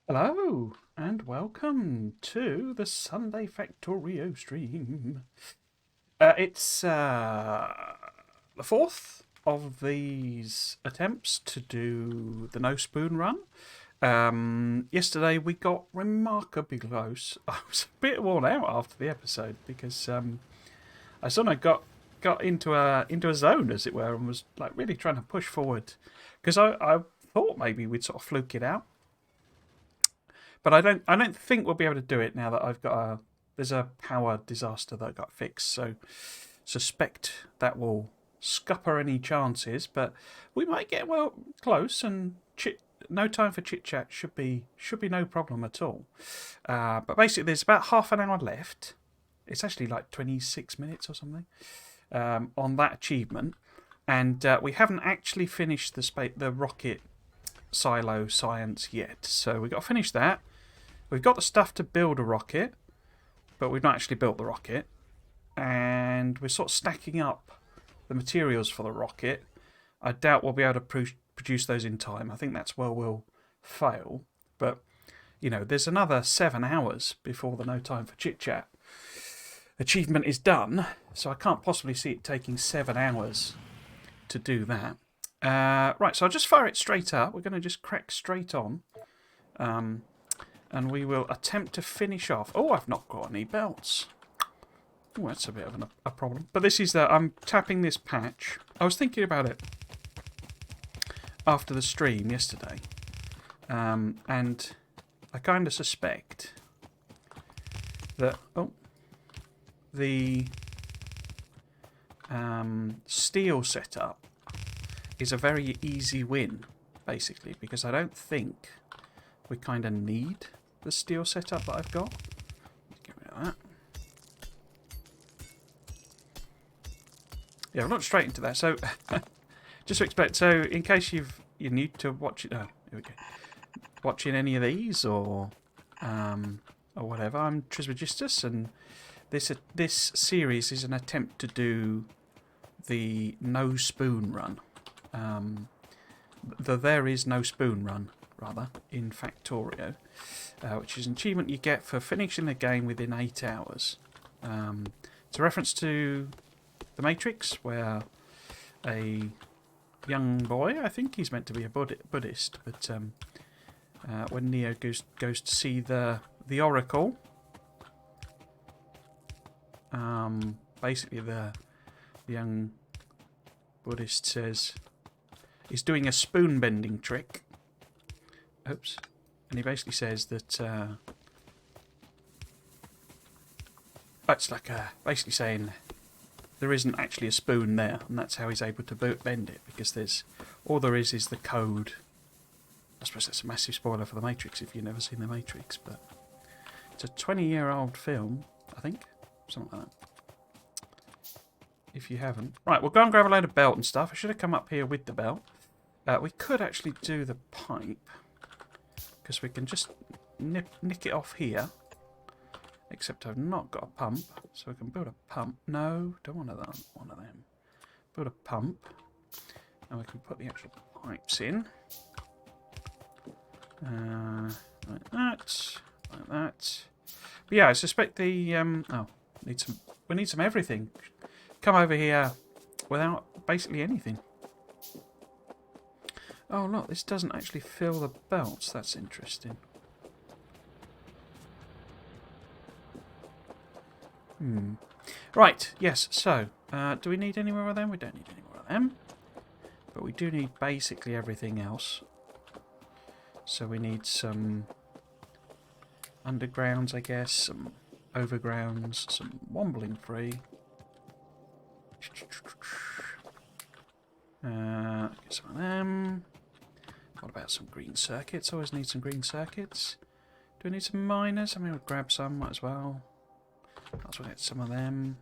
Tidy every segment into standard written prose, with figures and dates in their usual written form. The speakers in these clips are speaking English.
Hello and welcome to the Sunday Factorio stream. It's the fourth of these attempts to do the no spoon run. Yesterday we got remarkably close. I was a bit worn out after the episode because I sort of got into a zone, as it were, and was like really trying to push forward because I thought maybe we'd sort of fluke it out. But I don't think we'll be able to do it now that there's a power disaster that got fixed. So suspect that will scupper any chances, but we might get close and no time for chit chat should be no problem at all. But basically, there's about half an hour left. It's actually like 26 minutes or something on that achievement, and we haven't actually finished the rocket silo science yet. So we've got to finish that. We've got the stuff to build a rocket, but we've not actually built the rocket. And we're sort of stacking up the materials for the rocket. I doubt we'll be able to produce those in time. I think that's where we'll fail. But, there's another 7 hours before the no time for chit chat achievement is done. So I can't possibly see it taking 7 hours to do that. Right, so I'll just fire it straight up. We're going to just crack straight on. And we will attempt to finish off. Oh, I've not got any belts. Oh, that's a bit of a problem. But this is I'm tapping this patch. I was thinking about it after the stream yesterday. And I kind of suspect that the steel setup is a very easy win, basically, because I don't think we kind of need the steel setup that I've got. Get rid of that. Yeah, I've looked straight into that. So, just to explain. So, in case you're new to watching, here we go. Watching any of these or whatever, I'm Trismegistus, and this series is an attempt to do the no spoon run. There is no spoon run, rather, in Factorio, which is an achievement you get for finishing the game within 8 hours. It's a reference to The Matrix, where a young boy, I think he's meant to be a Buddhist, but when Neo goes to see the Oracle, basically the young Buddhist says he's doing a spoon bending trick. Oops. And he basically says that it's like basically saying there isn't actually a spoon there, and that's how he's able to bend it, because all there is the code. I suppose that's a massive spoiler for The Matrix if you've never seen The Matrix, but it's a 20-year-old film, I think, something like that. If you haven't. Right, we'll go and grab a load of belt and stuff. I should have come up here with the belt. We could actually do the pipe, because we can just nick it off here. Except I've not got a pump, so we can build a pump. No, don't want one of them. Build a pump, and we can put the actual pipes in. Like that, like that. But yeah, I suspect we need some everything. Come over here without basically anything. Oh look, this doesn't actually fill the belts. That's interesting. Right, yes, so, do we need any more of them? We don't need any more of them. But we do need basically everything else. So we need some undergrounds, I guess, some overgrounds, some wombling free. Get some of them. What about some green circuits? Always need some green circuits. Do we need some miners? I mean, we'll grab some, might as well. Might as well get some of them.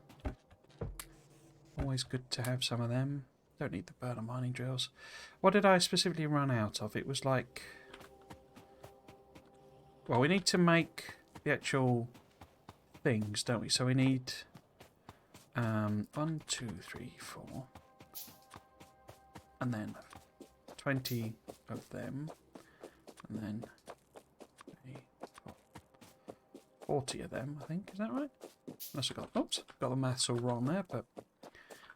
Always good to have some of them. Don't need the burner mining drills. What did I specifically run out of? It was like... Well, we need to make the actual things, don't we? So we need 1, 2, 3, 4, and then 20 of them, and then 40 of them, I think. Is that right? Unless I got, oops, got the maths all wrong there, but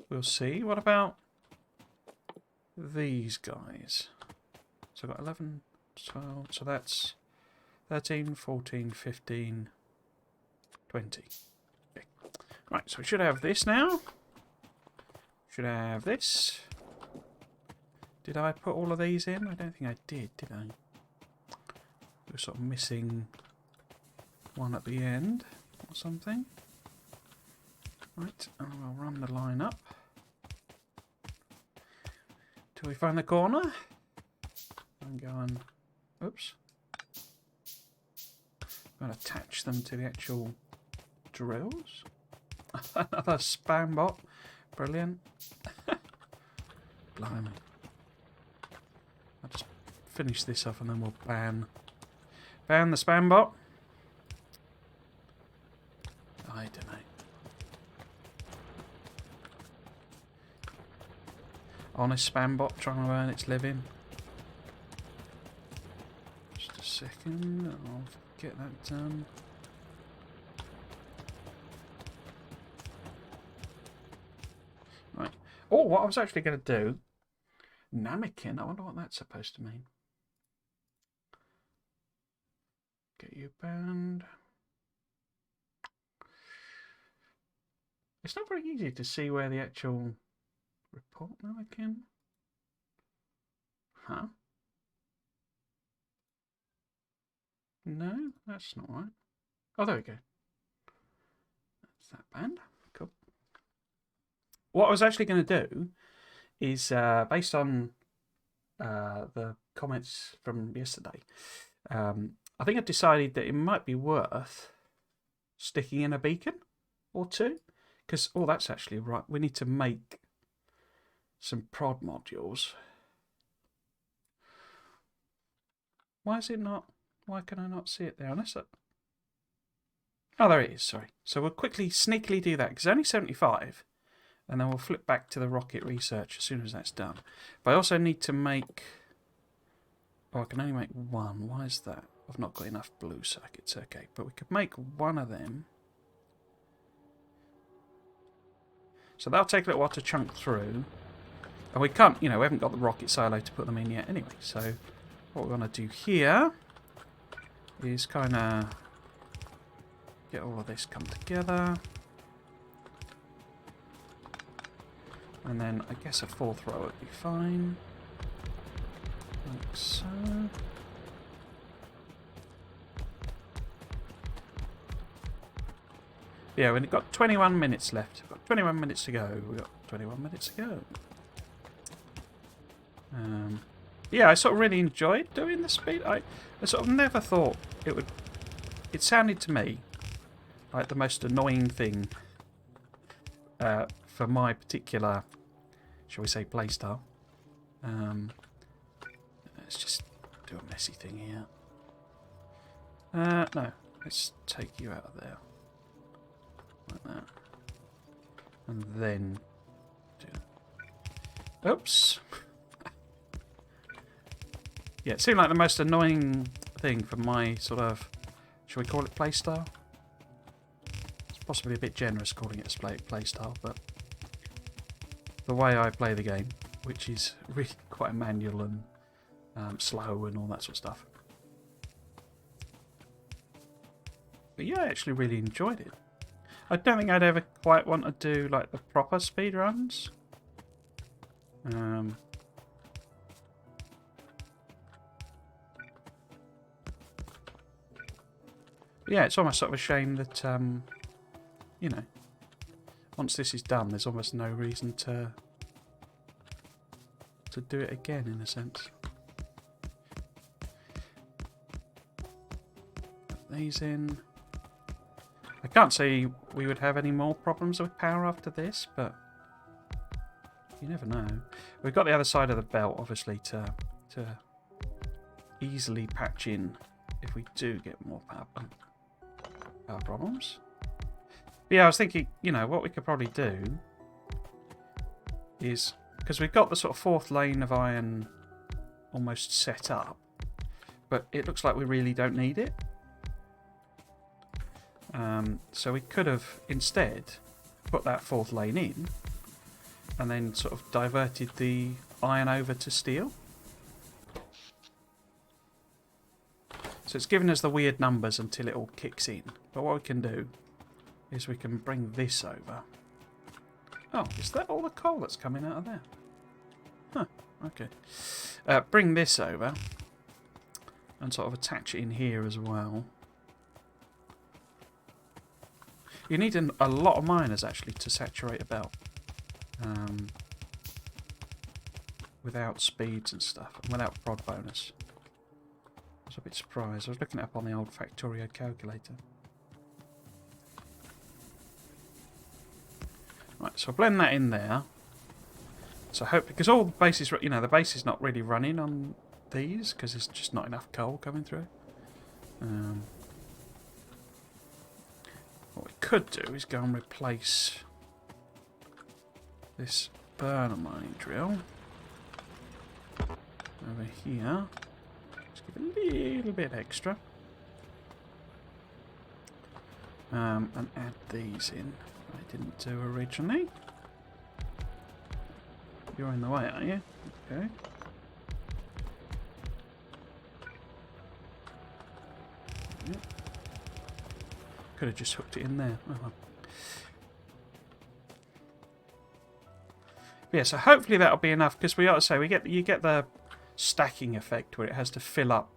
we'll see. What about these guys? So I've got 11, 12, so that's 13, 14, 15, 20. Okay. Right, so we should have this now. Should have this. Did I put all of these in? I don't think I did I? We were sort of missing one at the end or something. Right, and we'll run the line up till we find the corner. I'm going, oops. I'm going to attach them to the actual drills. Another spam bot. Brilliant. Blimey. I'll just finish this off and then we'll ban the spam bot. I don't know. Honest spam bot trying to earn its living. Just a second, I'll get that done. Right. Oh, what I was actually going to do, Namekin, I wonder what that's supposed to mean. Get you banned. It's not very easy to see where the actual report Namekin. Huh? No, that's not right. Oh, there we go. That's that banned. Cool. What I was actually going to do is, based on the comments from yesterday, I think I decided that it might be worth sticking in a beacon or two. Because, oh, that's actually right. We need to make some prod modules. Why is it not? Why can I not see it there? Unless it... Oh, there it is. Sorry. So we'll quickly, sneakily do that. Because it's only 75. And then we'll flip back to the rocket research as soon as that's done. But I also need to make... Oh, I can only make one. Why is that? I've not got enough blue circuits. Okay, but we could make one of them. So that'll take a little while to chunk through. And we can't, you know, we haven't got the rocket silo to put them in yet anyway. So what we're going to do here is kind of get all of this come together. And then I guess a fourth row would be fine. Like so. Yeah, we've got 21 minutes left. We've got 21 minutes to go. We've got 21 minutes to go. Yeah, I sort of really enjoyed doing the speed. I sort of never thought it would... It sounded to me like the most annoying thing for my particular, shall we say, playstyle. Let's just do a messy thing here. No, let's take you out of there. Like that. And then do... Oops. Yeah, it seemed like the most annoying thing for my sort of, shall we call it playstyle? It's possibly a bit generous calling it a playstyle, but the way I play the game, which is really quite manual and slow and all that sort of stuff. But yeah, I actually really enjoyed it. I don't think I'd ever quite want to do like the proper speedruns. Yeah, it's almost sort of a shame that, you know, once this is done, there's almost no reason to do it again, in a sense. Put these in. I can't say we would have any more problems with power after this, but you never know. We've got the other side of the belt, obviously, to easily patch in if we do get more power problems. But yeah, I was thinking, you know, what we could probably do is, because we've got the sort of fourth lane of iron almost set up, but it looks like we really don't need it. So we could have instead put that fourth lane in and then sort of diverted the iron over to steel. So it's giving us the weird numbers until it all kicks in. But what we can do is we can bring this over. Oh, is that all the coal that's coming out of there? Huh, okay. Bring this over and sort of attach it in here as well. You need a lot of miners actually to saturate a belt. Without speeds and stuff, and without prod bonus. I was a bit surprised. I was looking it up on the old Factorio calculator. Right, so I'll blend that in there. So I hope, because all the base is, you know, the base is not really running on these because there's just not enough coal coming through. What we could do is go and replace this burner mining drill over here. Just give it a little bit extra. And add these in. I didn't do originally. You're in the way, are you? Okay. Yep. Could have just hooked it in there. Oh well. Yeah, so hopefully that'll be enough, because we ought to say you get the stacking effect where it has to fill up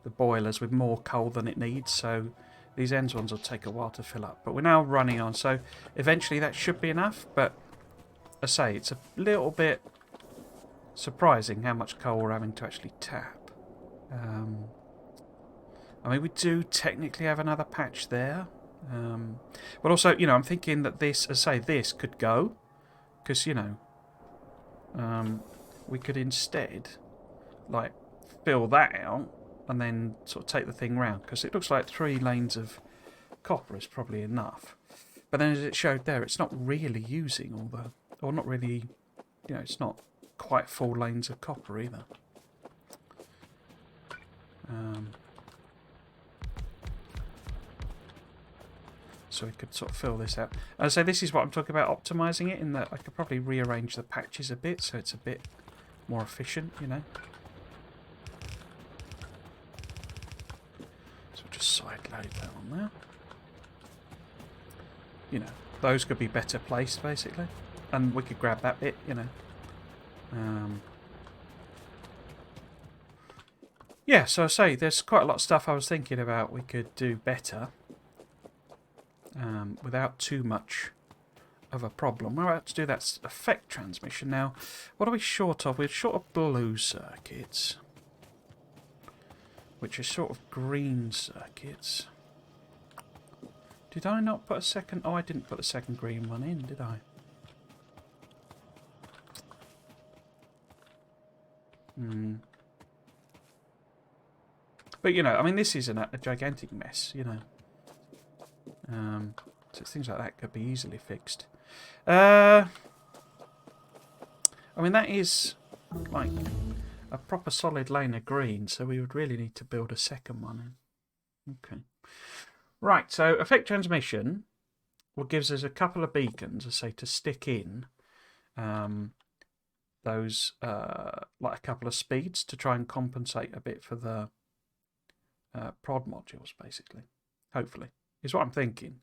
the boilers with more coal than it needs, so these ends ones will take a while to fill up. But we're now running on, so eventually that should be enough, but I say it's a little bit surprising how much coal we're having to actually tap. I mean, we do technically have another patch there. But also, you know, I'm thinking that this, as I say, this could go, because, you know, we could instead, like, fill that out and then sort of take the thing round, because it looks like 3 lanes of copper is probably enough. But then, as it showed there, it's not really using all the, or not really, you know, it's not quite 4 lanes of copper either. So we could sort of fill this out. So this is what I'm talking about, optimising it, in that I could probably rearrange the patches a bit so it's a bit more efficient, you know. So we'll just side load that on there. You know, those could be better placed basically. And we could grab that bit, you know. Yeah, so I say there's quite a lot of stuff I was thinking about we could do better. Without too much of a problem. We're about to do that effect transmission. Now, what are we short of? We're short of blue circuits, which are sort of green circuits. Did I not put a second? Oh, I didn't put the second green one in, did I? But, you know, I mean, this is a gigantic mess, you know. So things like that could be easily fixed. I mean, that is like a proper solid lane of green, so we would really need to build a second one in. Okay. Right, so effect transmission gives us a couple of beacons, I say, to stick in those, like a couple of speeds to try and compensate a bit for the prod modules, basically. Hopefully. Is what I'm thinking.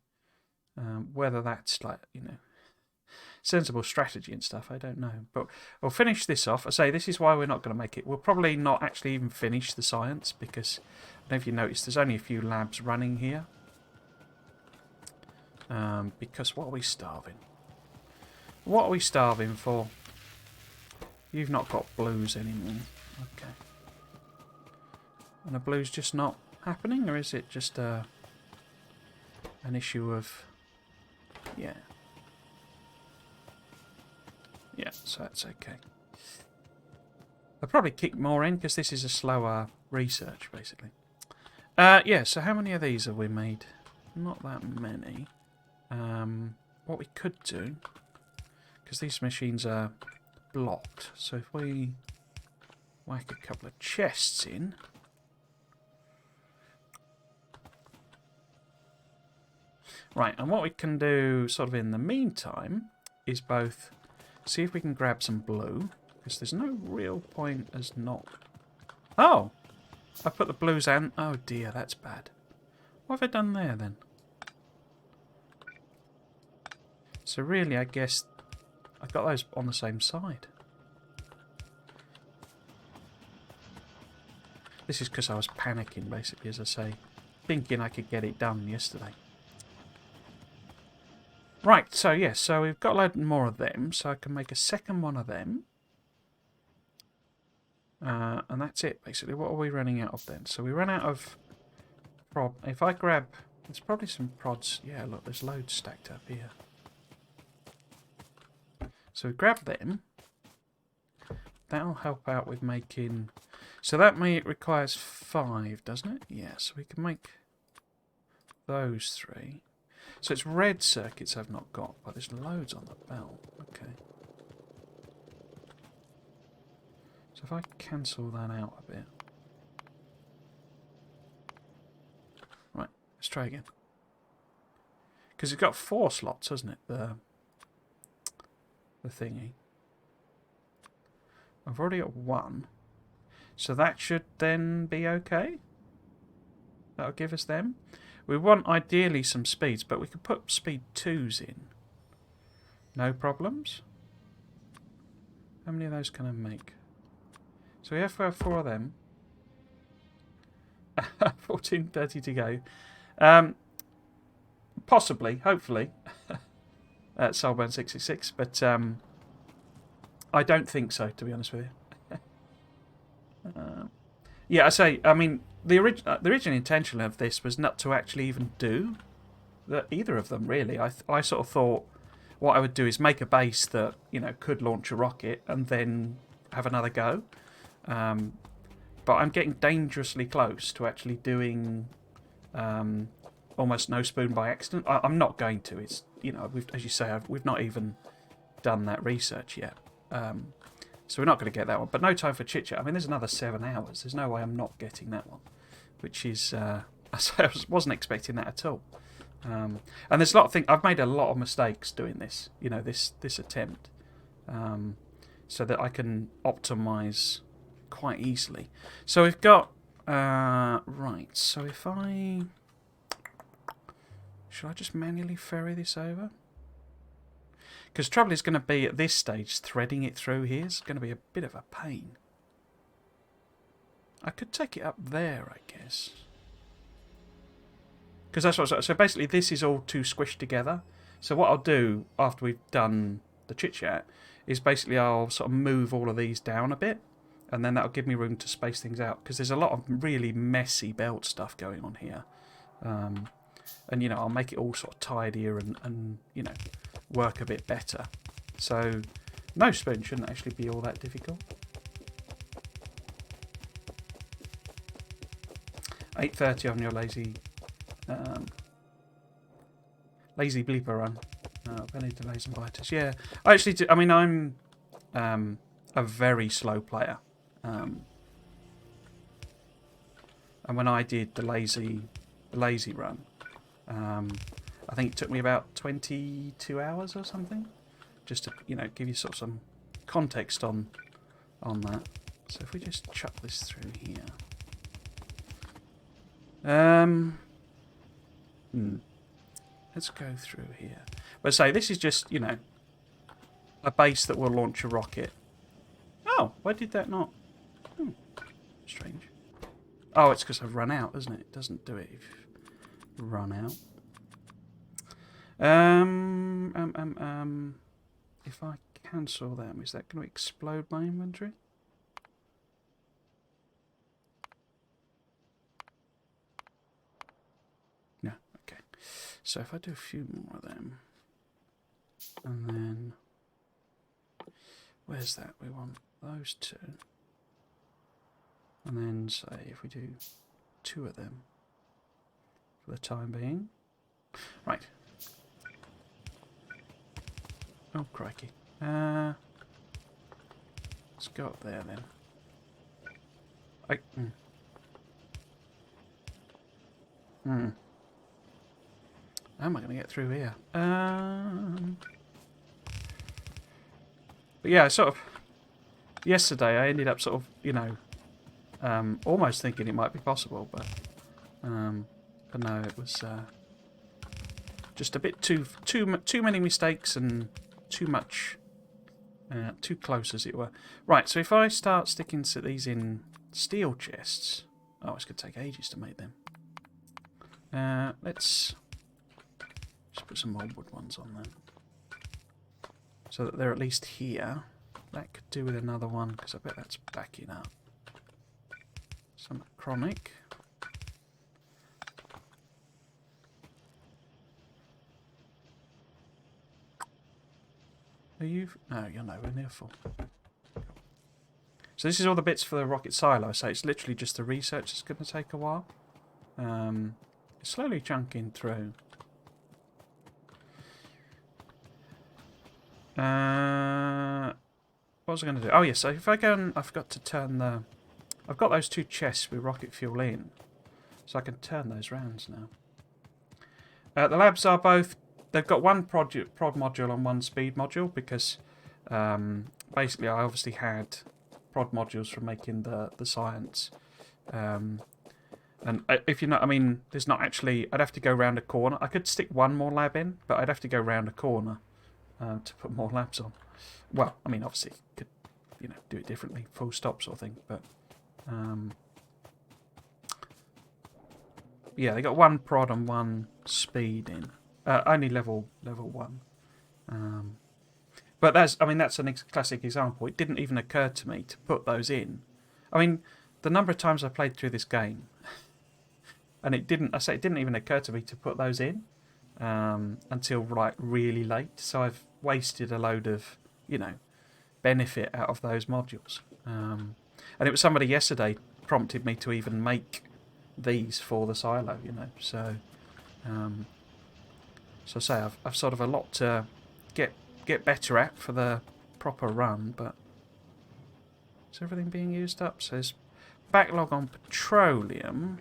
Whether that's, like, you know, sensible strategy and stuff, I don't know. But we'll finish this off. I say this is why we're not going to make it. We'll probably not actually even finish the science, because I don't know if you noticed, there's only a few labs running here. Because what are we starving? What are we starving for? You've not got blues anymore. Okay. And the blues just not happening, or is it just an issue of... Yeah. Yeah, so that's okay. I'll probably kick more in, because this is a slower research, basically. Yeah, so how many of these have we made? Not that many. What we could do, because these machines are blocked, so if we whack a couple of chests in... Right, and what we can do sort of in the meantime is both see if we can grab some blue, because there's no real point as not... Oh! I put the blues and... Oh dear, that's bad. What have I done there then? So really, I guess I've got those on the same side. This is because I was panicking, basically, as I say, thinking I could get it done yesterday. Right, so yes, so we've got a load more of them, so I can make a second one of them. And that's it, basically. What are we running out of then? So we run out of prod. If I grab... There's probably some prods. Yeah, look, there's loads stacked up here. So we grab them. That'll help out with making... So that requires 5, doesn't it? Yeah, so we can make those 3. So it's red circuits I've not got, but there's loads on the belt. Okay. So if I cancel that out a bit... Right, let's try again. Because it's got 4 slots, hasn't it? The thingy. I've already got 1. So that should then be okay. That'll give us them. We want ideally some speeds, but we could put speed 2s in. No problems. How many of those can I make? So we have 4 of them. 14:30 to go. Possibly, hopefully. At Soulburn 666, but I don't think so, to be honest with you. Yeah, I mean, the original intention of this was not to actually even do either of them, really. I sort of thought what I would do is make a base that, you know, could launch a rocket and then have another go. But I'm getting dangerously close to actually doing almost no spoon by accident. I'm not going to. It's, you know, as you say, we've not even done that research yet. So we're not going to get that one. But no time for Chit Chat. I mean, there's another 7 hours. There's no way I'm not getting that one. Which is... I wasn't expecting that at all. And there's a lot of things... I've made a lot of mistakes doing this. You know, this attempt. So that I can optimise quite easily. So we've got... right. So if I... Should I just manually ferry this over? Because trouble is going to be, at this stage, threading it through here is going to be a bit of a pain. I could take it up there, I guess. Because that's what... So basically, this is all too squished together. So what I'll do, after we've done the Chit Chat, is basically I'll sort of move all of these down a bit. And then that'll give me room to space things out. Because there's a lot of really messy belt stuff going on here. And, you know, I'll make it all sort of tidier and you know... work a bit better. So no spoon shouldn't actually be all that difficult. 8:30 on your lazy bleeper run. Belly delays and biters. Yeah, I actually do. I mean, I'm a very slow player, and when I did the lazy run, I think it took me about 22 hours or something, just to, you know, give you sort of some context on that. So if we just chuck this through here, let's go through here. But say this is just, you know, a base that will launch a rocket. Oh, why did that not? Strange. Oh, it's because I've run out, isn't it? It doesn't do it if you run out. If I cancel them, is that going to explode my inventory? No, okay. So if I do a few more of them, and then where's that? We want those 2, and then say if we do 2 of them for the time being, right. Oh, crikey. Let's go up there, then. How am I going to get through here? But yeah, sort of... Yesterday, I ended up sort of, you know, almost thinking it might be possible, but no, it was just a bit too many mistakes and too much, too close, as it were. Right, so if I start sticking these in steel chests, oh, it's going to take ages to make them. Let's just put some more wood ones on there, so that they're at least here. That could do with another one, because I bet that's backing up. Some chronic. Are you... No, you're nowhere near full. So this is all the bits for the rocket silo, so it's literally just the research that's going to take a while. It's slowly chunking through. What was I going to do? Oh, yes, so if I go and... I forgot to turn the... I've got those 2 chests with rocket fuel in, so I can turn those rounds now. The labs are both... They've got one prod module and one speed module, because basically I obviously had prod modules from making the science. And if you know... I mean, there's not actually... I'd have to go round a corner. I could stick one more lab in, but I'd have to go round a corner to put more labs on. Well, I mean, obviously, could, you know, do it differently, full stop sort of thing, but yeah, they got one prod and one speed in, only level 1. But that's, I mean, that's a classic example. It didn't even occur to me to put those in. I mean, the number of times I played through this game, and it didn't even occur to me to put those in until like really late. So I've wasted a load of, you know, benefit out of those modules. And it was somebody yesterday prompted me to even make these for the silo, you know. So, so I say I've sort of a lot to get better at for the proper run. But is everything being used up? So there's backlog on petroleum.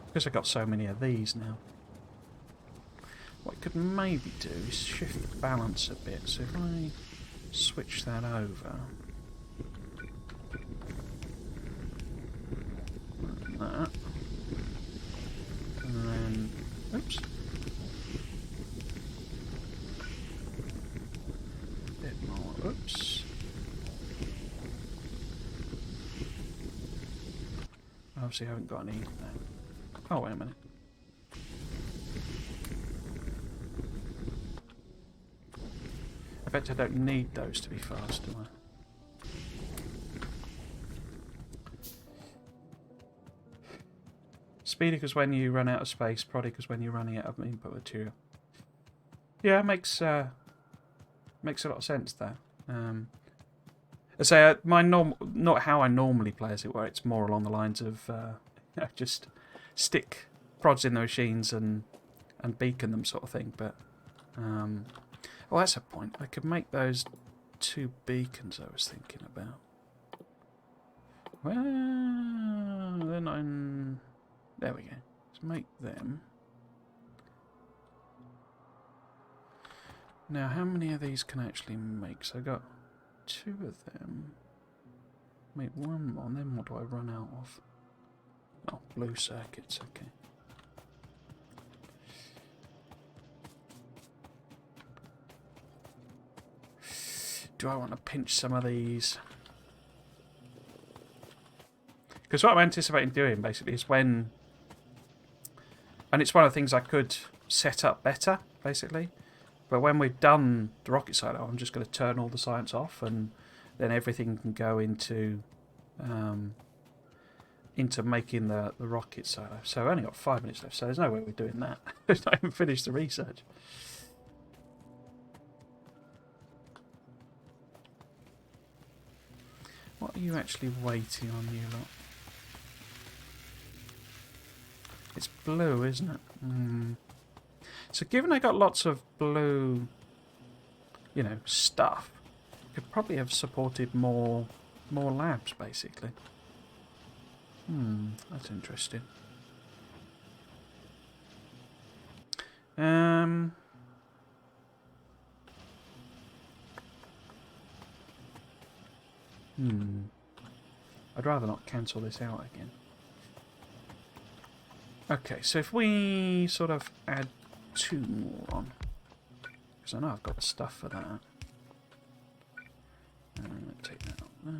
Because I got so many of these now. What I could maybe do is shift the balance a bit. So if I switch that over, like that, and then, oops, a bit more, oops. Obviously I haven't got any. Oh, wait a minute. I bet I don't need those to be fast, do I? Speed equals when you run out of space, prod equals when you're running out of input material. Yeah, it makes a lot of sense there. I say not how I normally play, as it were. It's more along the lines of you know, just stick prods in the machines and beacon them, sort of thing. But oh, that's a point. I could make those 2 beacons I was thinking about. Well, then I'm... There we go. Let's make them. Now, how many of these can I actually make? So I got 2 of them. Make 1 more, and then what do I run out of? Oh, blue circuits, okay. Do I want to pinch some of these? Because what I'm anticipating doing, basically, is when... And it's one of the things I could set up better, basically. But when we've done the rocket silo, I'm just going to turn all the science off, and then everything can go into making the rocket silo. So I've only got 5 minutes left, so there's no way we're doing that. I've not even finished the research. What are you actually waiting on, you lot? It's blue, isn't it? So given I got lots of blue, you know, stuff, I could probably have supported more more labs, basically. That's interesting. I'd rather not cancel this out again. Okay, so if we sort of add 2 more on, because I know I've got the stuff for that. Take that out there.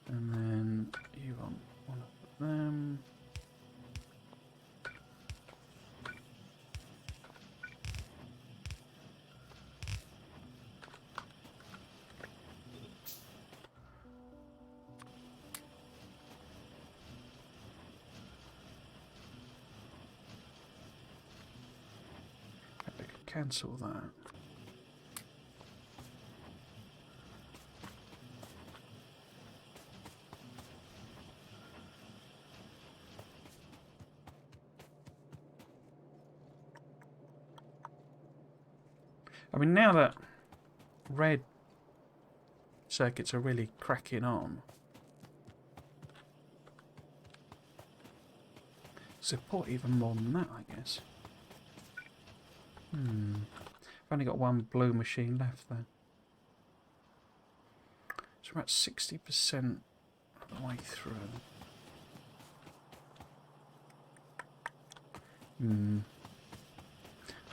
And then you want one of them. I could cancel that. I mean, now that red circuits are really cracking on, support even more than that, I guess. I've only got one blue machine left there. So we're about 60% of the way through.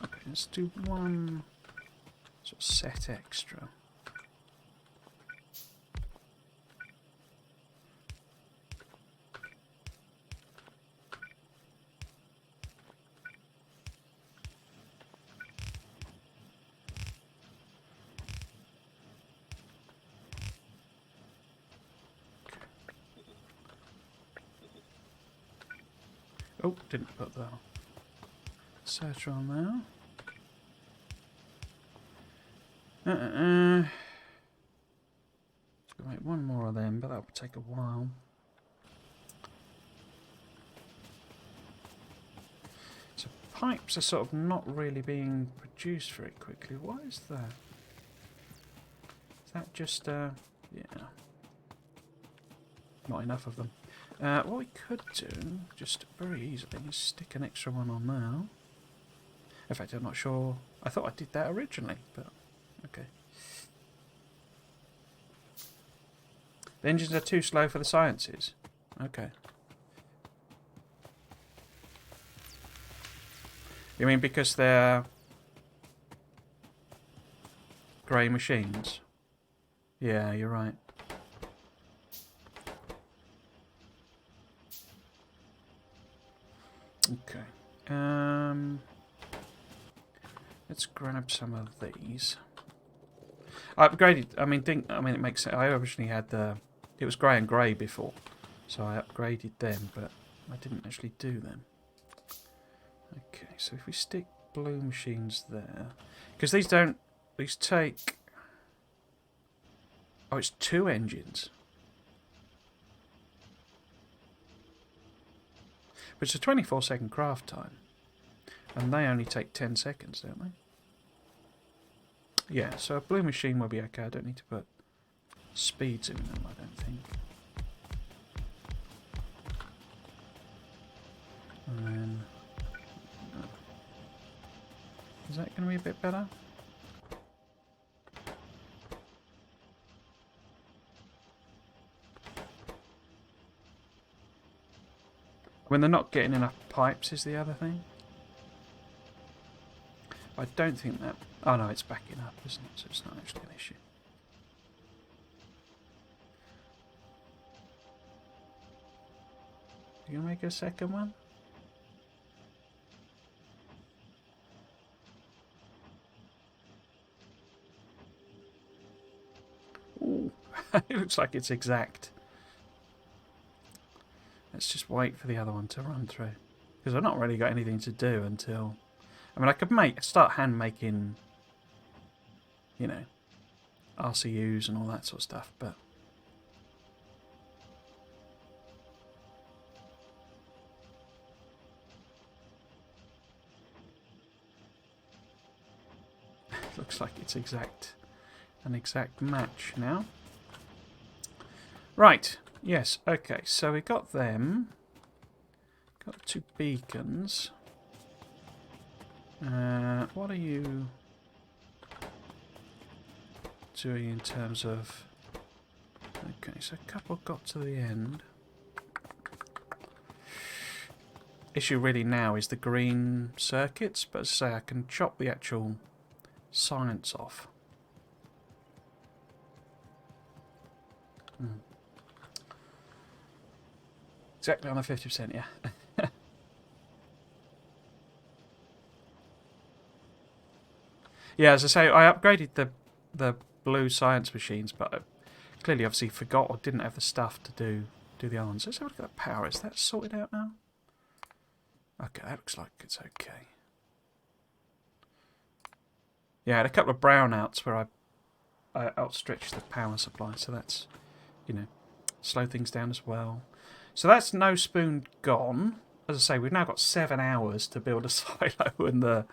Okay, let's do one sort of set extra. Oh, didn't put the searcher on there. Make one more of them, but that'll take a while. So pipes are sort of not really being produced very quickly. What is that? Is that just, yeah. Not enough of them. What we could do, just very easily, is stick an extra one on now. In fact, I'm not sure. I thought I did that originally, but okay. The engines are too slow for the sciences. Okay. You mean because they're grey machines? Yeah, you're right. Okay. Let's grab some of these. I upgraded. I mean, it makes sense. I originally had it was grey and grey before, so I upgraded them, but I didn't actually do them. Okay, so if we stick blue machines there, because these take. Oh, it's 2 engines. But it's a 24-second craft time. And they only take 10 seconds, don't they? Yeah, so a blue machine will be okay. I don't need to put speeds in them, I don't think. And then... is that going to be a bit better? When they're not getting enough pipes is the other thing. I don't think that... oh no, it's backing up, isn't it? So it's not actually an issue. You gonna make a second one? Ooh, it looks like it's exact. Let's just wait for the other one to run through. Because I've not really got anything to do until... I mean, I could start hand making, you know, RCUs and all that sort of stuff, but... looks like it's exact an exact match now. Right, yes, okay, so we got them. Got 2 beacons. What are you doing in terms of... Okay, so a couple got to the end. Issue really now is the green circuits, but as I say, I can chop the actual science off. Exactly on the 50%, yeah. Yeah, as I say, I upgraded the blue science machines, but I clearly obviously forgot or didn't have the stuff to do the other ones. Let's have a look at the power. Is that sorted out now? Okay, that looks like it's okay. Yeah, I had a couple of brownouts where I outstretched the power supply, so that's, you know, slow things down as well. So that's no spoon gone. As I say, we've now got 7 hours to build a silo and the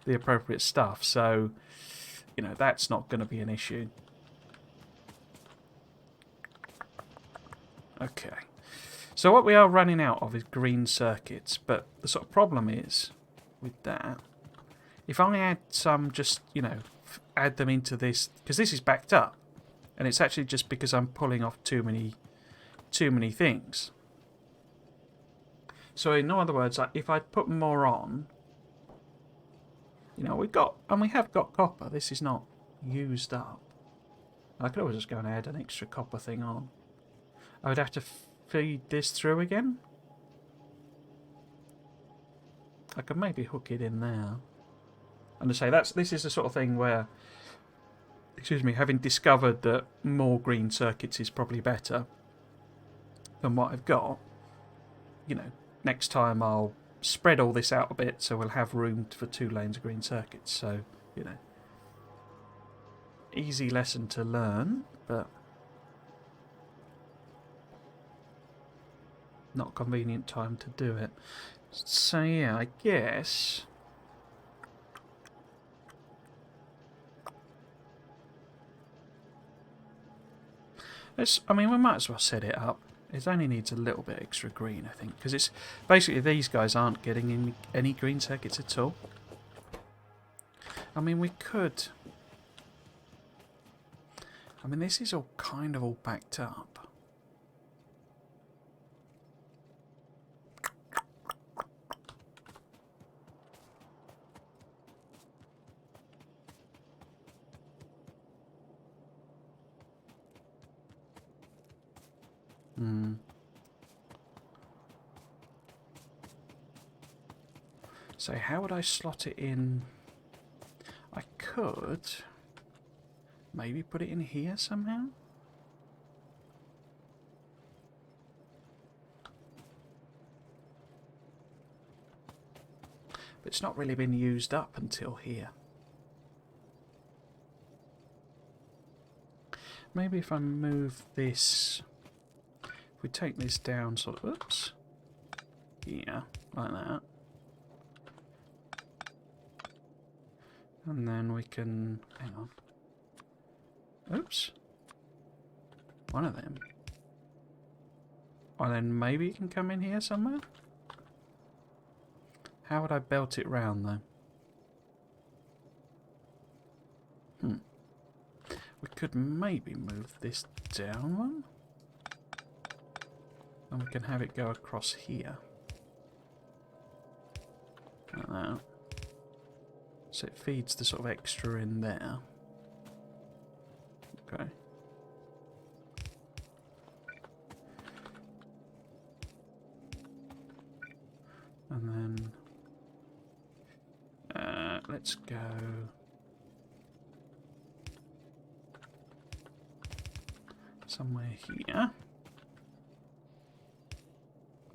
appropriate stuff, so, you know, that's not going to be an issue. Okay. So what we are running out of is green circuits, but the sort of problem is with that, if I add some, just, you know, add them into this, because this is backed up, and it's actually just because I'm pulling off too many things. So in other words, if I put more on, you know, we have got copper. This is not used up. I could always just go and add an extra copper thing on. I would have to feed this through again. I could maybe hook it in there. And to say this is the sort of thing where, excuse me, having discovered that more green circuits is probably better than what I've got, you know, next time I'll spread all this out a bit so we'll have room for 2 lanes of green circuits. So, you know, easy lesson to learn, but not a convenient time to do it. So yeah, I guess... I mean, we might as well set it up. It only needs a little bit extra green, I think, because it's basically these guys aren't getting any green circuits at all. I mean, we could... I mean, this is all kind of all backed up. So how would I slot it in? I could maybe put it in here somehow. But it's not really been used up until here. Maybe if I move this, if we take this down sort of, oops, yeah, like that. And then we can, hang on, oops, one of them. And then maybe it can come in here somewhere? How would I belt it round though? We could maybe move this down one. And we can have it go across here. Like that. So it feeds the sort of extra in there. Okay. And then let's go somewhere here.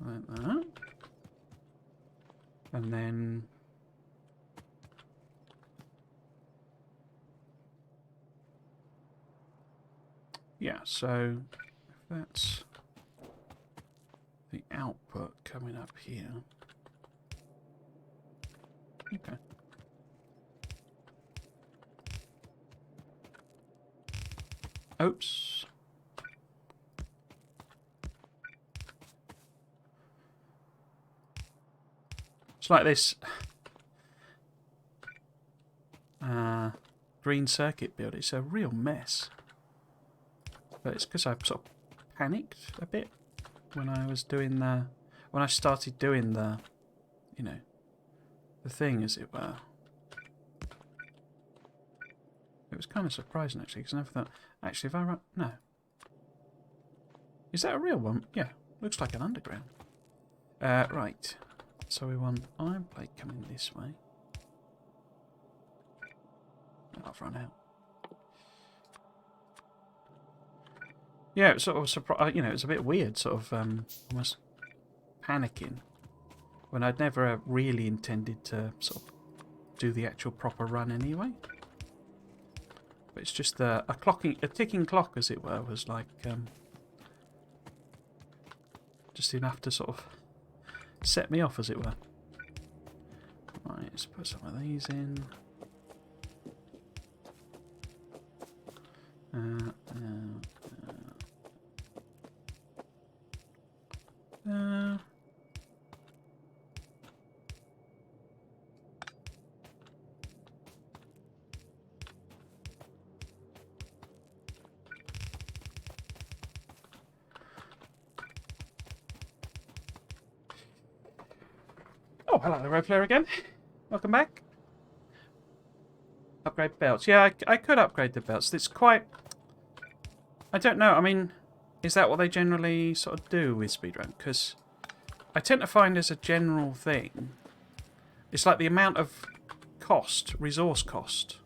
Like that. And then yeah, so if that's the output coming up here. Okay. Oops. It's like this green circuit build. It's a real mess. But it's because I sort of panicked a bit when I was doing the... When I started doing the, you know, the thing, as it were. It was kind of surprising, actually, because I never thought... Actually, if I run... No. Is that a real one? Yeah. Looks like an underground. Right. So we want iron plate coming this way. I've run out. Yeah, it was sort of surprised. You know, it was a bit weird, sort of almost panicking when I'd never really intended to sort of do the actual proper run anyway. But it's just a ticking clock, as it were, was like just enough to sort of set me off, as it were. Right, let's put some of these in. Oh, hello, the road player again. Welcome back. Upgrade belts. Yeah, I could upgrade the belts. It's quite... I don't know. I mean, is that what they generally sort of do with speedrun? Because I tend to find as a general thing, it's like the amount of cost, resource cost,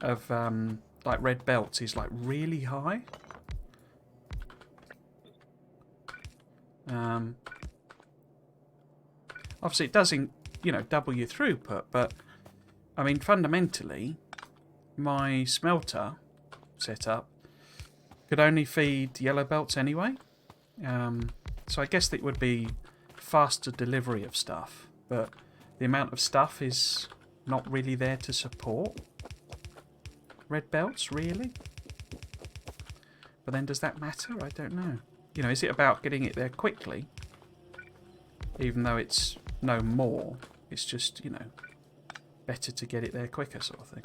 of like red belts is like really high. Obviously, it does, you know, double your throughput, but I mean, fundamentally, my smelter setup could only feed yellow belts anyway. So I guess that it would be faster delivery of stuff, but the amount of stuff is not really there to support red belts, really. But then does that matter? I don't know. You know, is it about getting it there quickly? Even though it's no more, it's just, you know, better to get it there quicker, sort of thing.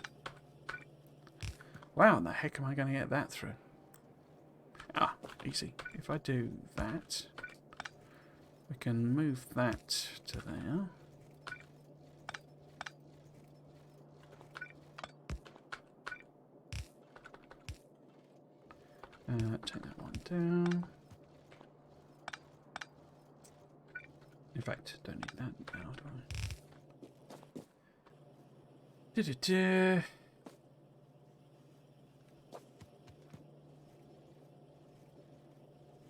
Wow, and the heck am I going to get that through? Ah, easy. If I do that, we can move that to there. Take that one down. In fact, don't need that now, do I? Da-da-da.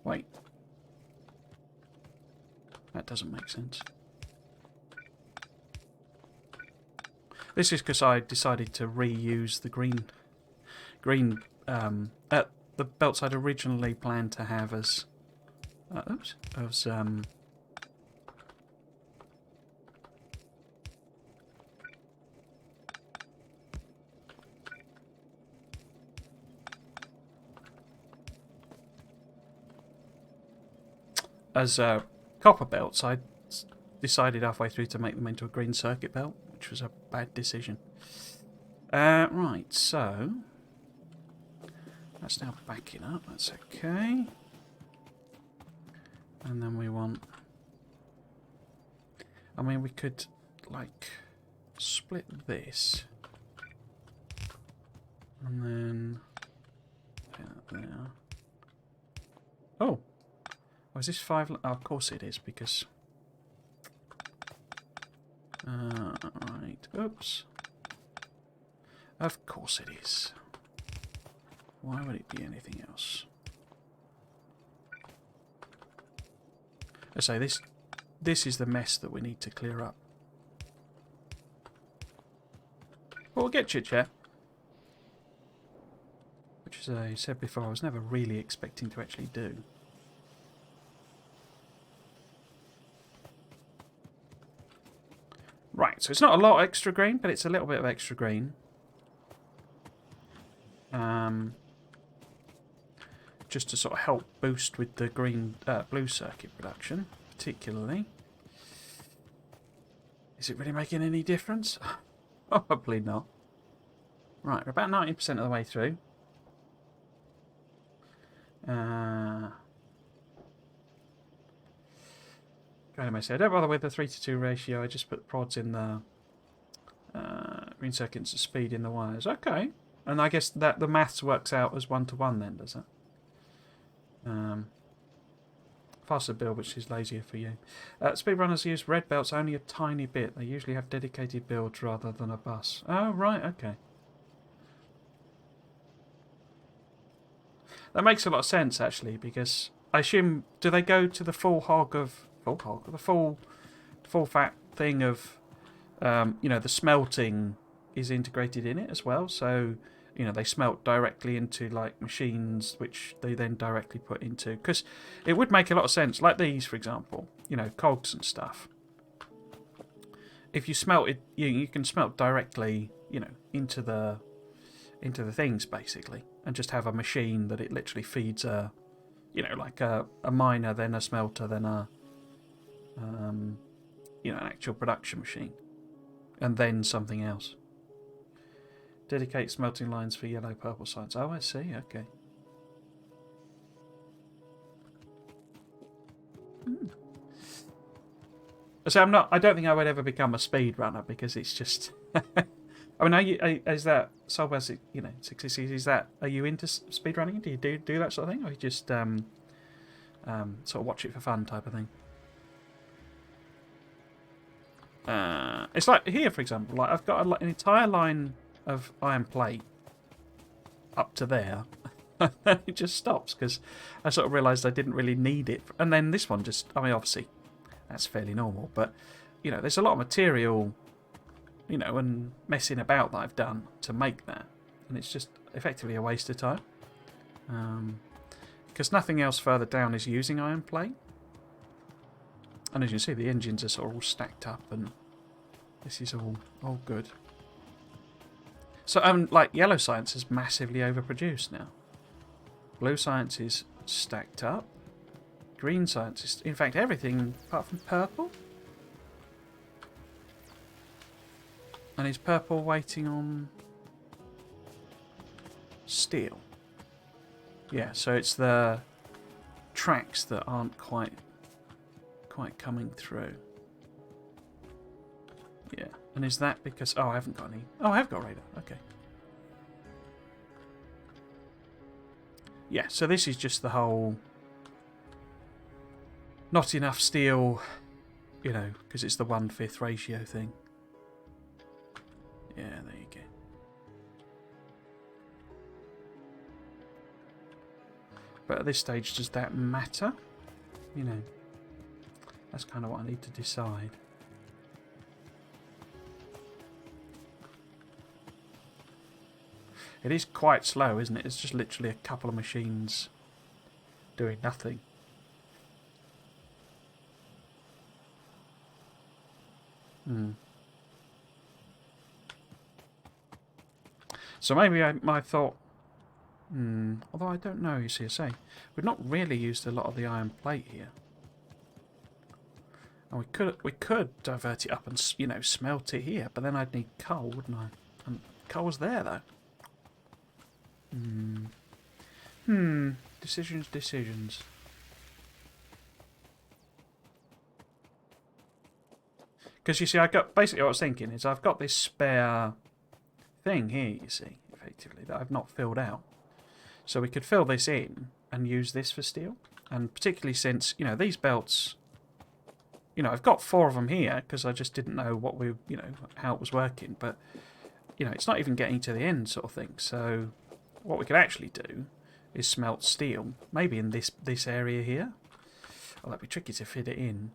Wait. That doesn't make sense. This is because I decided to reuse the green the belts I'd originally planned to have as copper belts. I decided halfway through to make them into a green circuit belt, which was a bad decision. Right, so that's now backing up. That's okay. And then we want... I mean, we could, like, split this. And then... put that there. Oh! Oh, is this 5... Oh, of course it is, because... right. Oops. Of course it is. Why would it be anything else? I say this is the mess that we need to clear up. But we'll get Chit Chat. Which, as I said before, I was never really expecting to actually do. Right, so it's not a lot extra green, but it's a little bit of extra green. just to sort of help boost with the blue circuit production, particularly. Is it really making any difference? Probably not. Right, we're about 90% of the way through. Anyway, so I don't bother with the 3:2 ratio. I just put prods in the green circuits of speed in the wires. Okay, and I guess that the maths works out as 1-to-1 then, does it? Faster build, which is lazier for you. Speedrunners use red belts only a tiny bit. They usually have dedicated builds rather than a bus. Oh, right, okay. That makes a lot of sense, actually, because I assume, do they go to the full fat thing of, the smelting is integrated in it as well. So, they smelt directly into like machines, which they then directly put into. Because it would make a lot of sense, like these, for example, cogs and stuff. If you smelt it, you can smelt directly, into the things basically, and just have a machine that it literally feeds like a miner, then a smelter, then an actual production machine, and then something else. Dedicate smelting lines for yellow purple sides. Oh, I see. Okay. So I don't think I would ever become a speedrunner because it's just. I mean, is that Soulbuzz? 60cc. Is that? Are you into speedrunning? Do you do that sort of thing, or you just sort of watch it for fun type of thing? It's like here, for example. Like I've got an entire line of iron plate up to there, and it just stops because I sort of realised I didn't really need it. And then this one just, I mean, obviously that's fairly normal, but there's a lot of material, and messing about that I've done to make that, and it's just effectively a waste of time. Because nothing else further down is using iron plate. And as you can see, the engines are sort of all stacked up, and this is all good. So, like, yellow science is massively overproduced now. Blue science is stacked up. Green science is, in fact, everything apart from purple. And is purple waiting on steel? Yeah, so it's the tracks that aren't quite coming through. Yeah, and is that because... Oh, I haven't got any... Oh, I have got radar. Okay. Yeah, so this is just the whole... Not enough steel, because it's the 1/5 ratio thing. Yeah, there you go. But at this stage, does that matter? That's kind of what I need to decide. It is quite slow, isn't it? It's just literally a couple of machines doing nothing. So maybe I thought... although I don't know, you see, we've not really used a lot of the iron plate here. And we could divert it up and smelt it here, but then I'd need coal, wouldn't I? And coal's there though. Decisions. Because you see, basically what I was thinking is I've got this spare thing here, you see, effectively, that I've not filled out. So we could fill this in and use this for steel. And particularly since, these belts, I've got 4 of them here because I just didn't know how it was working. But, it's not even getting to the end sort of thing. So what we could actually do is smelt steel, maybe in this area here. Oh, that'd be tricky to fit it in.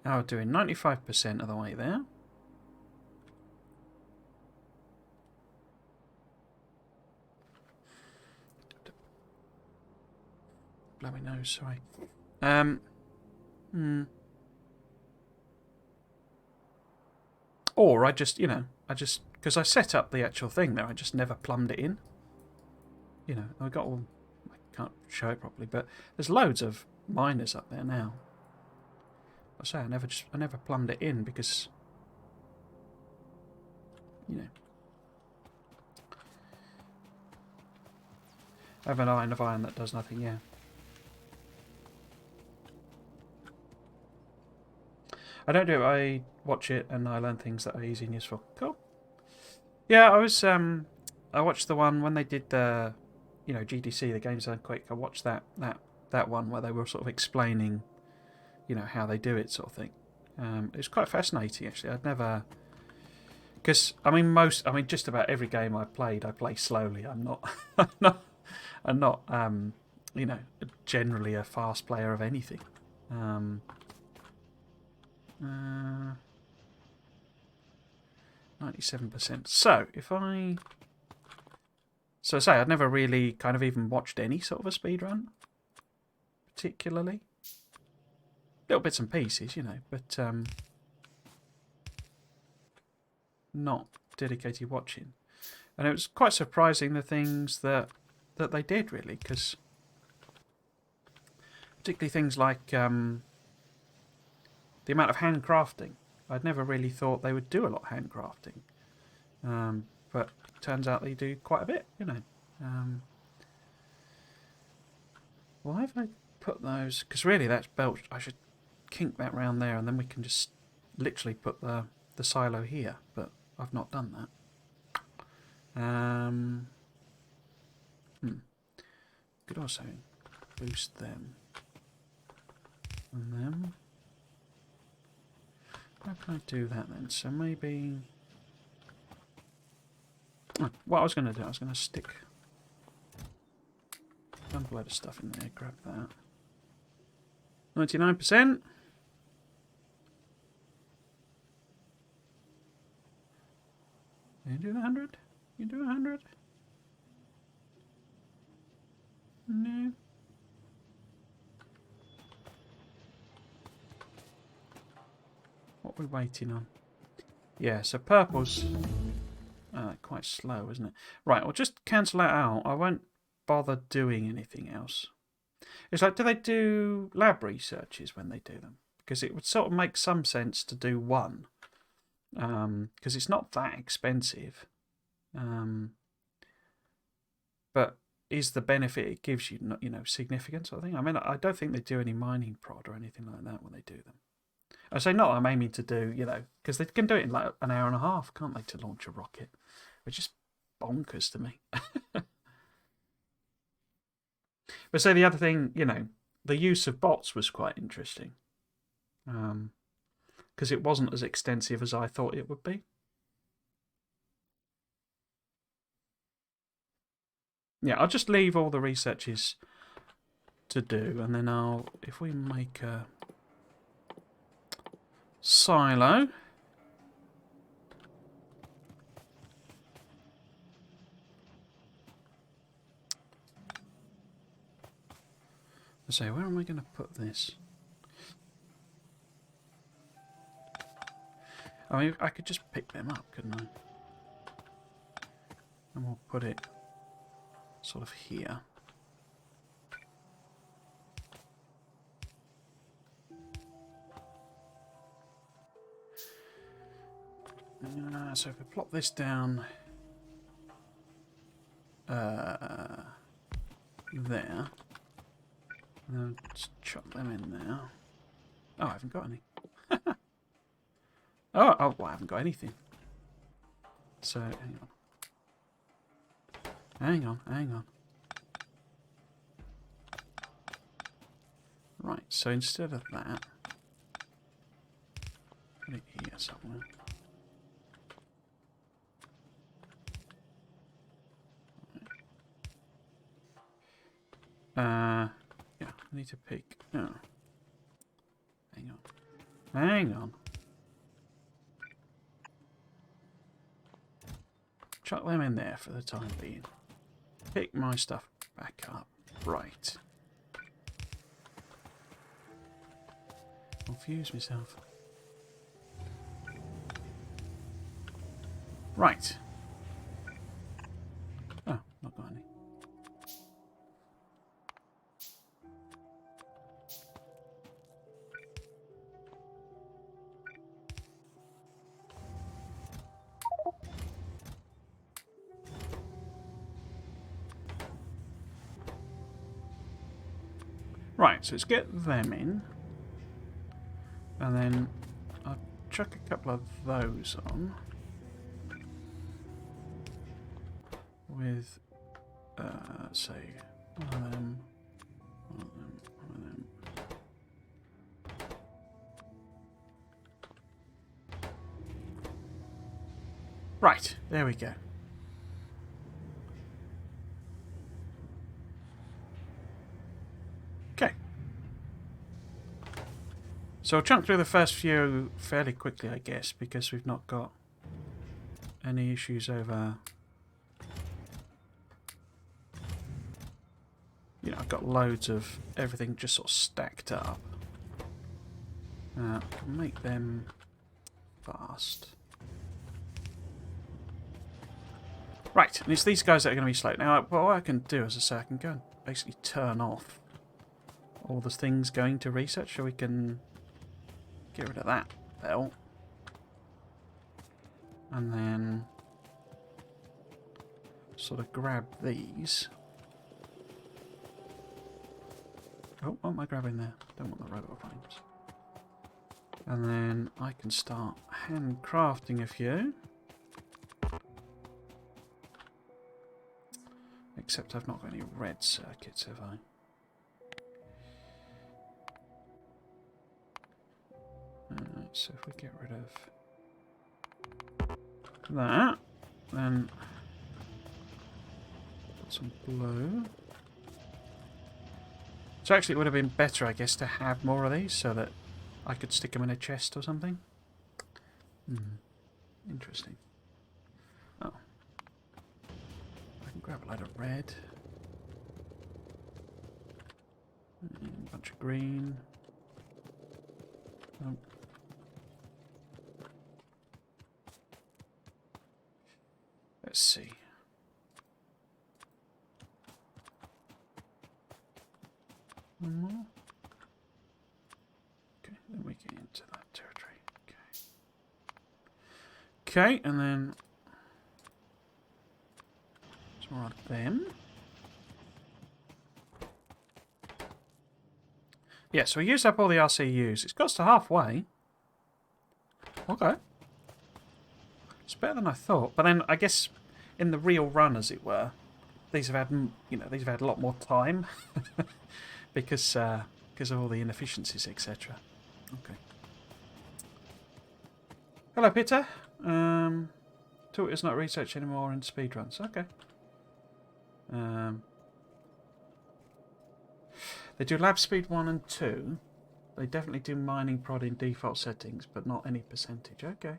Now we're doing 95% of the way there. Bloody nose, sorry. Or I just, you know, because I set up the actual thing there, I just never plumbed it in. You know, I got all, I can't show it properly, but there's loads of miners up there now. I say I never plumbed it in because, you know, I have an iron of iron that does nothing, yeah. I don't do it, I watch it and I learn things that are easy and useful. Cool. Yeah, I watched the one when they did the, you know, GDC, the Games Done Quick. I watched that one where they were sort of explaining, you know, how they do it, sort of thing. It was quite fascinating, actually. I'd never, because I mean, just about every game I played, I play slowly. I'm not, I'm not, you know, generally a fast player of anything. 97%. So if I say I'd never really kind of even watched any sort of a speedrun, particularly. Little bits and pieces, you know, but not dedicated watching. And it was quite surprising the things that they did, really, because particularly things like the amount of handcrafting. I'd never really thought they would do a lot of handcrafting, but it turns out they do quite a bit, you know. Why have I put those? Because really, that's belched. I should kink that round there, and then we can just literally put the silo here. But I've not done that. Could also boost them and them. How can I do that then? So maybe what I was going to do, I was going to stick dump a load of stuff in there. Grab that. 99%. You do 100? You do 100? No. What are we waiting on? Yeah, so purple's quite slow, isn't it? Right, I'll just cancel that out. I won't bother doing anything else. It's like, do they do lab researches when they do them? Because it would sort of make some sense to do one. Because it's not that expensive. But is the benefit it gives you, you know, significant sort of thing? I mean, I don't think they do any mining prod or anything like that when they do them. I say not I'm aiming to do, you know, because they can do it in like an hour and a half, can't they, to launch a rocket? Which is bonkers to me. But say the other thing, you know, the use of bots was quite interesting. Because it wasn't as extensive as I thought it would be. Yeah, I'll just leave all the researches to do, and then if we make a silo. So where am I going to put this? I mean, I could just pick them up, couldn't I? And we'll put it sort of here. So if we plop this down there, and then just chuck them in there. Oh, I haven't got any. oh, well, I haven't got anything. So hang on. Right, so instead of that, put it here somewhere. Yeah, I need to pick. Oh. Hang on. Chuck them in there for the time being. Pick my stuff back up. Right. Confuse myself. Right. Oh, not got any. Right, so let's get them in. And then I'll chuck a couple of those on. With, say, one of them, one of them, one of them. Right, there we go. Okay. So I'll chunk through the first few fairly quickly, I guess, because we've not got any issues over... You know, I've got loads of everything just sort of stacked up. Make them fast. Right, and it's these guys that are going to be slow. Now, what I can do, as I say, I can go and basically turn off all the things going to research, so we can get rid of that belt. And then sort of grab these. Oh, what am I grabbing there? Don't want the robot frames. And then I can start handcrafting a few. Except I've not got any red circuits, have I? So if we get rid of that, then put some blue. So actually it would have been better, I guess, to have more of these so that I could stick them in a chest or something. Interesting. Oh. I can grab a load of red. A bunch of green. Oh. Let's see. One more. Okay, then we get into that territory. Okay, and then some more of them. Yeah, so we used up all the RCUs. It's got us to halfway. Okay. It's better than I thought. But then I guess in the real run, as it were, these have had, you know, these have had a lot more time because of all the inefficiencies, etc. Okay. Hello, Peter. Thought it's not research anymore in speedruns. Okay. They do lab speed 1 and 2. They definitely do mining prod in default settings, but not any percentage. Okay.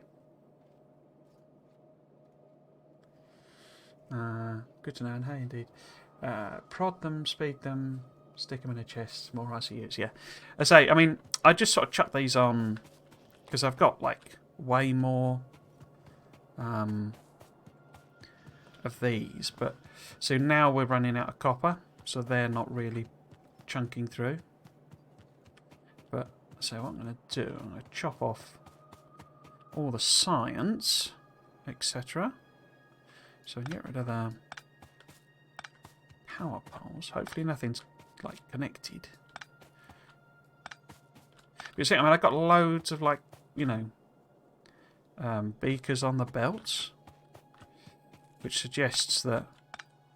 Good to know, and hey, indeed. Prod them, speed them, stick them in a chest, more ICUs. Yeah. I say, I mean, I just sort of chuck these on because I've got like way more of these, but so now we're running out of copper, so they're not really chunking through. But so what I'm going to do, I'm going to chop off all the science, etc. So get rid of the power poles. Hopefully nothing's like connected. You see, I mean, I've got loads of like, you know, beakers on the belts, which suggests that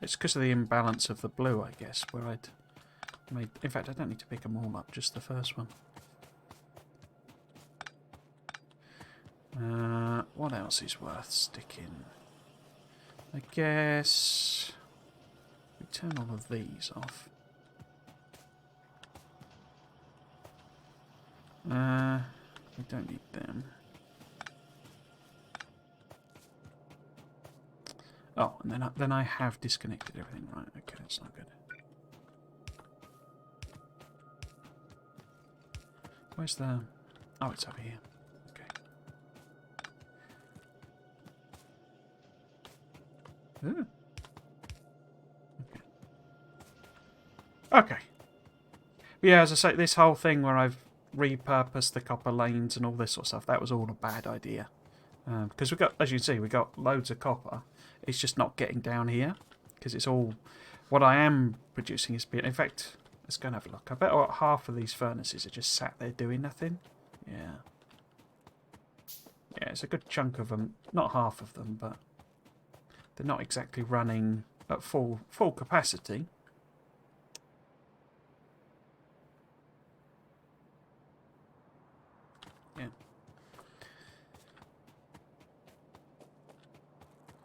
it's because of the imbalance of the blue, I guess, where I'd made... In fact, I don't need to pick them all up, just the first one. What else is worth sticking? I guess we turn all of these off. We don't need them. Oh, and then I have disconnected everything. Right, okay, that's not good. Where's the... Oh, it's over here. Okay. Ooh. Okay. Yeah, as I say, this whole thing where I've repurposed the copper lanes and all this sort of stuff, that was all a bad idea. Because we've got, as you can see, we've got loads of copper. It's just not getting down here. Because it's all... What I am producing is... In fact, let's go and have a look. I bet half of these furnaces are just sat there doing nothing. Yeah. Yeah, it's a good chunk of them. Not half of them, but... They're not exactly running at full capacity. Yeah.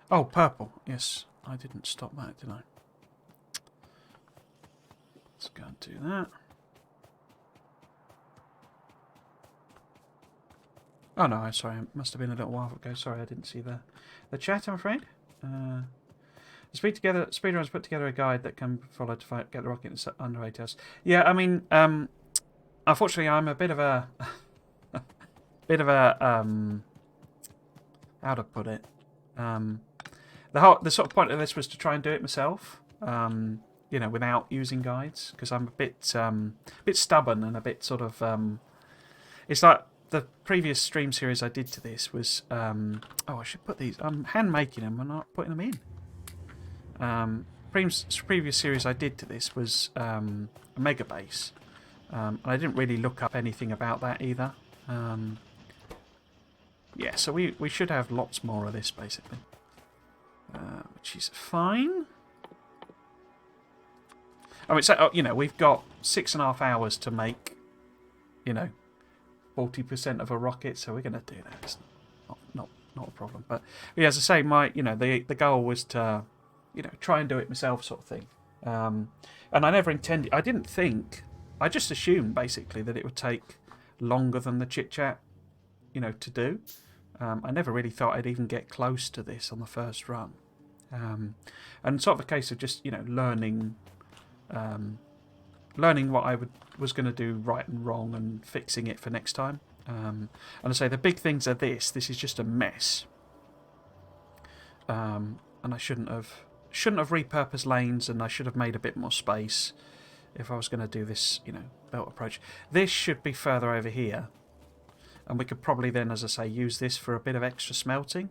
Oh, purple. Yes, I didn't stop that, did I? Let's go and do that. Oh no, sorry, it must have been a little while ago. Sorry, I didn't see the chat, I'm afraid. Speedrunners put together a guide that can be followed to get the rocket in under 8 hours. Yeah, I mean, unfortunately, I'm a bit of a... how to put it? The sort of point of this was to try and do it myself, you know, without using guides, because I'm a bit stubborn and a bit sort of... it's like the previous stream series I did to this was... oh, I should put these... I'm hand making them and not putting them in. Previous series I did to this was a mega base, and I didn't really look up anything about that either. Yeah, so we should have lots more of this basically, which is fine. I mean, so, you know, we've got 6.5 hours to make, you know, 40% of a rocket, so we're going to do that. It's not a problem. But yeah, as I say, the goal was to, you know, try and do it myself, sort of thing. And I never intended. I didn't think. I just assumed basically that it would take longer than the Chit Chat, you know, to do. I never really thought I'd even get close to this on the first run. And sort of a case of just, you know, learning what I was going to do right and wrong and fixing it for next time. And I say the big things are this is just a mess. And I shouldn't have repurposed lanes, and I should have made a bit more space if I was going to do this, you know, belt approach. This should be further over here. And we could probably then, as I say, use this for a bit of extra smelting.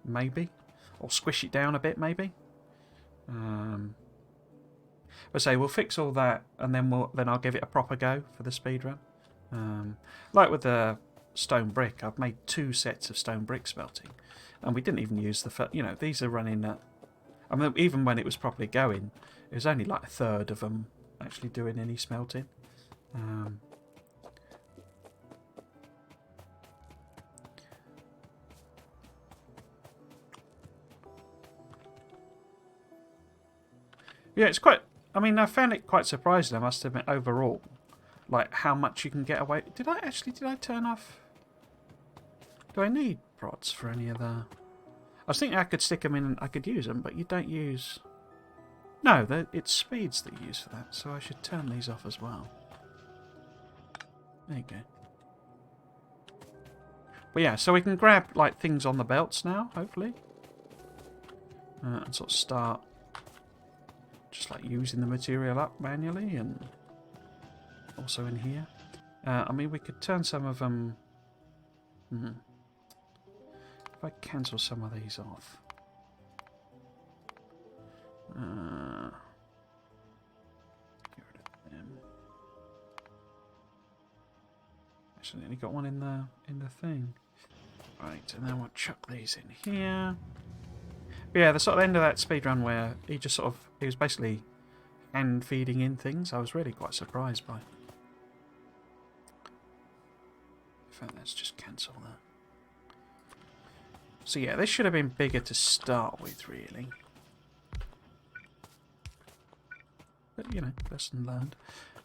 Maybe. Or squish it down a bit, maybe. But say we'll fix all that, and then I'll give it a proper go for the speedrun. Like with the stone brick, I've made 2 sets of stone brick smelting, and we didn't even use the you know, these are running at... I mean, even when it was properly going, it was only like 1/3 of them actually doing any smelting. Yeah, it's quite... I mean, I found it quite surprising, I must admit, overall. Like, how much you can get away... Did I turn off... Do I need prods for any of the... I was thinking I could stick them in and I could use them, but you don't use... No, it's speeds that you use for that, so I should turn these off as well. There you go. But yeah, so we can grab, like, things on the belts now, hopefully. And sort of start... just like using the material up manually, and also in here. I mean, we could turn some of them... If I cancel some of these off... get rid of them. Actually, only got one in the thing. Right, and then we'll chuck these in here. But yeah, the sort of end of that speedrun where he was basically hand feeding in things, I was really quite surprised by. In fact, let's just cancel that. So yeah, this should have been bigger to start with, really. But, you know, lesson learned.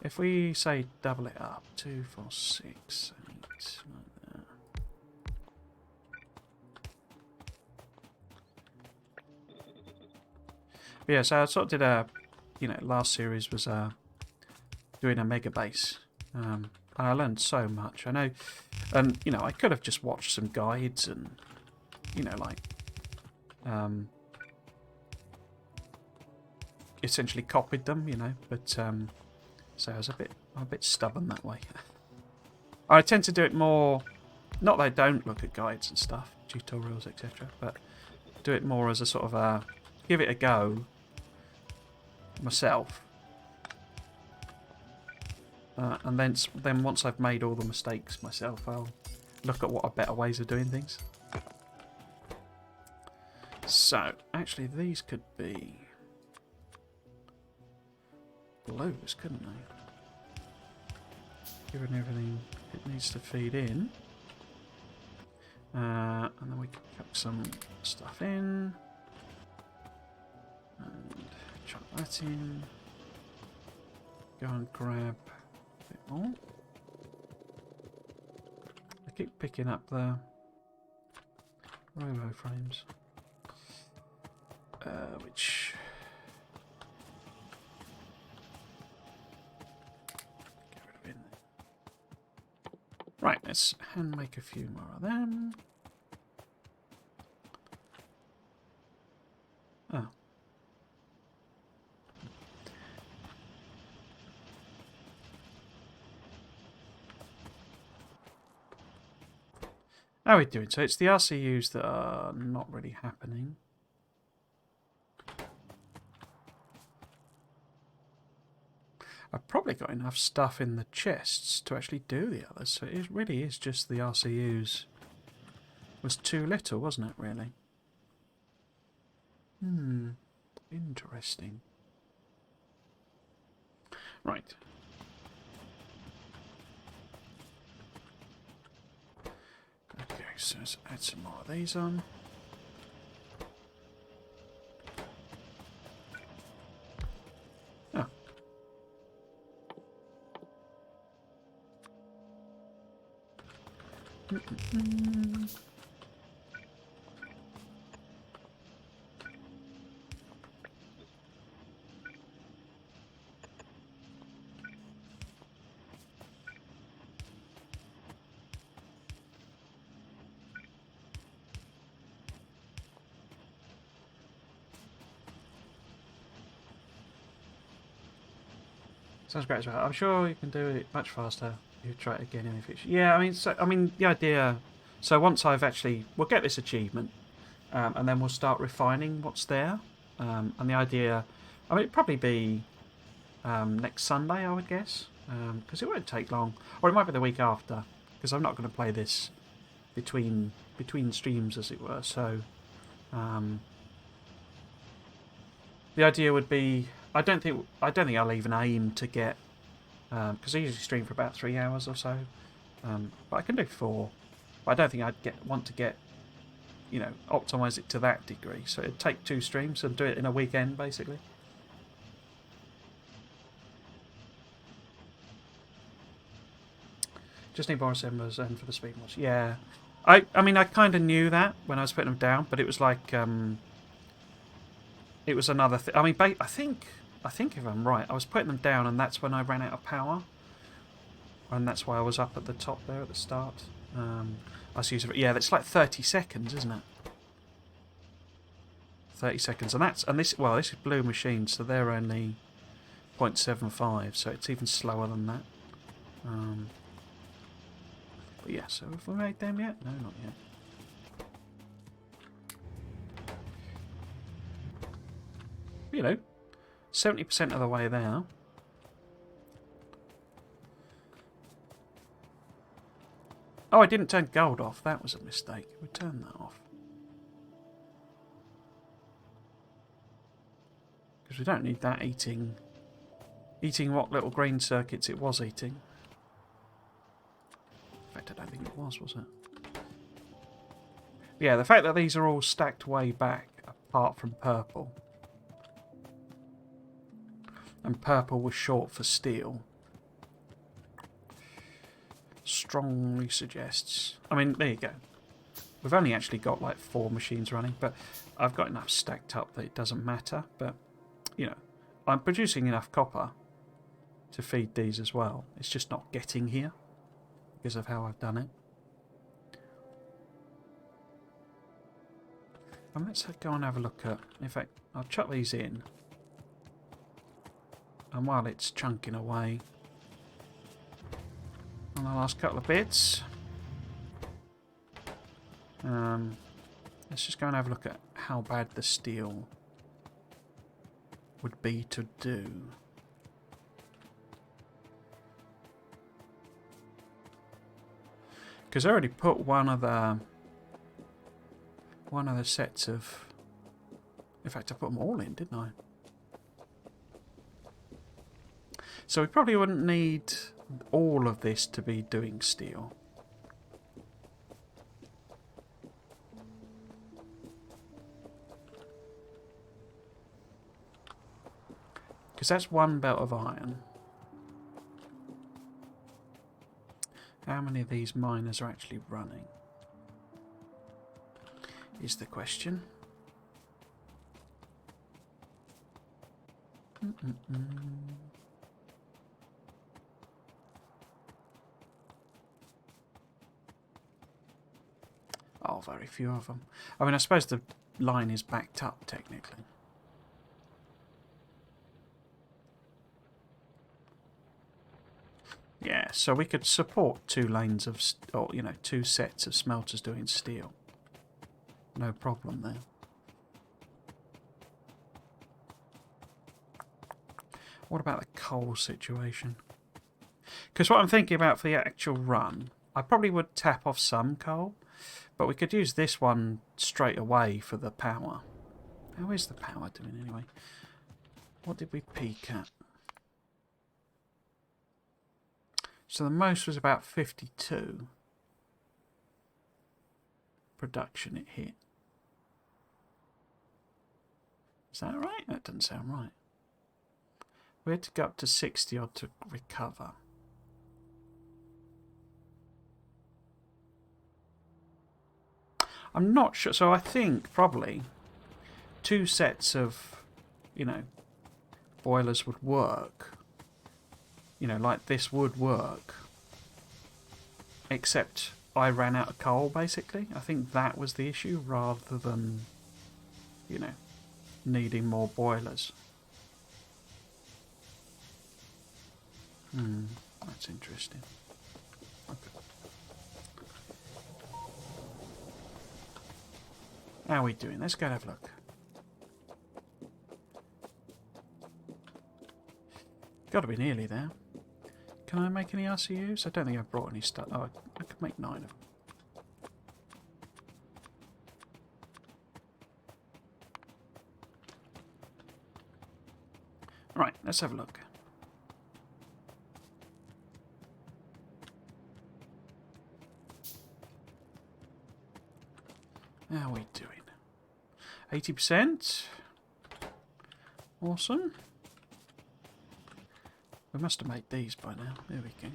If we, say, double it up, 2, 4, 6, 8, like that. But yeah, so I sort of did last series was doing a mega base. And I learned so much. I know, and, you know, I could have just watched some guides and, you know, like, essentially copied them, you know. But so I was a bit stubborn that way. I tend to do it more. Not that I don't look at guides and stuff, tutorials, etc., but do it more as a sort of a give it a go myself. And then once I've made all the mistakes myself, I'll look at what are better ways of doing things. So, actually, these could be blues, couldn't they? Given everything it needs to feed in. And then we can chuck some stuff in. And chuck that in. Go and grab a bit more. I keep picking up the robo frames. Which... get rid of it. Right, let's hand make a few more of them. Oh. How are we doing? So it's the RCUs that are not really happening. I've probably got enough stuff in the chests to actually do the others, so it really is just the RCUs. It was too little, wasn't it, really? Interesting. Right. Okay, so let's add some more of these on. Oh. Sounds great as well. I'm sure you can do it much faster. You try it again in the future. Yeah, I mean, the idea. So once I've actually, we'll get this achievement, and then we'll start refining what's there. And the idea, I mean, it'd probably be next Sunday, I would guess, because it won't take long, or it might be the week after, because I'm not going to play this between streams, as it were. So the idea would be. I don't think I'll even aim to get because I usually stream for about 3 hours or so, but I can do 4. But I don't think I'd want to get optimize it to that degree. So it'd take 2 streams and do it in a weekend basically. Just need more assemblers and for the speed mods. Yeah, I mean I kind of knew that when I was putting them down, but it was like it was another thing. I mean, I think if I'm right, I was putting them down, and that's when I ran out of power, and that's why I was up at the top there at the start. I was using, yeah, that's like 30 seconds, isn't it? 30 seconds, and this is blue machines, so they're only 0.75, so it's even slower than that. But yeah, so have we made them yet? No, not yet. You know, 70% of the way there. Oh, I didn't turn gold off. That was a mistake. We turned that off. Because we don't need that eating what little green circuits it was eating. In fact, I don't think it was it? Yeah, the fact that these are all stacked way back, apart from purple. And purple was short for steel. Strongly suggests... I mean, there you go. We've only actually got like 4 machines running, but I've got enough stacked up that it doesn't matter. But, I'm producing enough copper to feed these as well. It's just not getting here because of how I've done it. Let's go and have a look at... In fact, I'll chuck these in. And while it's chunking away on the last couple of bits, let's just go and have a look at how bad the steel would be to do. Because I already put one of the sets of... In fact, I put them all in, didn't I? So we probably wouldn't need all of this to be doing steel. Because that's one belt of iron. How many of these miners are actually running? Is the question. Oh, very few of them. I mean, I suppose the line is backed up, technically. Yeah, so we could support 2 lanes of, or, you know, 2 sets of smelters doing steel. No problem there. What about the coal situation? Because what I'm thinking about for the actual run, I probably would tap off some coal, but we could use this one straight away for the power. How is the power doing anyway? What did we peak at? So the most was about 52 production it hit. Is that right? That doesn't sound right. We had to go up to 60 odd to recover. I'm not sure. So I think probably 2 sets of, you know, boilers would work. You know, like this would work. Except I ran out of coal, basically. I think that was the issue, rather than, you know, needing more boilers. That's interesting. Okay. How are we doing? Let's go and have a look. Got to be nearly there. Can I make any RCUs? I don't think I've brought any stuff. Oh, I could make 9 of them. Right, let's have a look. How are we doing? 80%. Awesome. We must have made these by now. There we go.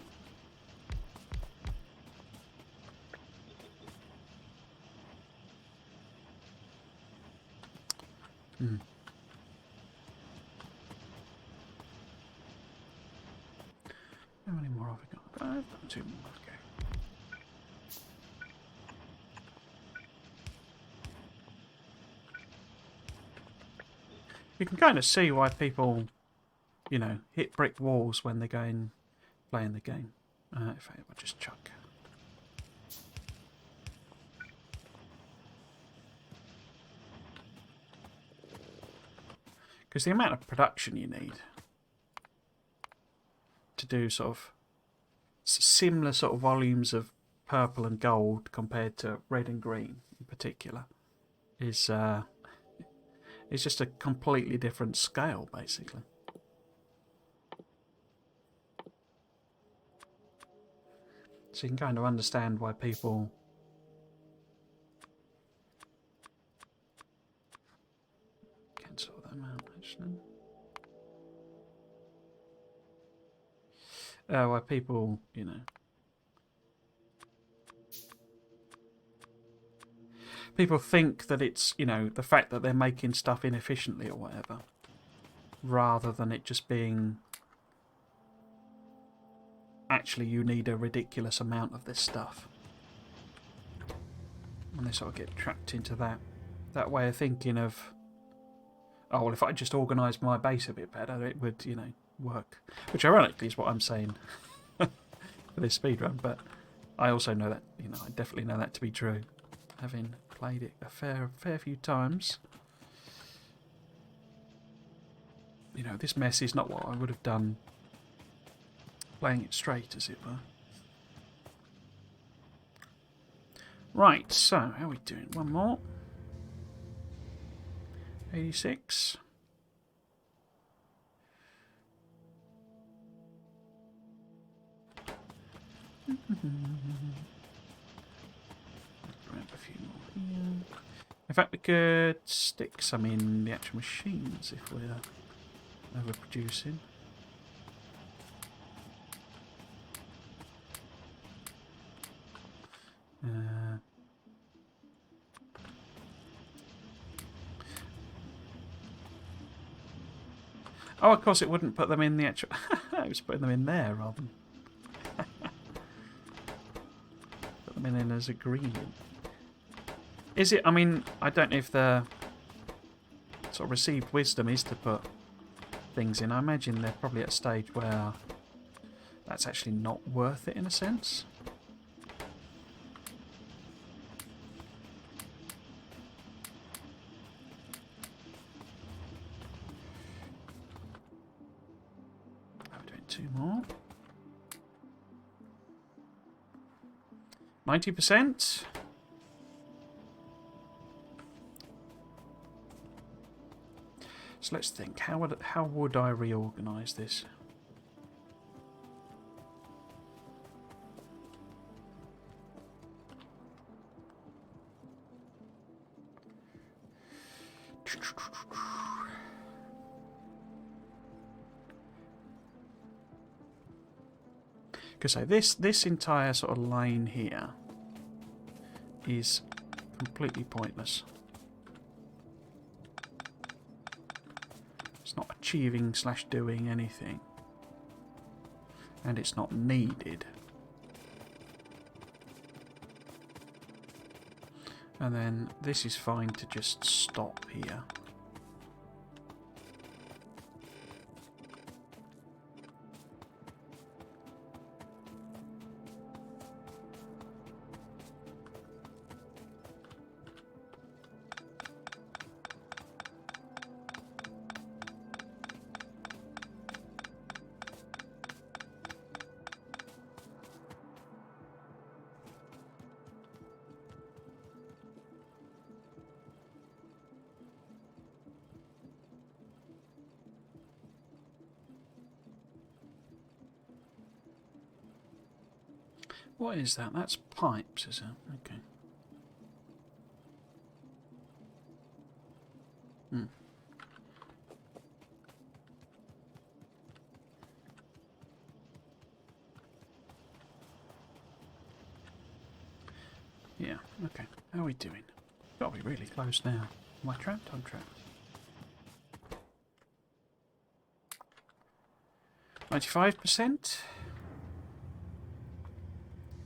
How many more have I got? I've got 2 more. Okay. You can kind of see why people, you know, hit brick walls when they're going playing the game. If I just chuck. Because the amount of production you need to do sort of similar sort of volumes of purple and gold compared to red and green in particular is just a completely different scale, basically. So you can kind of understand why people cancel them out, actually. Why people, you know, people think that it's, you know, the fact that they're making stuff inefficiently or whatever, rather than it just being actually you need a ridiculous amount of this stuff. And they sort of get trapped into that. that way of thinking of, oh, well, if I just organised my base a bit better, it would, work. Which ironically is what I'm saying for this speedrun, but I also know that, I definitely know that to be true, having played it a fair few times. This mess is not what I would have done playing it straight, as it were. Right, so how are we doing? One more. 86. Grab a few more here. In fact, we could stick some in the actual machines if we're overproducing. Oh, of course it wouldn't put them in the actual... I was putting them in there rather than... put them in as a green. Is it... I mean, I don't know if the sort of received wisdom is to put things in. I imagine they're probably at a stage where that's actually not worth it in a sense. Two more. 90%. So let's think. How would I reorganize this? Because so this entire sort of lane here is completely pointless. It's not achieving / doing anything, and it's not needed. And then this is fine to just stop here. What is that? That's pipes, is it? Okay. Yeah, okay. How are we doing? Gotta be really close now. Am I trapped? I'm trapped. 95%?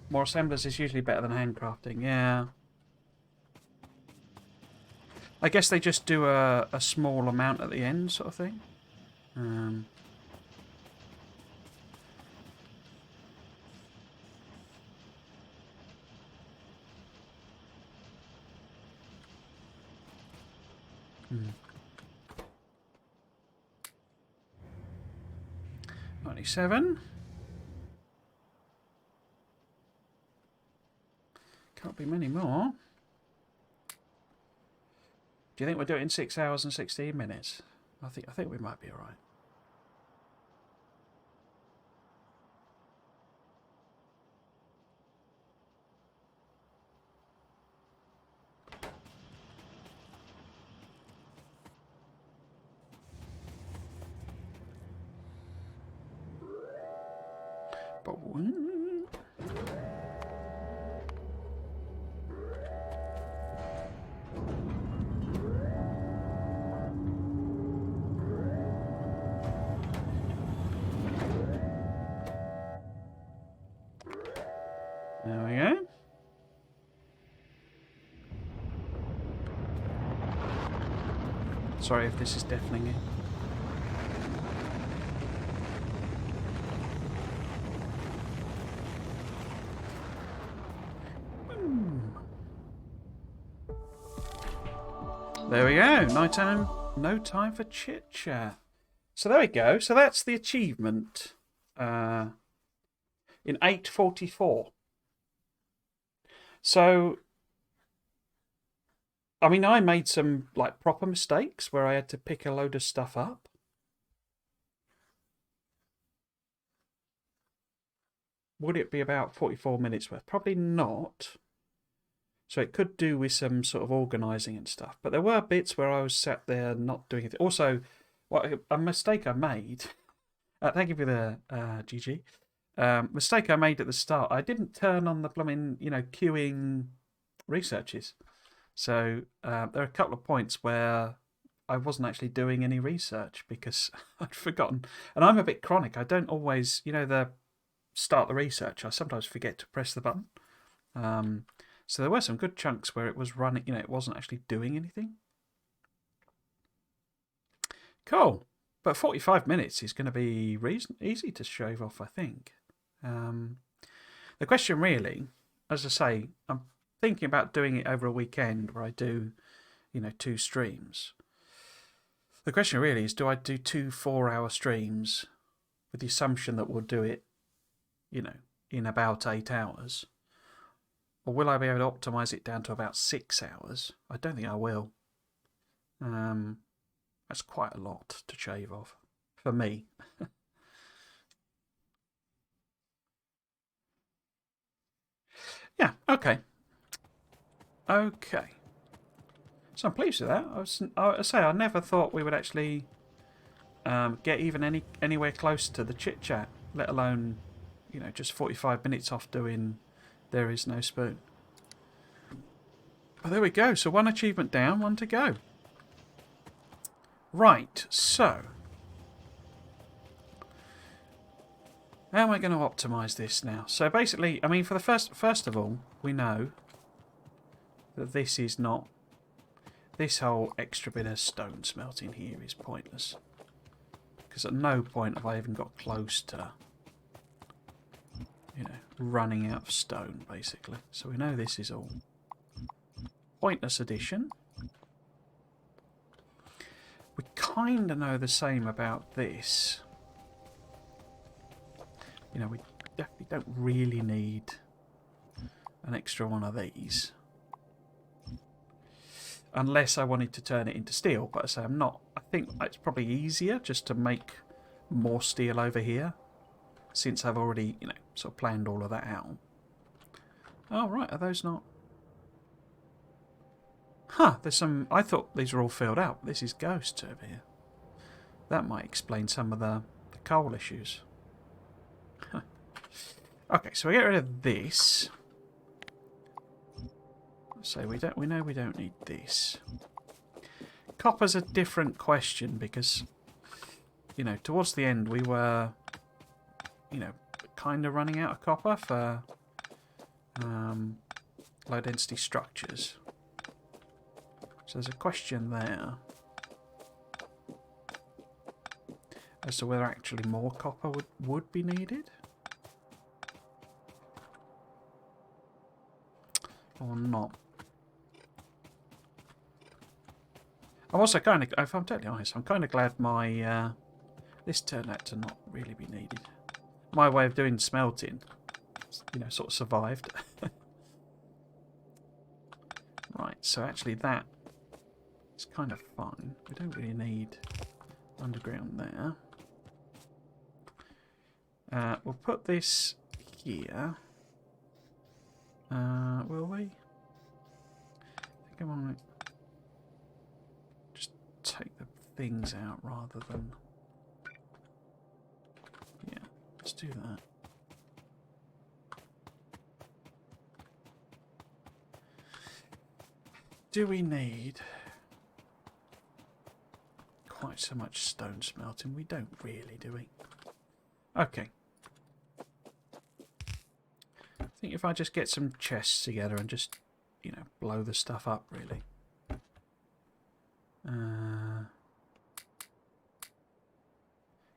More assemblers is usually better than handcrafting, yeah. I guess they just do a small amount at the end, sort of thing. Hmm. 97. Can't be many more. Do you think we'll do it in 6 hours and 16 minutes? I think we might be alright. But Sorry if this is deafening you. There we go. Nighttime, no time for chit chat. So there we go. So that's the achievement in 8:44. So, I mean, I made some like proper mistakes where I had to pick a load of stuff up. Would it be about 44 minutes worth? Probably not. So it could do with some sort of organising and stuff. But there were bits where I was sat there not doing it. Also, a mistake I made. Thank you for the GG. Mistake I made at the start. I didn't turn on the blooming, queuing researches. So there are a couple of points where I wasn't actually doing any research because I'd forgotten. And I'm a bit chronic. I don't always, the start the research. I sometimes forget to press the button. So there were some good chunks where it was running, it wasn't actually doing anything. Cool. But 45 minutes is going to be easy to shave off, I think. The question really, as I say, I'm thinking about doing it over a weekend where I do, 2 streams. The question really is, do I do 2 4-hour streams with the assumption that we'll do it, in about 8 hours? Or will I be able to optimise it down to about 6 hours? I don't think I will. That's quite a lot to shave off for me. Yeah, okay. Okay. So I'm pleased with that. I never thought we would actually get even anywhere close to the chit chat, let alone, just 45 minutes off doing There Is No Spoon. But there we go. So 1 achievement down, 1 to go. Right, so how am I going to optimise this now? So basically, I mean, for the first of all, we know that this is not. This whole extra bit of stone smelting here is pointless. Because at no point have I even got close to, running out of stone, basically. So we know this is all pointless addition. We kind of know the same about this. We definitely don't really need an extra one of these. Unless I wanted to turn it into steel. But I say I'm not. I think it's probably easier just to make more steel over here. Since I've already, sort of planned all of that out. Oh, right. Are those not? Huh. There's some. I thought these were all filled out. This is ghosts over here. That might explain some of the coal issues. Okay, so we get rid of this. So we know we don't need this. Copper's a different question because, towards the end we were, kind of running out of copper for low density structures. So there's a question there as to whether actually more copper would be needed. Or not. I'm also kind of, if I'm totally honest, I'm kind of glad my this turned out to not really be needed. My way of doing smelting, sort of survived. Right, so actually that is kind of fine. We don't really need underground there. We'll put this here. Will we? I think I might just take the things out rather than. Yeah, let's do that. Do we need quite so much stone smelting? We don't really, do we? Okay. I think if I just get some chests together and just, blow the stuff up, really.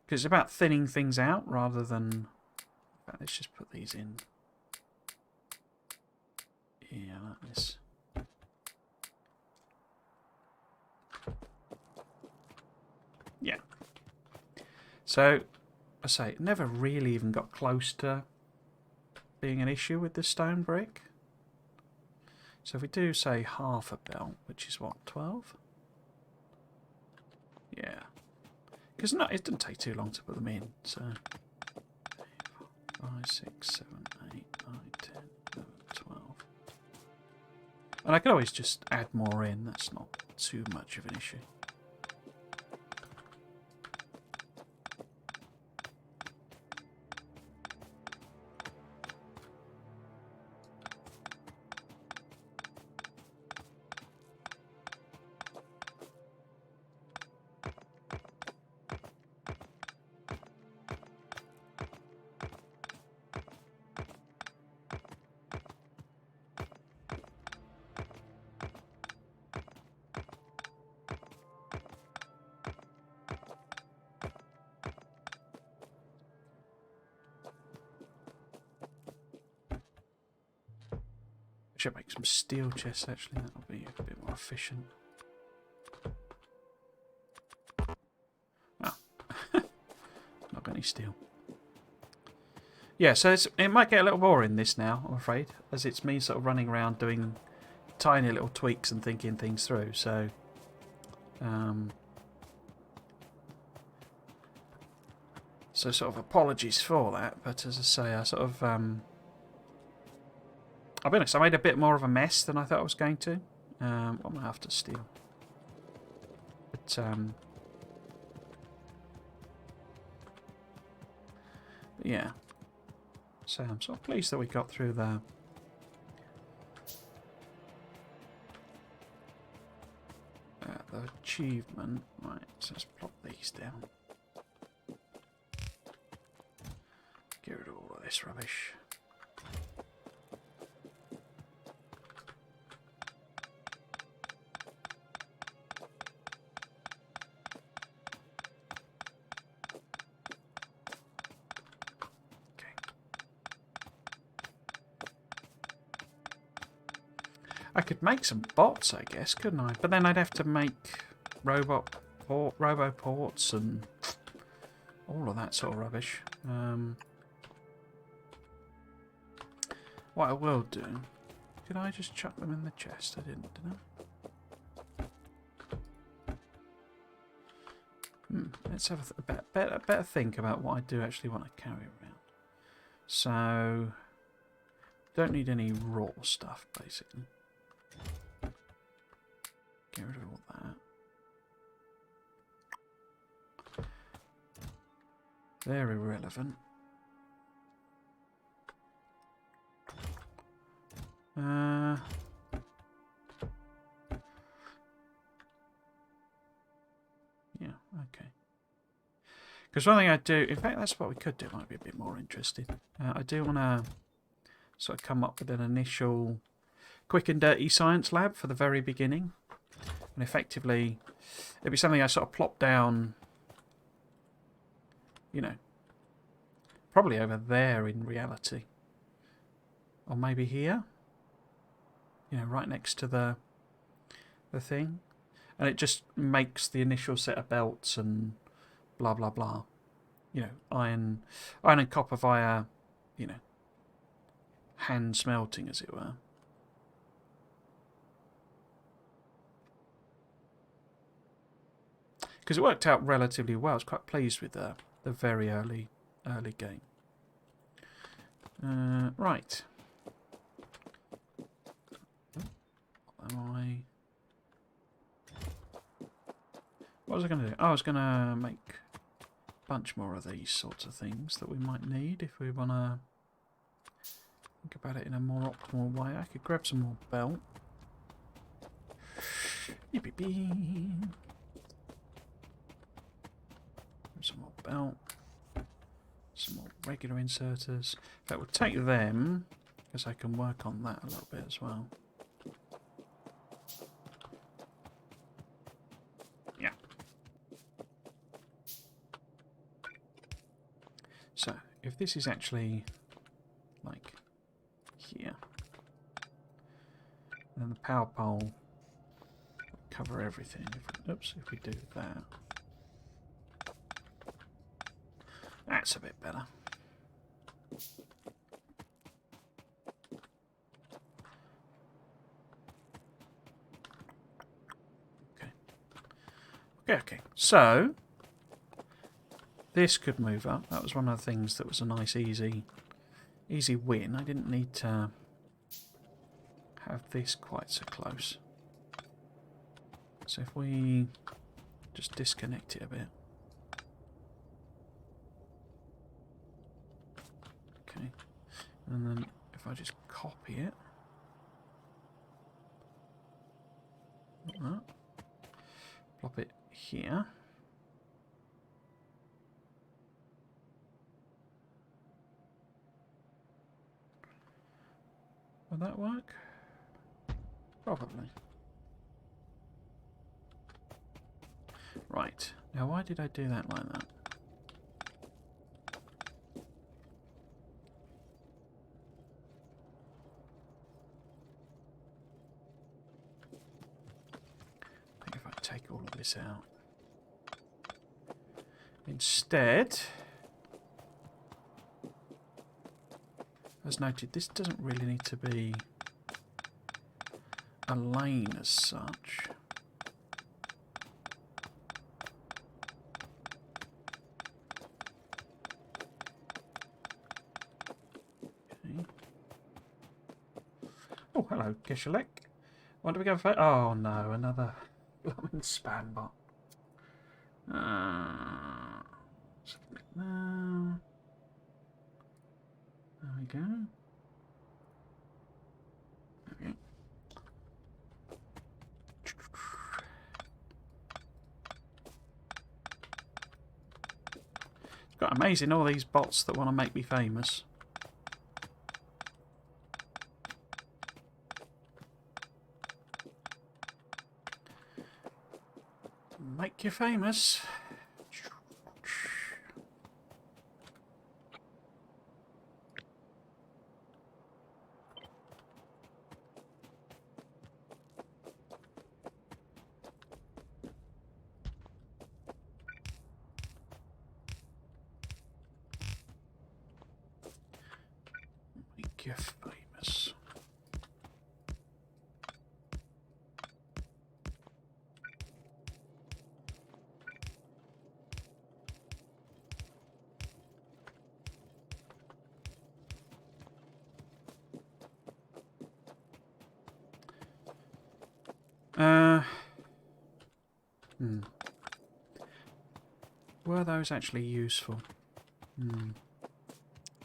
Because it's about thinning things out rather than... In fact, let's just put these in. Yeah, like this. Yeah. So, I say, it never really even got close to being an issue with the stone brick. So if we do, say, half a belt, which is what, 12? Yeah. Because it didn't take too long to put them in, so... 5, 6, 7, 8, 9, 10, 11, 12. And I could always just add more in, that's not too much of an issue. I should make some steel chests actually, that'll be a bit more efficient. Oh. Not got any steel. Yeah, so it might get a little boring this now, I'm afraid, as it's me sort of running around doing tiny little tweaks and thinking things through, so... so sort of apologies for that, but as I say, I sort of... I'll be honest, I made a bit more of a mess than I thought I was going to. What am I after? Steel. But yeah. So I'm sort of pleased that we got through the achievement. Right, so let's plop these down. Get rid of all of this rubbish. I could make some bots, I guess, couldn't I? But then I'd have to make robo ports and all of that sort of rubbish. What I will do... Did I just chuck them in the chest? I didn't, did I? Let's have a better think about what I do actually want to carry around. So... Don't need any raw stuff, basically. Get rid of all that. They're irrelevant. Yeah, okay. Because one thing I do, in fact, that's what we could do, might be a bit more interesting. I do want to sort of come up with an initial quick and dirty science lab for the very beginning. And effectively, it'd be something I sort of plop down, you know, probably over there in reality. Or maybe here. You know, right next to the thing. And it just makes the initial set of belts and blah, blah, blah. You know, iron and copper via, you know, hand smelting, as it were. Because it worked out relatively well. I was quite pleased with the very early game. Right. What was I going to do? Oh, I was going to make a bunch more of these sorts of things that we might need if we want to think about it in a more optimal way. I could grab some more belt. Yippee-bee. Some more belt. Some more regular inserters. In fact, we'll take them because I can work on that a little bit as well. Yeah. if this is actually like here, then the power pole will cover everything. If we do that, that's a bit better. Okay, so this could move up. That was one of the things that was a nice, easy win. I didn't need to have this quite so close. So if we just disconnect it a bit. Okay, and then if I just copy it. Like that. Plop it here. Will that work? Probably. Right. Now why did I do that like that? I think if I take all of this out. Instead, as noted, this doesn't really need to be a lane as such. Okay. Oh, hello, Geshelek. What do we go for? Oh no, another blooming spam bot. There we go. Okay. It's quite amazing, all these bots that want to make me famous. Make you famous. Make you famous. Were those actually useful?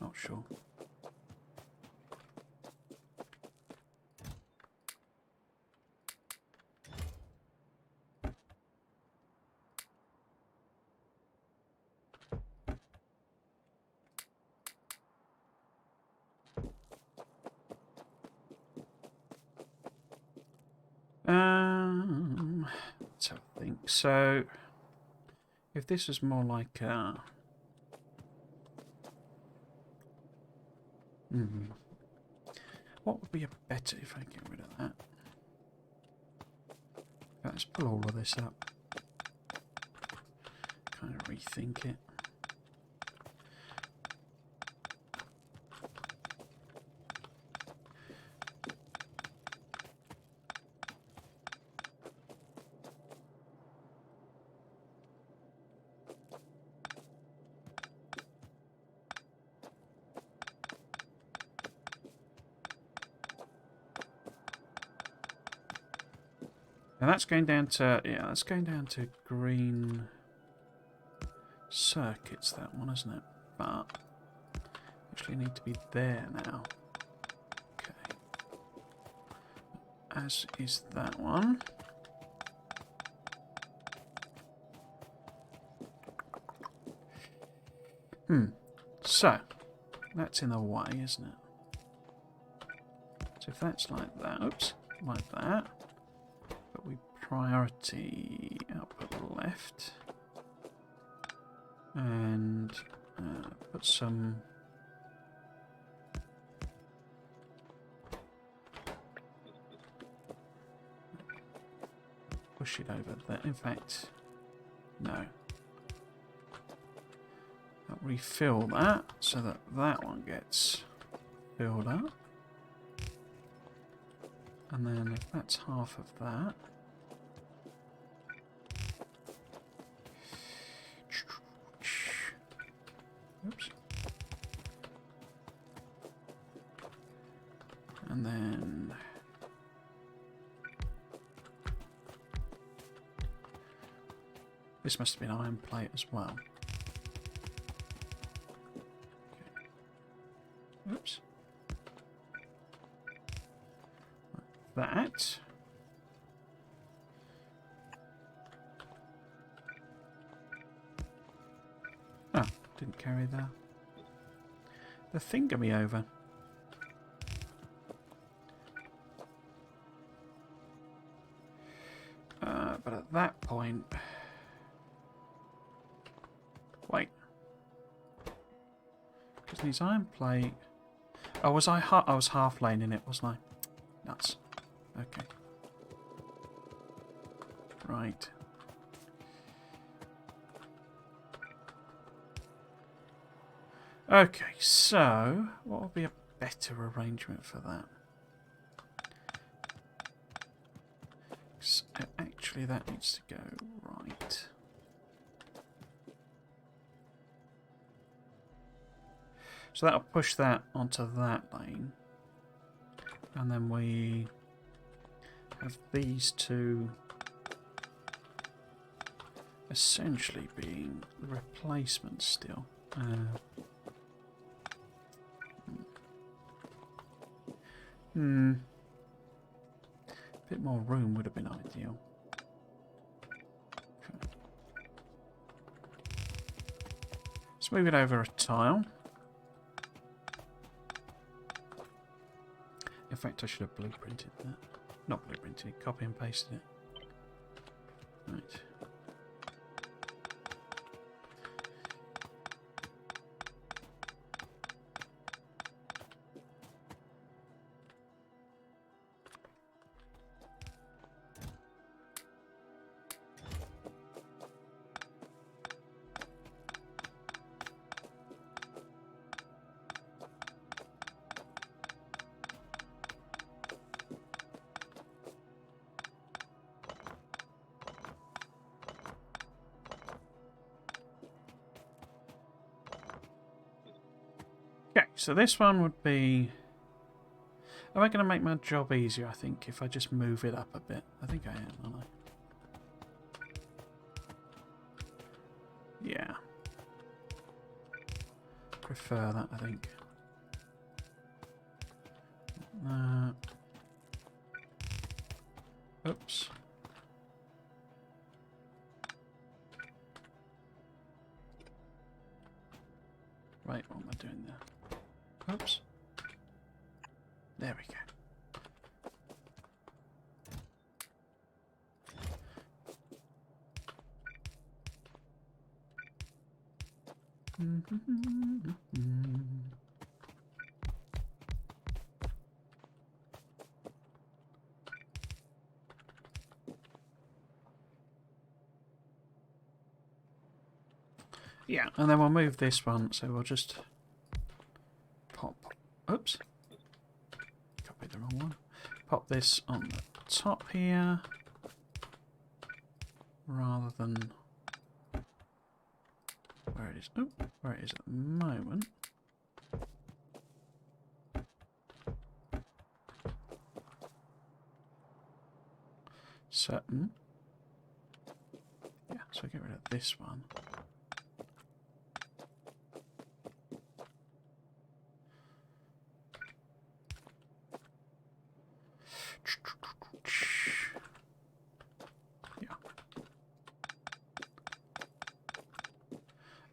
Not sure. Let's have a think. So, if this was more like what would be a better if I get rid of that? Let's pull all of this up. Kind of rethink it. Now that's going down to, yeah, that's going down to green circuits, that one, isn't it? But actually need to be there now. Okay. As is that one. So, that's in the way, isn't it? So if that's like that, oops, like that. But we priority output left and put some push it over there. In fact, no. I'll refill that so that that one gets filled up. And then if that's half of that. Oops. And then this must have been iron plate as well. Okay. Oops. Like that. Oh, didn't carry the thingammy over. But at that point, wait, because these iron plate. Oh, was I was half laning it, wasn't I? Nuts. Okay. Right. Okay, so what would be a better arrangement for that? Actually, that needs to go right. So that'll push that onto that lane. And then we have these two essentially being the replacements still. A bit more room would have been ideal. Okay. Let's move it over a tile. In fact, I should have blueprinted that. Not blueprinted, copy and pasted it. Right. Okay, so this one would be... Am I going to make my job easier, I think, if I just move it up a bit? I think I am, aren't I? Yeah. Prefer that, I think. Oops. Right, what am I doing there? Oops. There we go. Yeah, and then we'll move this one, so we'll just pop... Oops. Copied the wrong one. Pop this on the top here, rather than where it is. Oh, where it is at the moment. Certain. Yeah, so get rid of this one.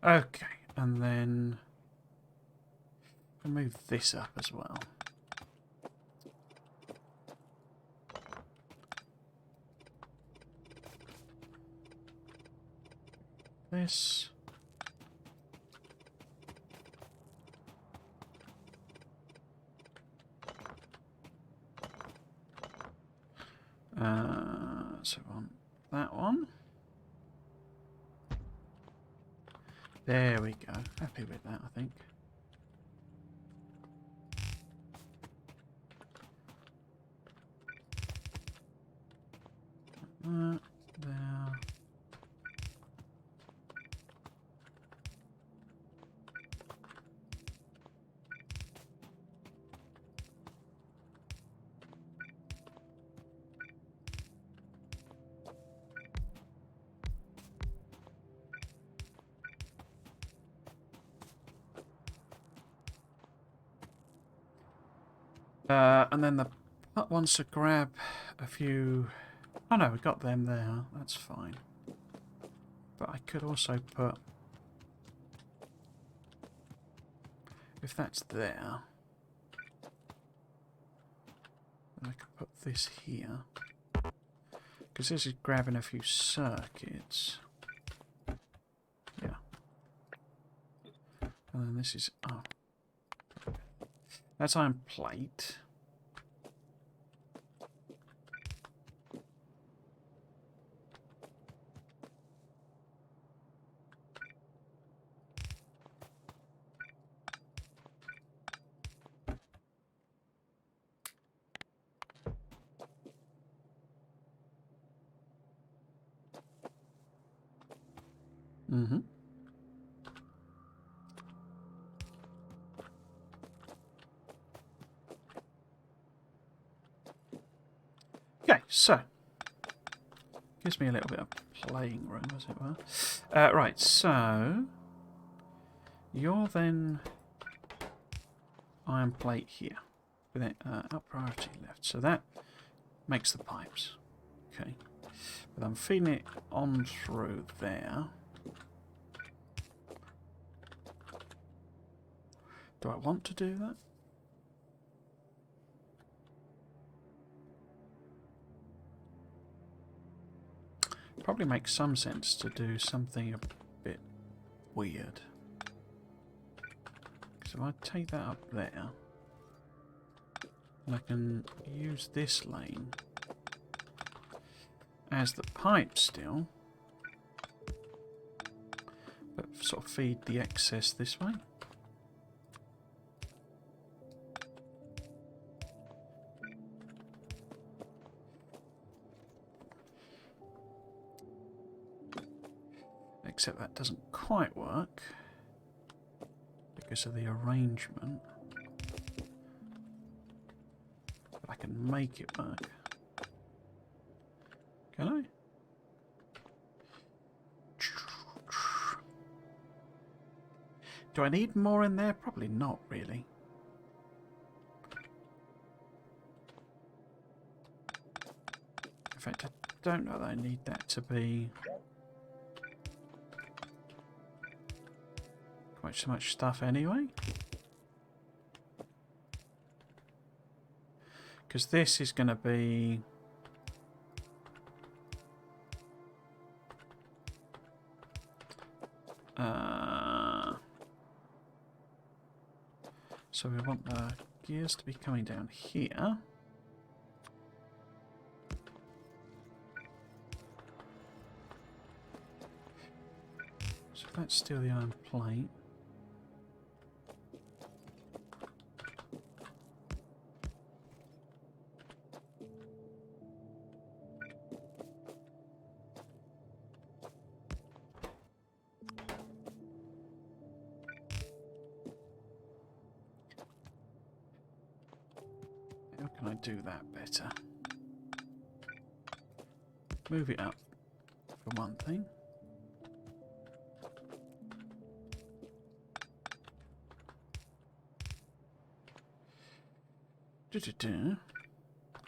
Okay, and then I'll move this up as well. This. So on that one. There we go. Happy with that, I think. There. And then the putt wants to grab a few... Oh no, we got them there. That's fine. But I could also put... If that's there... Then I could put this here. Because this is grabbing a few circuits. Yeah. And then this is... Oh. That's iron plate. Mm-hmm. Okay, so gives me a little bit of playing room, as it were. Right, so you're then iron plate here with it up priority left. So that makes the pipes. Okay, but I'm feeding it on through there. Do I want to do that? Probably makes some sense to do something a bit weird. Because if I take that up there, I can use this lane as the pipe still, but sort of feed the excess this way. Except that doesn't quite work because of the arrangement. But I can make it work. Can I? Do I need more in there? Probably not, really. In fact, I don't know that I need that to be quite so much stuff anyway. Because this is going to be... so we want the gears to be coming down here. So that's still the iron plate. How can I do that better? Move it up, for one thing.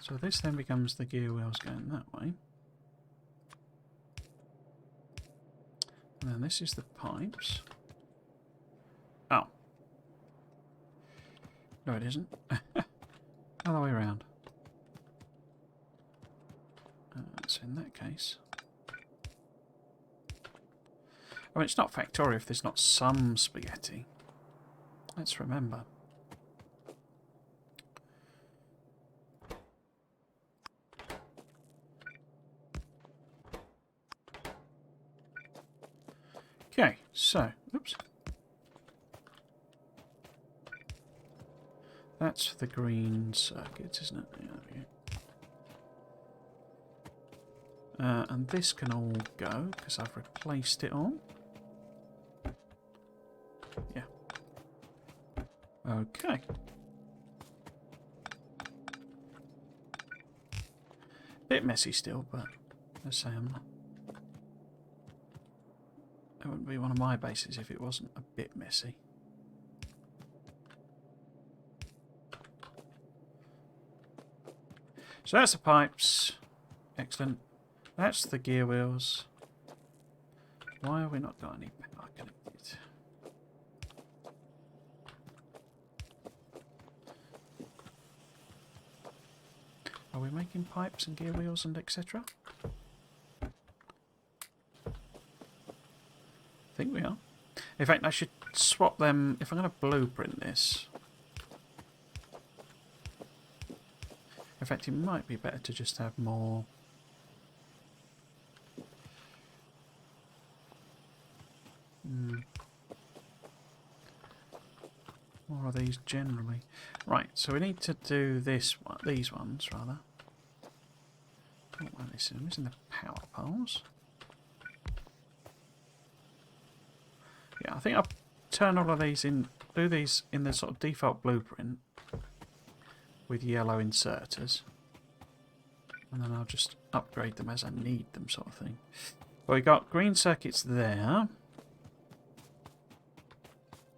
So this then becomes the gear wheels going that way. And then this is the pipes. Oh. No, it isn't. Other way around. So in that case... I mean, it's not Factorio if there's not some spaghetti. Let's remember. Okay, so, oops. That's for the green circuits, isn't it? Yeah, yeah. And this can all go, because I've replaced it all. Yeah. Okay. Bit messy still, but let's say I'm not. It wouldn't be one of my bases if it wasn't a bit messy. So that's the pipes. Excellent. That's the gear wheels. Why have we not got any power connected? Are we making pipes and gear wheels and etc.? I think we are. In fact, I should swap them. If I'm going to blueprint this. In fact, it might be better to just have more. More of these generally. Right, so we need to do this one, these ones rather. What is it? Missing the power poles. Yeah, I think I'll turn all of these in, do these in the sort of default blueprint with yellow inserters. And then I'll just upgrade them as I need them, sort of thing. Well, we got green circuits there.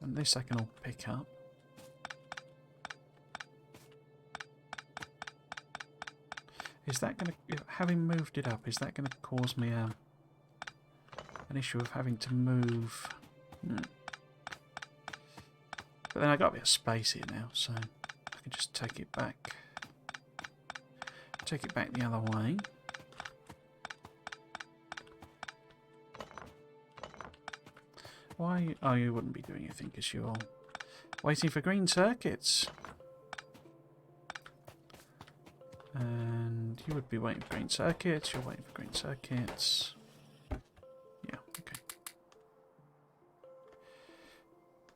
And this I can all pick up. Is that going to, having moved it up, is that going to cause me an issue of having to move? But then I've got a bit of space here now, so I can just take it back. Take it back the other way. Why? Oh, you wouldn't be doing anything because you're waiting for green circuits. And you would be waiting for green circuits. You're waiting for green circuits. Yeah, okay.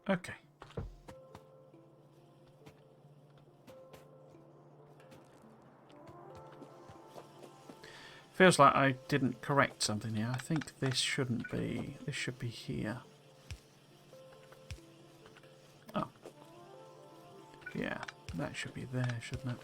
Okay. Feels like I didn't correct something here. I think this shouldn't be. This should be here. Oh. Yeah, that should be there, shouldn't it?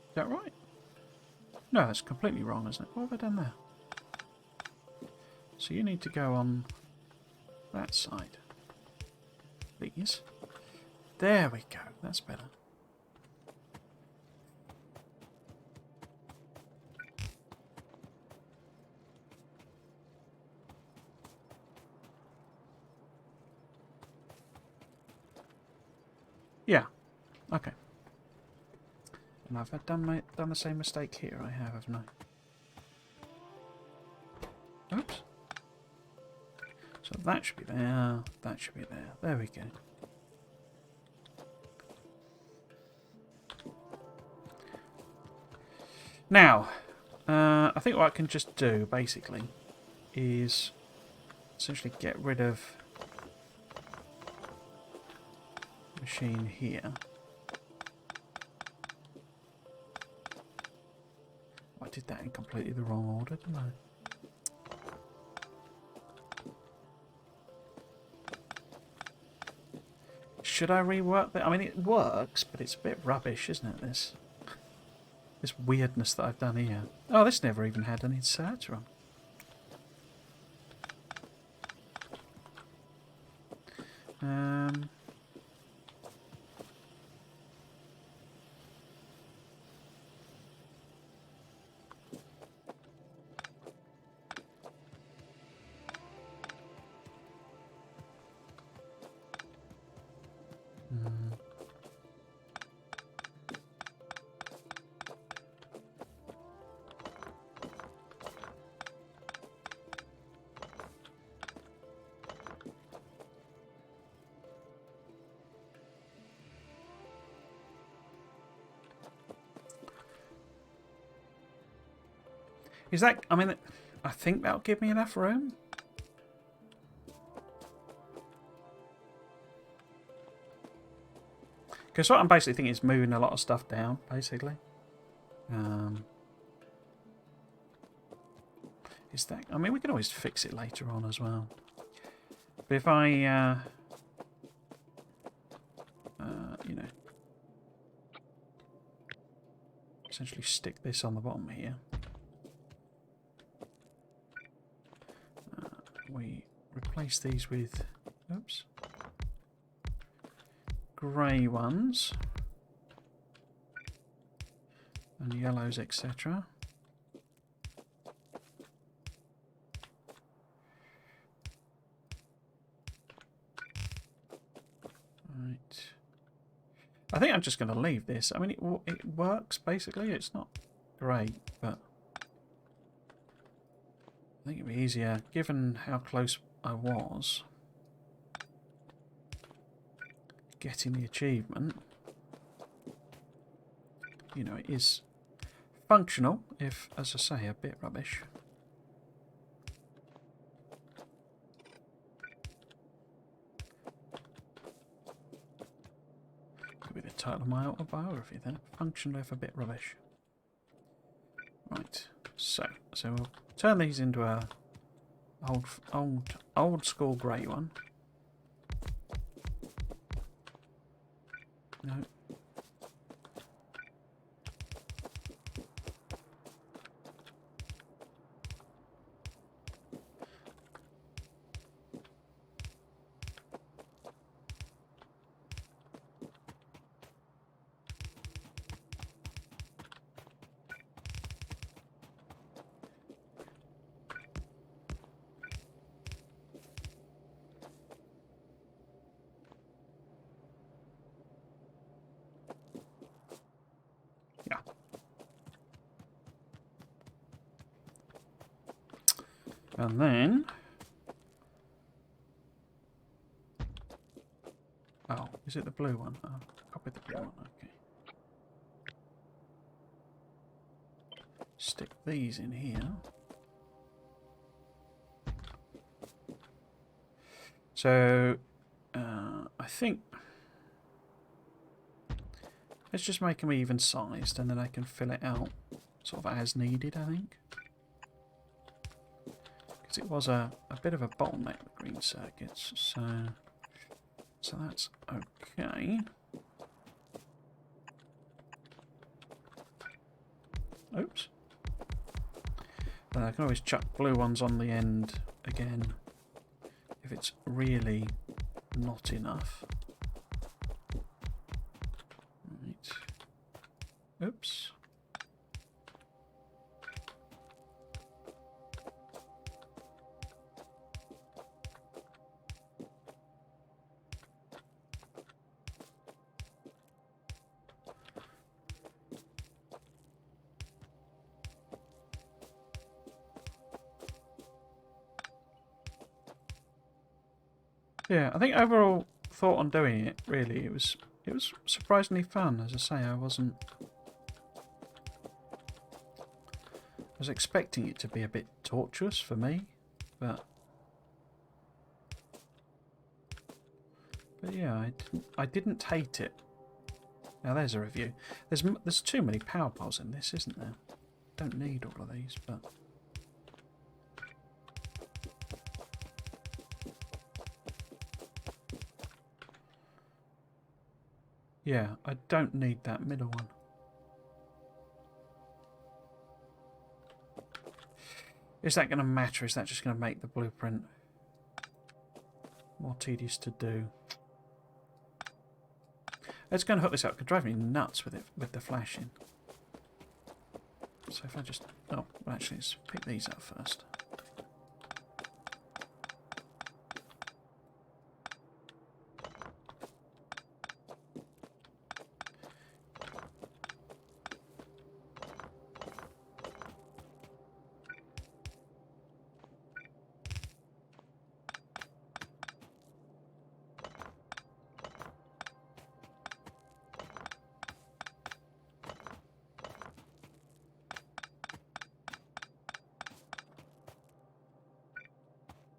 Is that right? No, that's completely wrong, isn't it? What have I done there? So you need to go on that side. Please. There we go. That's better. Yeah. Okay. And I've done the same mistake here. I have, haven't I? Oops. So that should be there. That should be there. There we go. Now, I think what I can just do, basically, is essentially get rid of the machine here. I did that in completely the wrong order, didn't I? Should I rework that? I mean, it works, but it's a bit rubbish, isn't it, this weirdness that I've done here. Oh, this never even had an inserter on. Is that... I mean, I think that'll give me enough room. Because what I'm basically thinking is moving a lot of stuff down, basically. Is that... I mean, we can always fix it later on as well. But if I... you know... essentially stick this on the bottom here. We replace these with... oops. Grey ones. And yellows, etc. Right. I think I'm just going to leave this. I mean, it works, basically. It's not great, but I think it'd be easier, given how close I was getting the achievement. You know, it is functional, if, as I say, a bit rubbish. Could be the title of my autobiography then. Functional, if a bit rubbish. Right, so we'll turn these into a old school grey one. No. Yeah. And then... oh, is it the blue one? Oh, copy the blue one, okay. Stick these in here. So, I think... let's just make them even sized and then I can fill it out sort of as needed, I think. Because it was a bit of a bottleneck, the green circuits, so that's okay. Oops. I can always chuck blue ones on the end again if it's really not enough. Right. Oops. Yeah, I think overall thought on doing it, really, it was surprisingly fun. As I say, I was expecting it to be a bit torturous for me, but yeah, I didn't hate it. Now there's a review. There's too many power poles in this, isn't there? Don't need all of these, but yeah, I don't need that middle one. Is that going to matter? Is that just going to make the blueprint more tedious to do? Let's go and hook this up. It could drive me nuts with it, with the flashing. So if I just... oh, well, actually, let's pick these up first.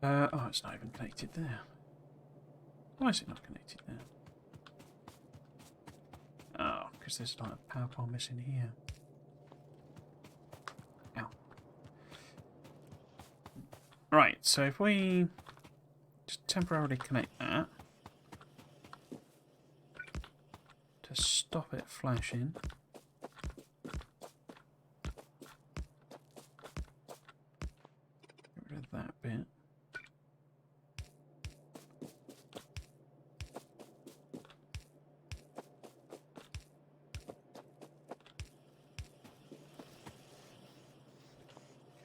Oh, it's not even connected there. Why is it not connected there? Oh, because there's like a power pole missing here. Ow. Right, so if we just temporarily connect that to stop it flashing. Get rid of that bit.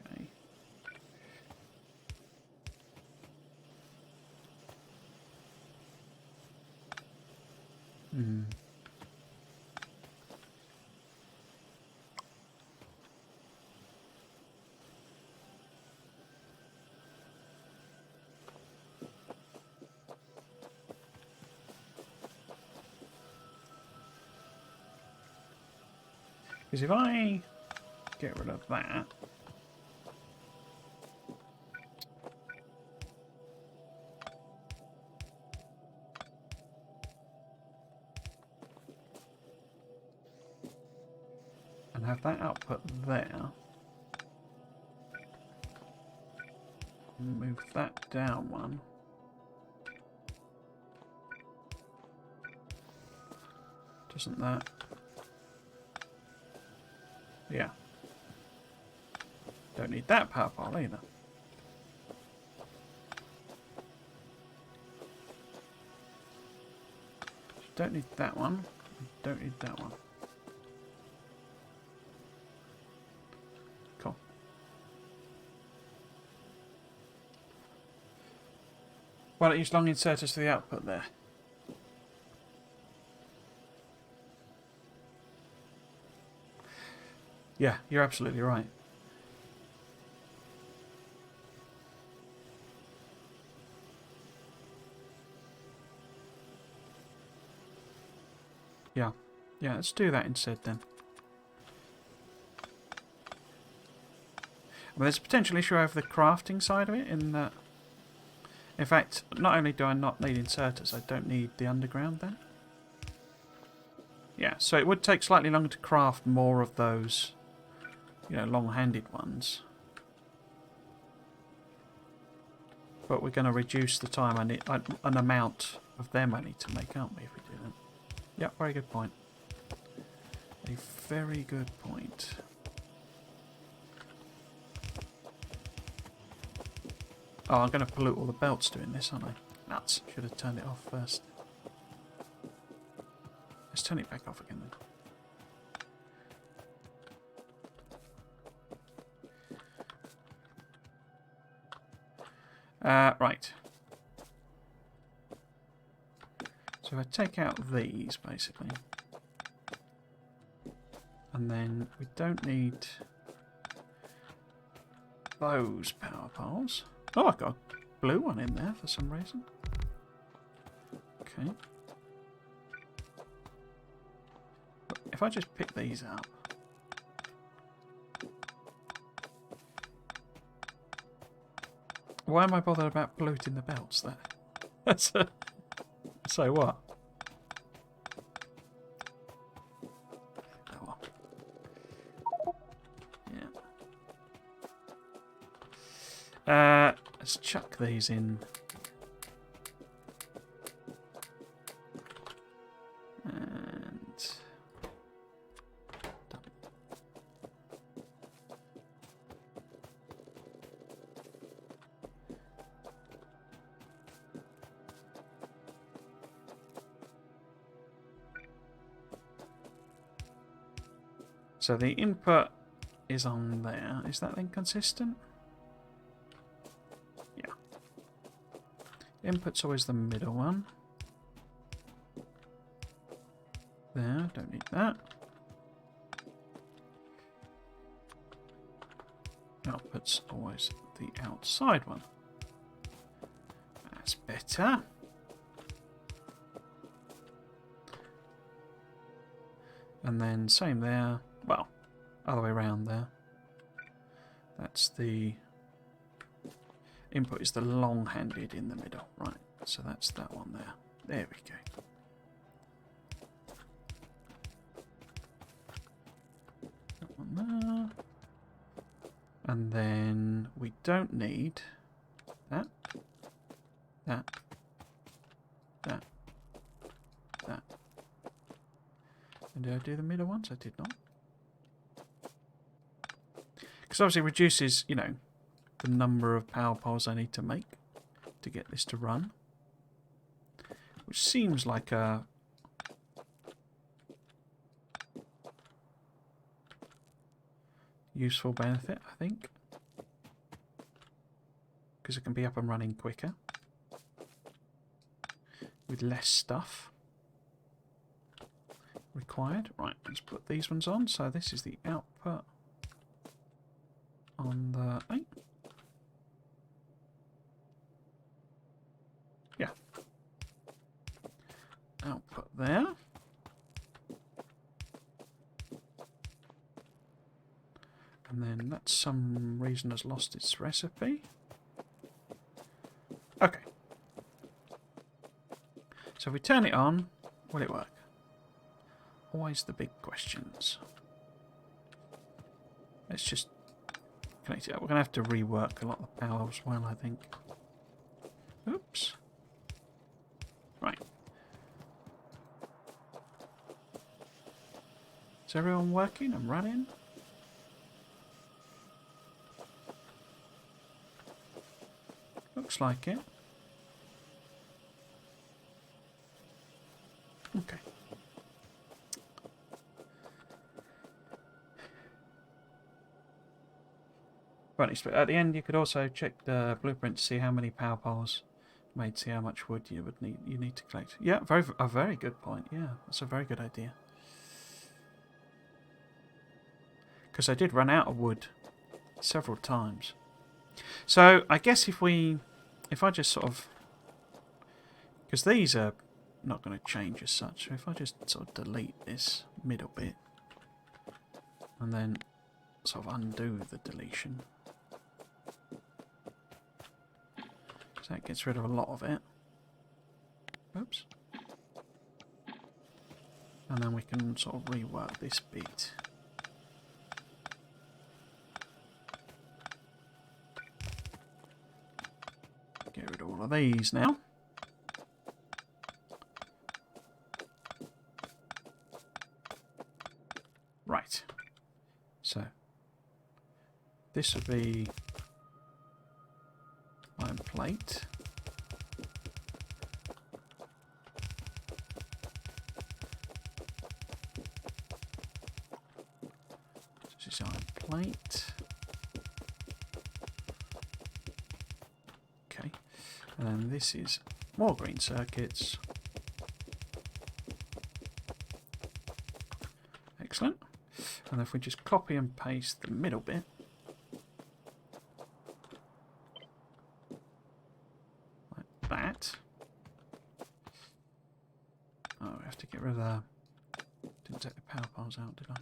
Okay. Hmm. Because if I get rid of that, and have that output there, move that down one. Doesn't that? Yeah. Don't need that power pole either. Don't need that one. Don't need that one. Cool. Well, it used long inserters to the output there. Yeah, you're absolutely right. Yeah. Yeah, let's do that instead then. Well, there's a potential issue over the crafting side of it in that... In fact, not only do I not need inserters, I don't need the underground then. Yeah, so it would take slightly longer to craft more of those, you know, long-handed ones. But we're going to reduce the time I need, an amount of them I need to make, aren't we, if we do that? Yeah, very good point. A very good point. Oh, I'm going to pollute all the belts doing this, aren't I? Nuts. Should have turned it off first. Let's turn it back off again then. Right. So if I take out these, basically. And then we don't need those power poles. Oh, I've got a blue one in there for some reason. Okay. If I just pick these up. Why am I bothered about polluting the belts there? That's a... So what? Oh well. Yeah. Let's chuck these in. And... done. So the input is on there. Is that then consistent? Yeah. Input's always the middle one. There, don't need that. Output's always the outside one. That's better. And then same there. Well, other way around there. That's the Input is the long-handed in the middle. Right, so that's that one there. There we go. That one there. And then we don't need that, that, that, that. And did I do the middle ones? I did not. Because obviously it reduces, you know, the number of power poles I need to make to get this to run. Which seems like a useful benefit, I think. Because it can be up and running quicker. With less stuff required. Right, let's put these ones on. So this is the output on the... Hey. Yeah. Output there. And then that some reason has lost its recipe. Okay. So if we turn it on, will it work? Always the big questions. Let's just connect it up. We're going to have to rework a lot of the power as well, I think. Oops. Right. Is everyone working and running? Looks like it. Okay. Right, at the end you could also check the blueprint to see how many power poles made, see how much wood you would need to collect. Yeah, a very good point. Yeah, that's a very good idea. Because I did run out of wood several times. So I guess if I just sort of, because these are not going to change as such. So if I just sort of delete this middle bit and then sort of undo the deletion. So that gets rid of a lot of it. Oops. And then we can sort of rework this bit. Get rid of all of these now. Right. So this would be iron plate. This is iron plate. Okay. And then this is more green circuits. Excellent. And if we just copy and paste the middle bit, like that. Oh, we have to get rid of the... Didn't take the power poles out, did I?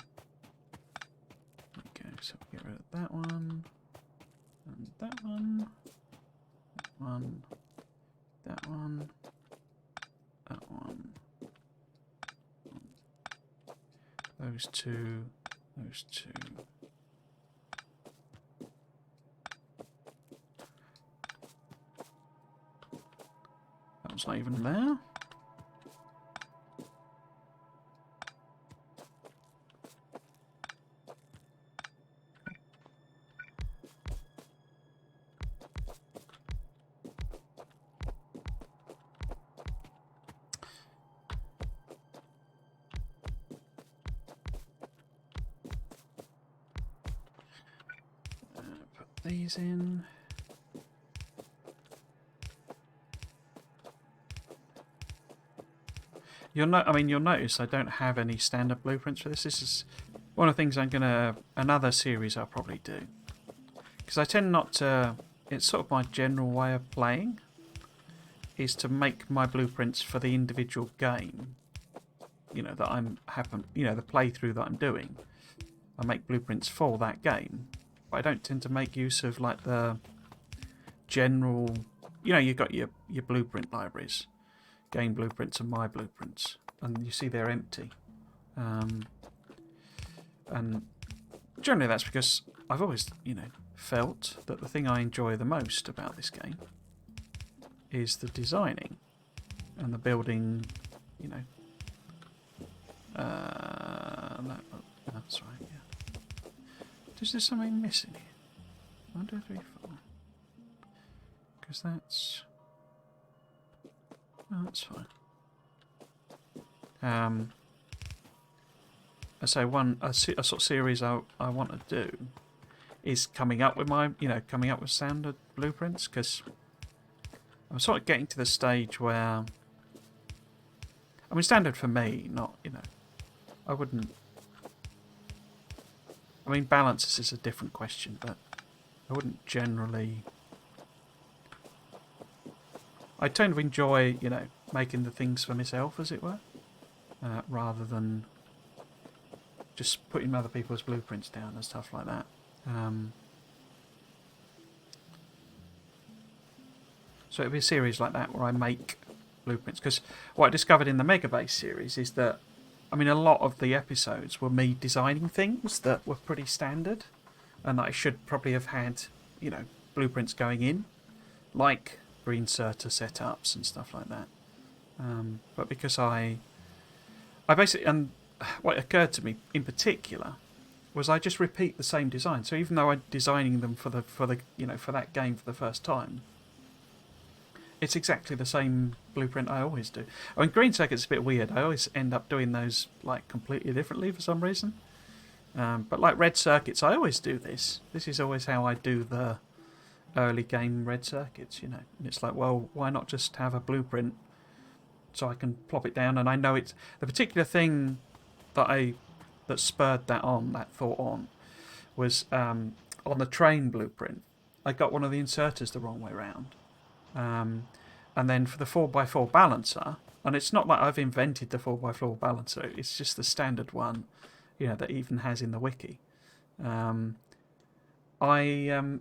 Okay, so we get rid of that one, and that one, that one, that one, that one, those two. Those two. That was not even there. These in. You'll notice I don't have any standard blueprints for this. This is one of the things another series I'll probably do. Because I tend not to, it's sort of my general way of playing, is to make my blueprints for the individual game. You know, that the playthrough that I'm doing. I make blueprints for that game. But I don't tend to make use of like the general, you know, you've got your blueprint libraries, game blueprints and my blueprints, and you see they're empty. And generally that's because I've always, you know, felt that the thing I enjoy the most about this game is the designing and the building, you know. That's right, yeah. Is there something missing here? 1, 2, 3, 4. Because that's... Oh, that's fine. A sort of series I want to do is coming up with standard blueprints, because I'm sort of getting to the stage where, I mean, standard for me, not, you know, I wouldn't, I mean, balances is a different question, but I wouldn't generally, I tend to enjoy, you know, making the things for myself, as it were, rather than just putting other people's blueprints down and stuff like that. So it'll be a series like that where I make blueprints. Because what I discovered in the Mega Base series is that, I mean, a lot of the episodes were me designing things that were pretty standard, and that I should probably have had, you know, blueprints going in, like reinserter setups and stuff like that. But because I basically, and what occurred to me in particular was I just repeat the same design. So even though I'm designing them for the you know, for that game for the first time, it's exactly the same blueprint I always do. I mean, green circuit's a bit weird. I always end up doing those like completely differently for some reason. But like red circuits, I always do this. This is always how I do the early game red circuits, you know. And it's like, well, why not just have a blueprint so I can plop it down, and I know it's the particular thing that spurred that thought on was on the train blueprint. I got one of the inserters the wrong way around. And then for the 4x4 balancer, and it's not like I've invented the 4x4 balancer, it's just the standard one, you know, that even has in the wiki. I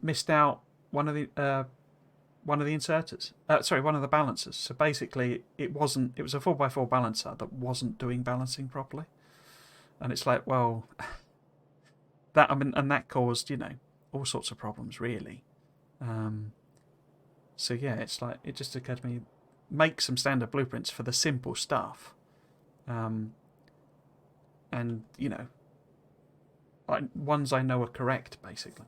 missed out one of the inserters. One of the balancers. So basically, it was a 4x4 balancer that wasn't doing balancing properly, and it's like, well, and that caused, you know, all sorts of problems, really. So yeah, it's like, it just occurred to me, make some standard blueprints for the simple stuff, and you know, ones I know are correct, basically.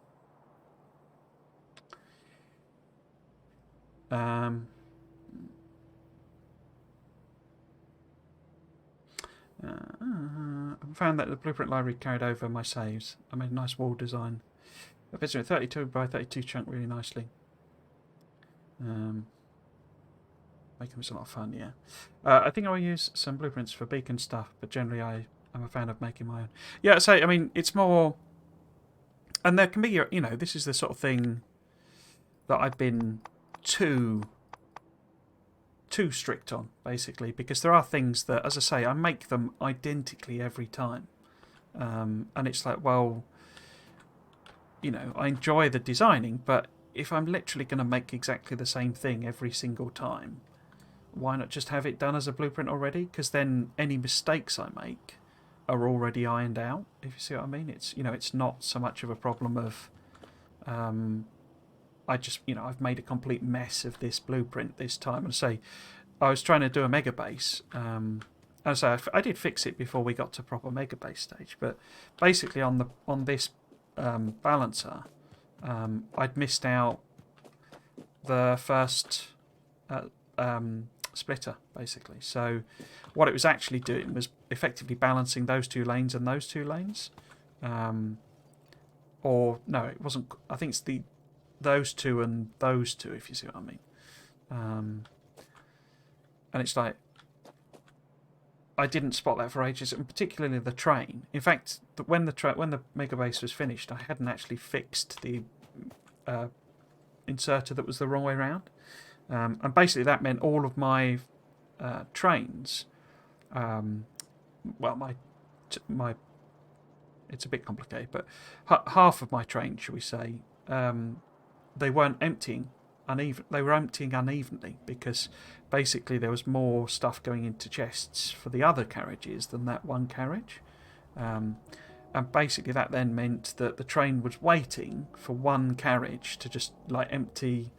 I found that the blueprint library carried over my saves. I made a nice wall design. It fits in a 32 by 32 chunk really nicely. Making this a lot of fun, yeah. I think I'll use some blueprints for beacon stuff, but generally I'm a fan of making my own. Yeah, so I mean, it's more, and there can be, you know, this is the sort of thing that I've been too strict on, basically, because there are things that, as I say, I make them identically every time, and it's like, well, you know, I enjoy the designing, but if I'm literally going to make exactly the same thing every single time, why not just have it done as a blueprint already? Because then any mistakes I make are already ironed out, if you see what I mean. It's, you know, it's not so much of a problem of I just, you know, I've made a complete mess of this blueprint this time. And say, I was trying to do a mega base, and so I did fix it before we got to proper mega base stage. But basically, on this balancer, I'd missed out the first splitter, basically. So what it was actually doing was effectively balancing those two lanes and those two lanes. Or no, it wasn't. I think it's those two and those two, if you see what I mean. And it's like, I didn't spot that for ages, and particularly the train. In fact, when the mega base was finished, I hadn't actually fixed the inserter that was the wrong way around. And basically that meant all of my trains, well, my it's a bit complicated, but half of my trains, shall we say, they weren't emptying uneven. They were emptying unevenly because basically there was more stuff going into chests for the other carriages than that one carriage. And basically that then meant that the train was waiting for one carriage to just like empty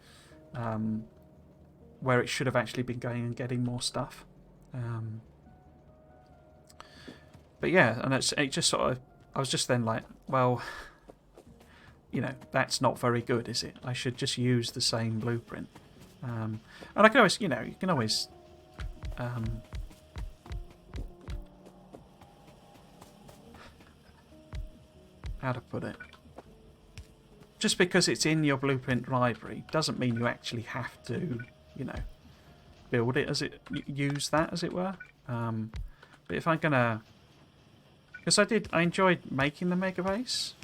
where it should have actually been going and getting more stuff. But yeah, and it just sort of, I was just then like, well, you know, that's not very good, is it? I should just use the same blueprint. And I can always, you know, you can always how to put it? Just because it's in your blueprint library doesn't mean you actually have to, you know, build it as it, use that as it were. But if I'm gonna, because I enjoyed making the mega base,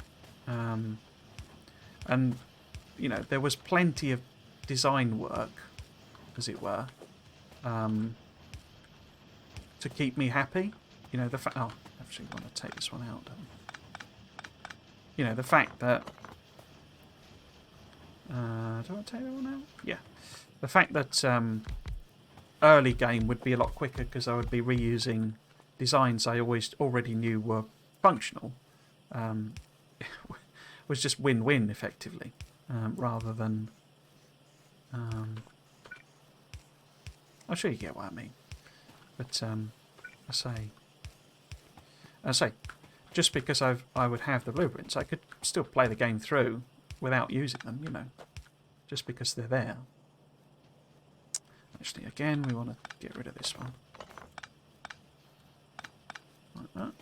and you know there was plenty of design work, as it were, to keep me happy. You know the fact. Oh, actually, I want to take this one out. Don't we? You know the fact that. Do I want to take that one out? Yeah, the fact that early game would be a lot quicker because I would be reusing designs I already knew were functional. Was just win-win effectively, rather than. I'm sure you get what I mean, but I say, just because I would have the blueprints, I could still play the game through without using them. You know, just because they're there. Actually, again, we want to get rid of this one. Like that.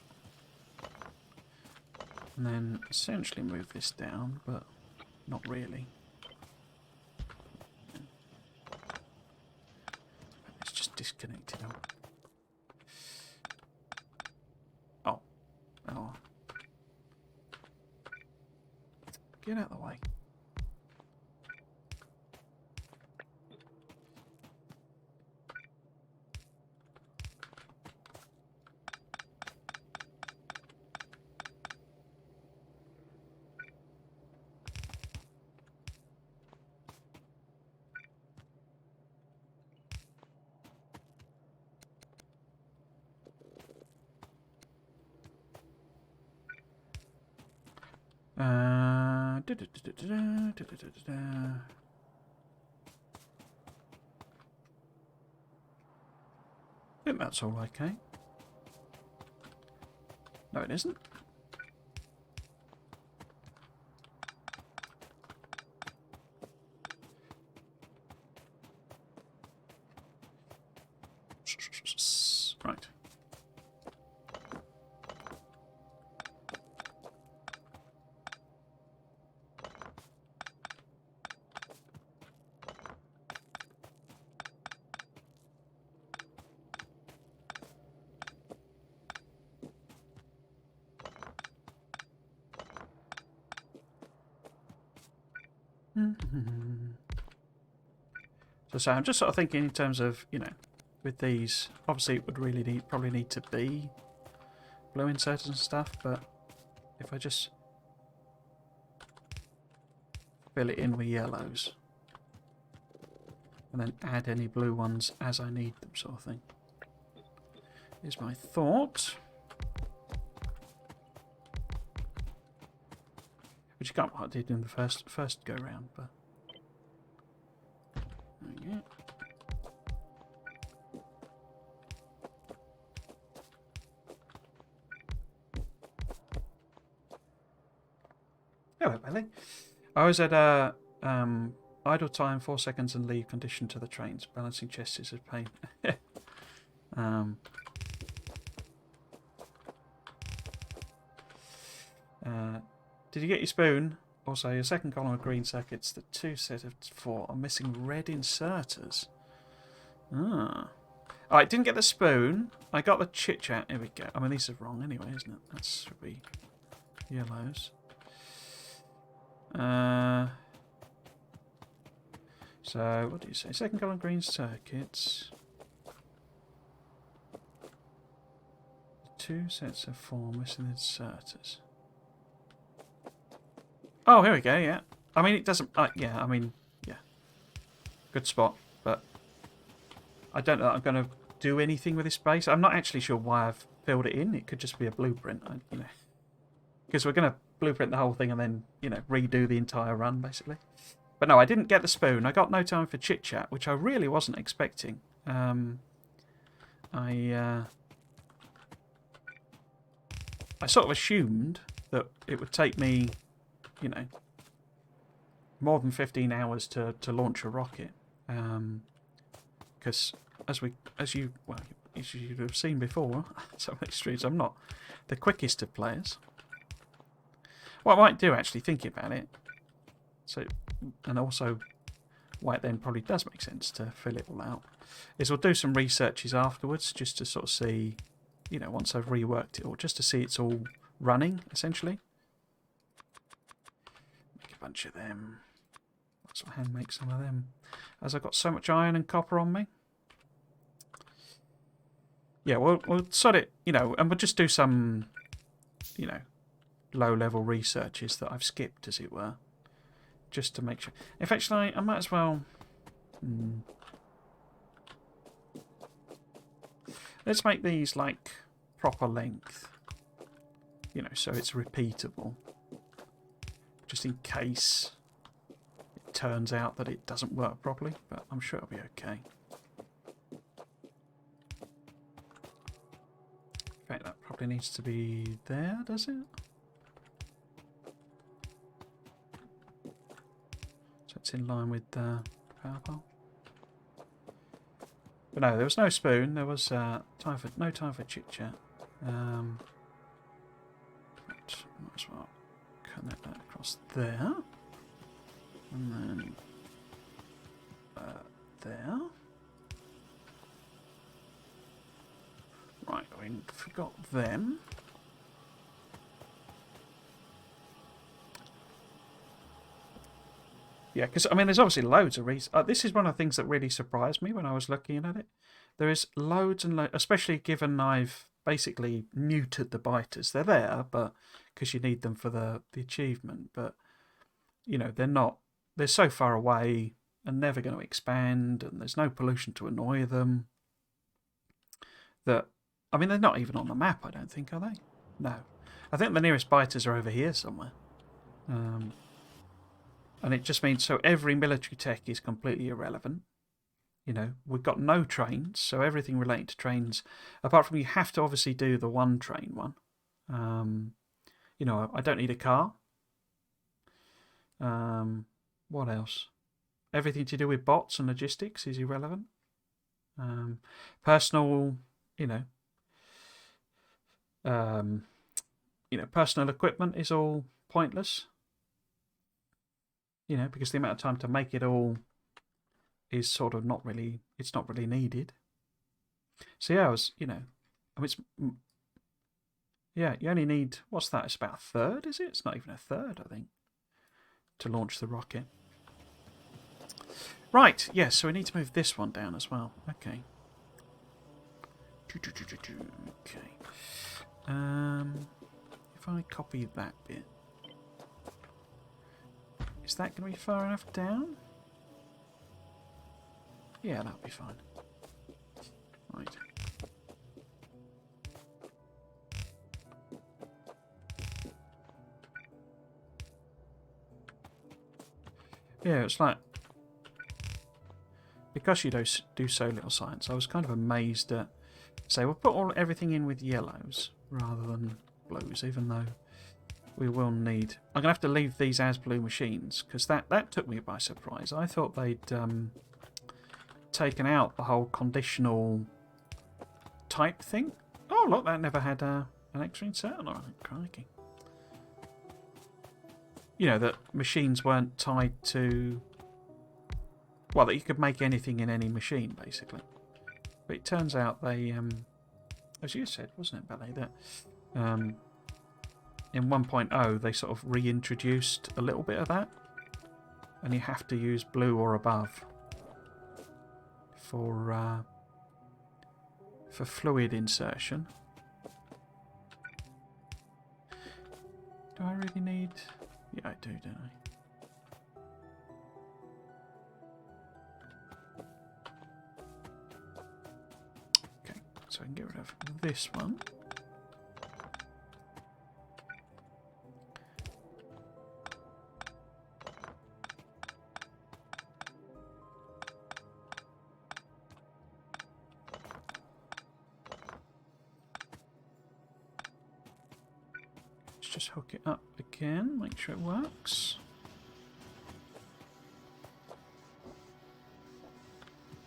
And then essentially move this down, but not really. It's just disconnected. Oh. Oh. Get out of the way. I think that's all okay. No, it isn't. Right. So I'm just sort of thinking in terms of, you know, with these, obviously it would really probably need to be blue inserters and stuff, but if I just fill it in with yellows and then add any blue ones as I need them, sort of thing, is my thought. Which you can't what I did in the first go round, but yeah. Hello, Belly. I was at idle time 4 seconds and leave condition to the trains. Balancing chests is a pain. Did you get your spoon? Also, your second column of green circuits, the 2 set of 4 are missing red inserters. Ah. Alright, didn't get the spoon. I got the Chit Chat. Here we go. I mean, these are wrong anyway, isn't it? That should be yellows. So, what do you say? Second column green circuits. 2 sets of 4 missing inserters. Oh, here we go, yeah. I mean, it doesn't... yeah, I mean, yeah. Good spot, but I don't know that I'm going to do anything with this base. I'm not actually sure why I've filled it in. It could just be a blueprint, you know, because we're going to blueprint the whole thing and then, you know, redo the entire run, basically. But no, I didn't get the spoon. I got no time for Chit Chat, which I really wasn't expecting. I sort of assumed that it would take me, you know, more than 15 hours to launch a rocket. Because as you have seen before, some of these streams, I'm not the quickest of players. What I might do, actually, thinking about it, so, and also why it then probably does make sense to fill it all out, is we'll do some researches afterwards just to sort of see, you know, once I've reworked it all, just to see it's all running, essentially. Make a bunch of them. Let's hand make some of them. As I've got so much iron and copper on me. Yeah, we'll sort it, you know, and we'll just do some, you know, low-level researches that I've skipped, as it were, just to make sure. In fact, I might as well. Let's make these like proper length, you know, so it's repeatable, just in case it turns out that it doesn't work properly. But I'm sure it'll be okay. In fact, that probably needs to be there, does it? So it's in line with the power pole. But no, there was no spoon. There was no time for Chit Chat. Might as well connect that across there, and then there. Right, we forgot them. Yeah, because, I mean, there's obviously loads of reasons. This is one of the things that really surprised me when I was looking at it. There is loads and loads, especially given I've basically neutered the biters. They're there, but because you need them for the achievement. But, you know, they're so far away and never going to expand, and there's no pollution to annoy them. That, I mean, they're not even on the map, I don't think, are they? No. I think the nearest biters are over here somewhere. And it just means, so every military tech is completely irrelevant. You know, we've got no trains, so everything related to trains, apart from you have to obviously do the one train one. You know, I don't need a car. What else? Everything to do with bots and logistics is irrelevant. Personal, personal equipment is all pointless. You know, because the amount of time to make it all is sort of not really needed. So yeah, you only need, what's that? It's about a third, is it? It's not even a third, I think, to launch the rocket. Right, yes, so we need to move this one down as well. Okay. Okay. If I copy that bit, is that going to be far enough down? Yeah, that'll be fine. Right. Yeah, it's like, because you do so little science, I was kind of amazed at, say, we'll put everything in with yellows rather than blues, even though we will need... I'm going to have to leave these as blue machines, because that took me by surprise. I thought they'd taken out the whole conditional type thing. Oh, look, that never had an extra insert on it. Crikey. You know, that machines weren't tied to... Well, that you could make anything in any machine, basically. But it turns out they... as you said, wasn't it, Ballet, that... in 1.0, they sort of reintroduced a little bit of that. And you have to use blue or above for fluid insertion. Do I really need... Yeah, I do, don't I? So I can get rid of this one. Let's just hook it up again, make sure it works.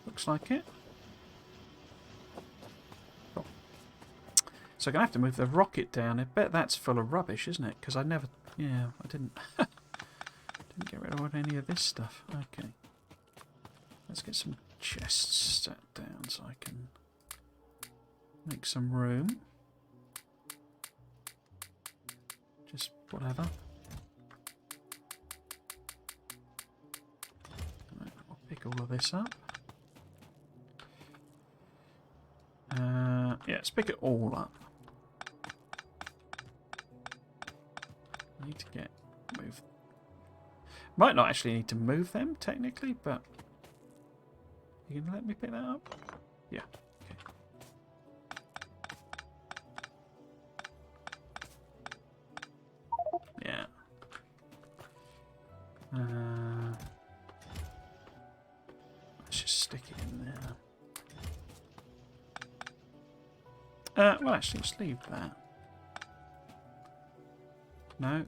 Looks like it. Cool. So I'm going to have to move the rocket down. I bet that's full of rubbish, isn't it? Because I never... Yeah, I didn't... didn't get rid of any of this stuff. Okay. Let's get some chests set down so I can make some room. Just whatever. I'll pick all of this up. Yeah, let's pick it all up. I need to move. Might not actually need to move them technically, but you can let me pick that up? Yeah. Okay. Yeah. Let's just stick it in there. Well, actually, let's leave that. No.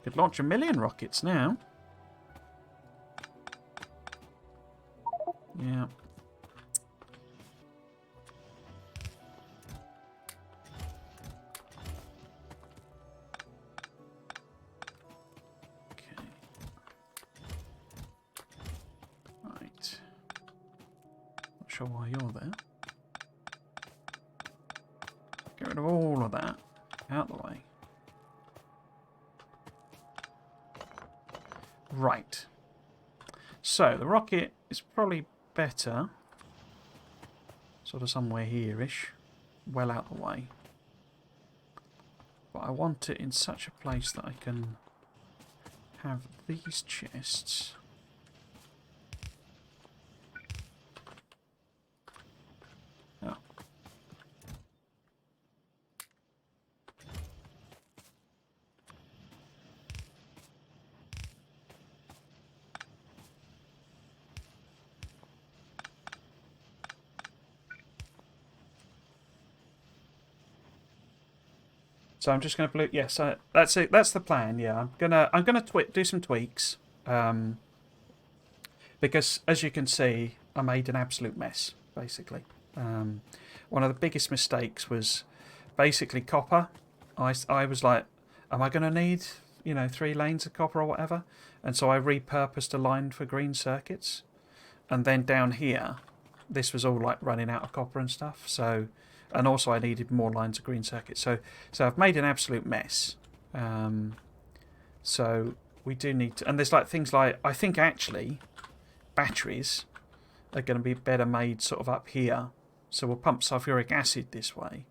Could launch 1,000,000 rockets now. Yeah. Okay. Right. Not sure why you're there. Get rid of all of that. Out the way. Right. So, the rocket is probably better. Sort of somewhere here-ish. Well out the way. But I want it in such a place that I can have these chests. Oh. So I'm just going to yes, that's it. That's the plan. Yeah, I'm gonna do some tweaks, because as you can see, I made an absolute mess. Basically, one of the biggest mistakes was basically copper. I was like, am I going to need 3 lanes of copper or whatever? And so I repurposed a line for green circuits, and then down here, this was all like running out of copper and stuff. So. And also I needed more lines of green circuits. So I've made an absolute mess. So we do need to... And there's like things like... I think actually batteries are going to be better made sort of up here. So we'll pump sulfuric acid this way.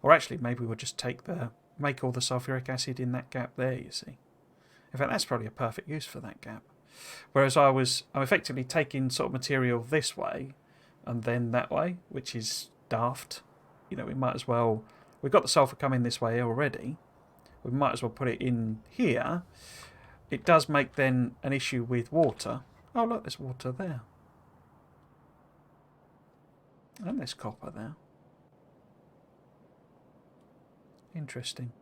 Or actually maybe we'll just make all the sulfuric acid in that gap there, you see. In fact, that's probably a perfect use for that gap. Whereas I'm effectively taking sort of material this way and then that way, which is daft. We might as well... We've got the sulfur coming this way already. We might as well put it in here. It does make then an issue with water. Oh, look, there's water there. And there's copper there. Interesting.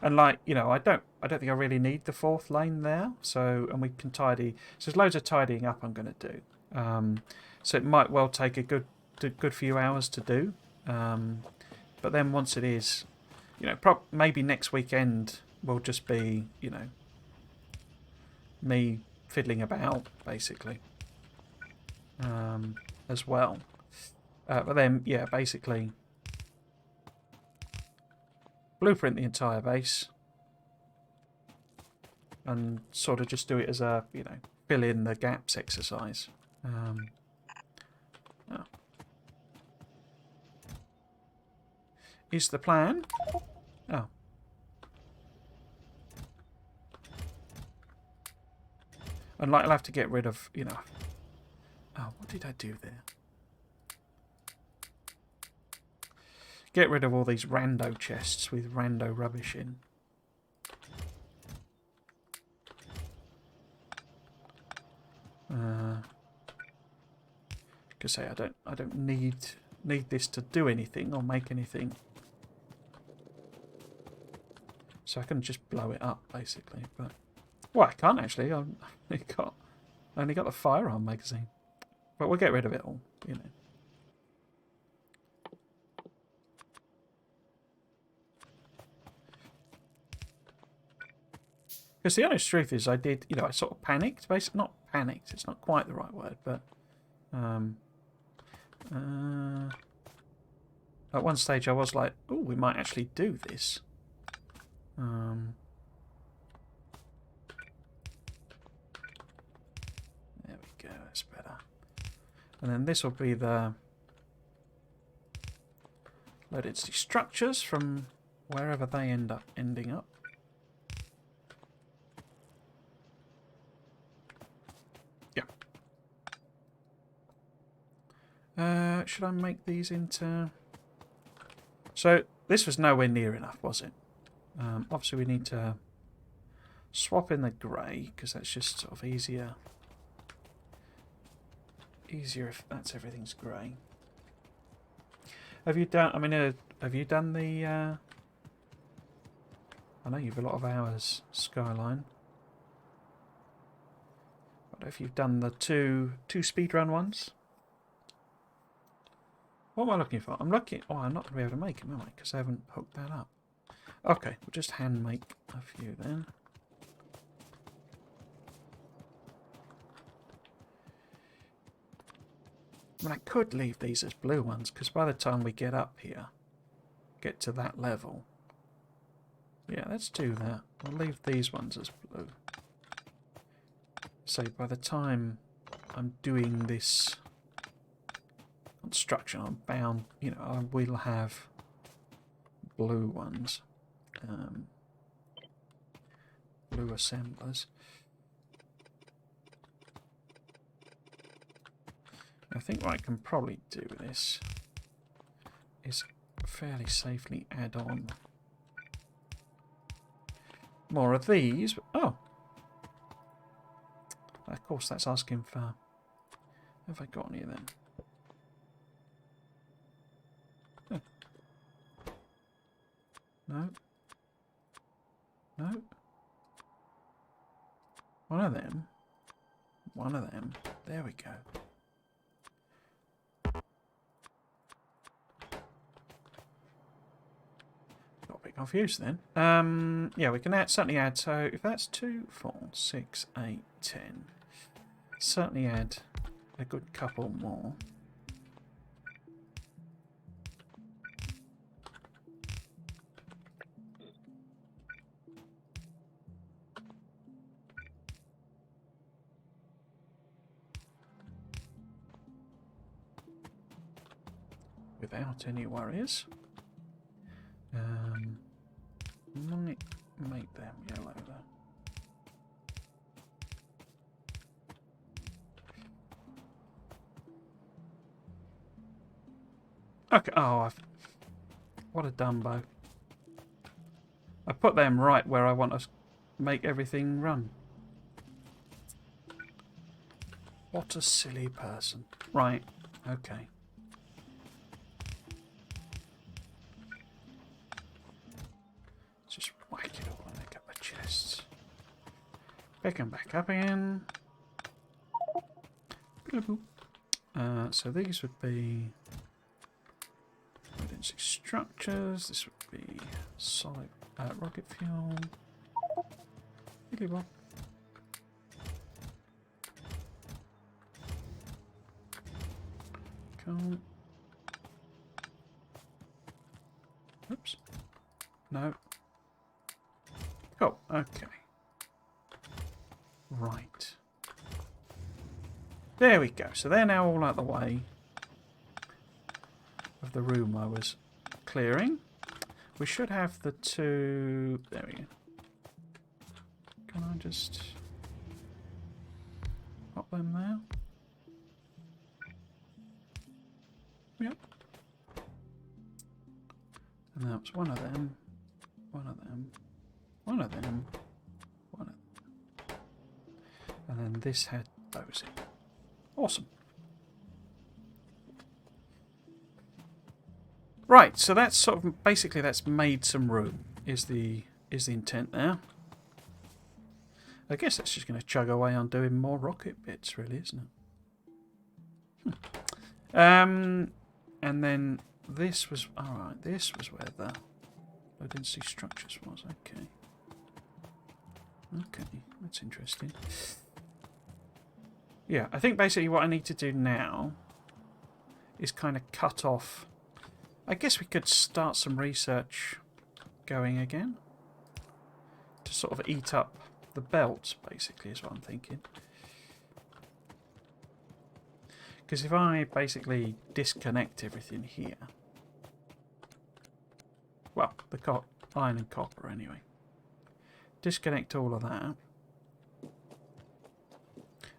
And I don't think I really need the 4th lane there. So, and we can tidy... So there's loads of tidying up I'm going to do. So it might well take a good few hours to do, but then once it is, maybe next weekend will just be, me fiddling about basically, as well. But then, yeah, basically, blueprint the entire base, and sort of just do it as a, fill in the gaps exercise. Oh. Is the plan. Oh. And I'll have to get rid of, Oh, what did I do there? Get rid of all these rando chests with rando rubbish in. Because say I don't need this to do anything or make anything. So I can just blow it up basically. But well, I can't actually. I only got the firearm magazine. But we'll get rid of it all, you know. Because the honest truth is, I did, you know, I sort of panicked. Basically, not panicked. It's not quite the right word, but at one stage I was like, "Oh, we might actually do this." There we go. That's better. And then this will be the loaded structures from wherever they end up ending up. Should I make these into... So, this was nowhere near enough, was it? Obviously, we need to swap in the grey, because that's just sort of easier. Easier if that's everything's grey. Have you done... I mean, have you done the... I know you've a lot of hours, Skyline. But if you've done the two speedrun ones... What am I looking for? I'm looking... Oh, I'm not going to be able to make them, am I? Because I haven't hooked that up. Okay, we'll just hand make a few then. I mean, I could leave these as blue ones, because by the time we get up here, get to that level... Yeah, let's do that. We'll leave these ones as blue. So by the time I'm doing this... construction, I'm bound, you know, I will have blue ones, blue assemblers. I think what I can probably do with this is fairly safely add on more of these. Oh, of course, that's asking for. Have I got any of them? No. No. One of them. One of them. There we go. Got a bit confused then. Yeah, we can certainly add. So if that's 2, 4, 6, 8, 10. Certainly add a good couple more. Without any worries. Might make them yellow though. Okay, oh, what a Dumbo. I put them right where I want to make everything run. What a silly person. Right, okay. Just whack it all and make up the chests. Pick them back up again. So these would be emergency structures. This would be solid rocket fuel. Really well. Cool. Oops. No. Oh, okay. Right. There we go. So they're now all out the way of the room I was clearing. We should have the two... There we go. Can I just pop them there? Whereabouts? One of them. One of them. One of them. One of them. And then this had those in. Awesome. Right, so that's sort of basically that's made some room. Is the intent there? I guess that's just going to chug away on doing more rocket bits, really, isn't it? And then this was alright. This was where the low density structures was. Okay. Okay, that's interesting. Yeah, I think basically what I need to do now is kind of cut off. I guess we could start some research going again to sort of eat up the belts, basically, is what I'm thinking. Because if I basically disconnect everything here, well, the iron and copper anyway, disconnect all of that,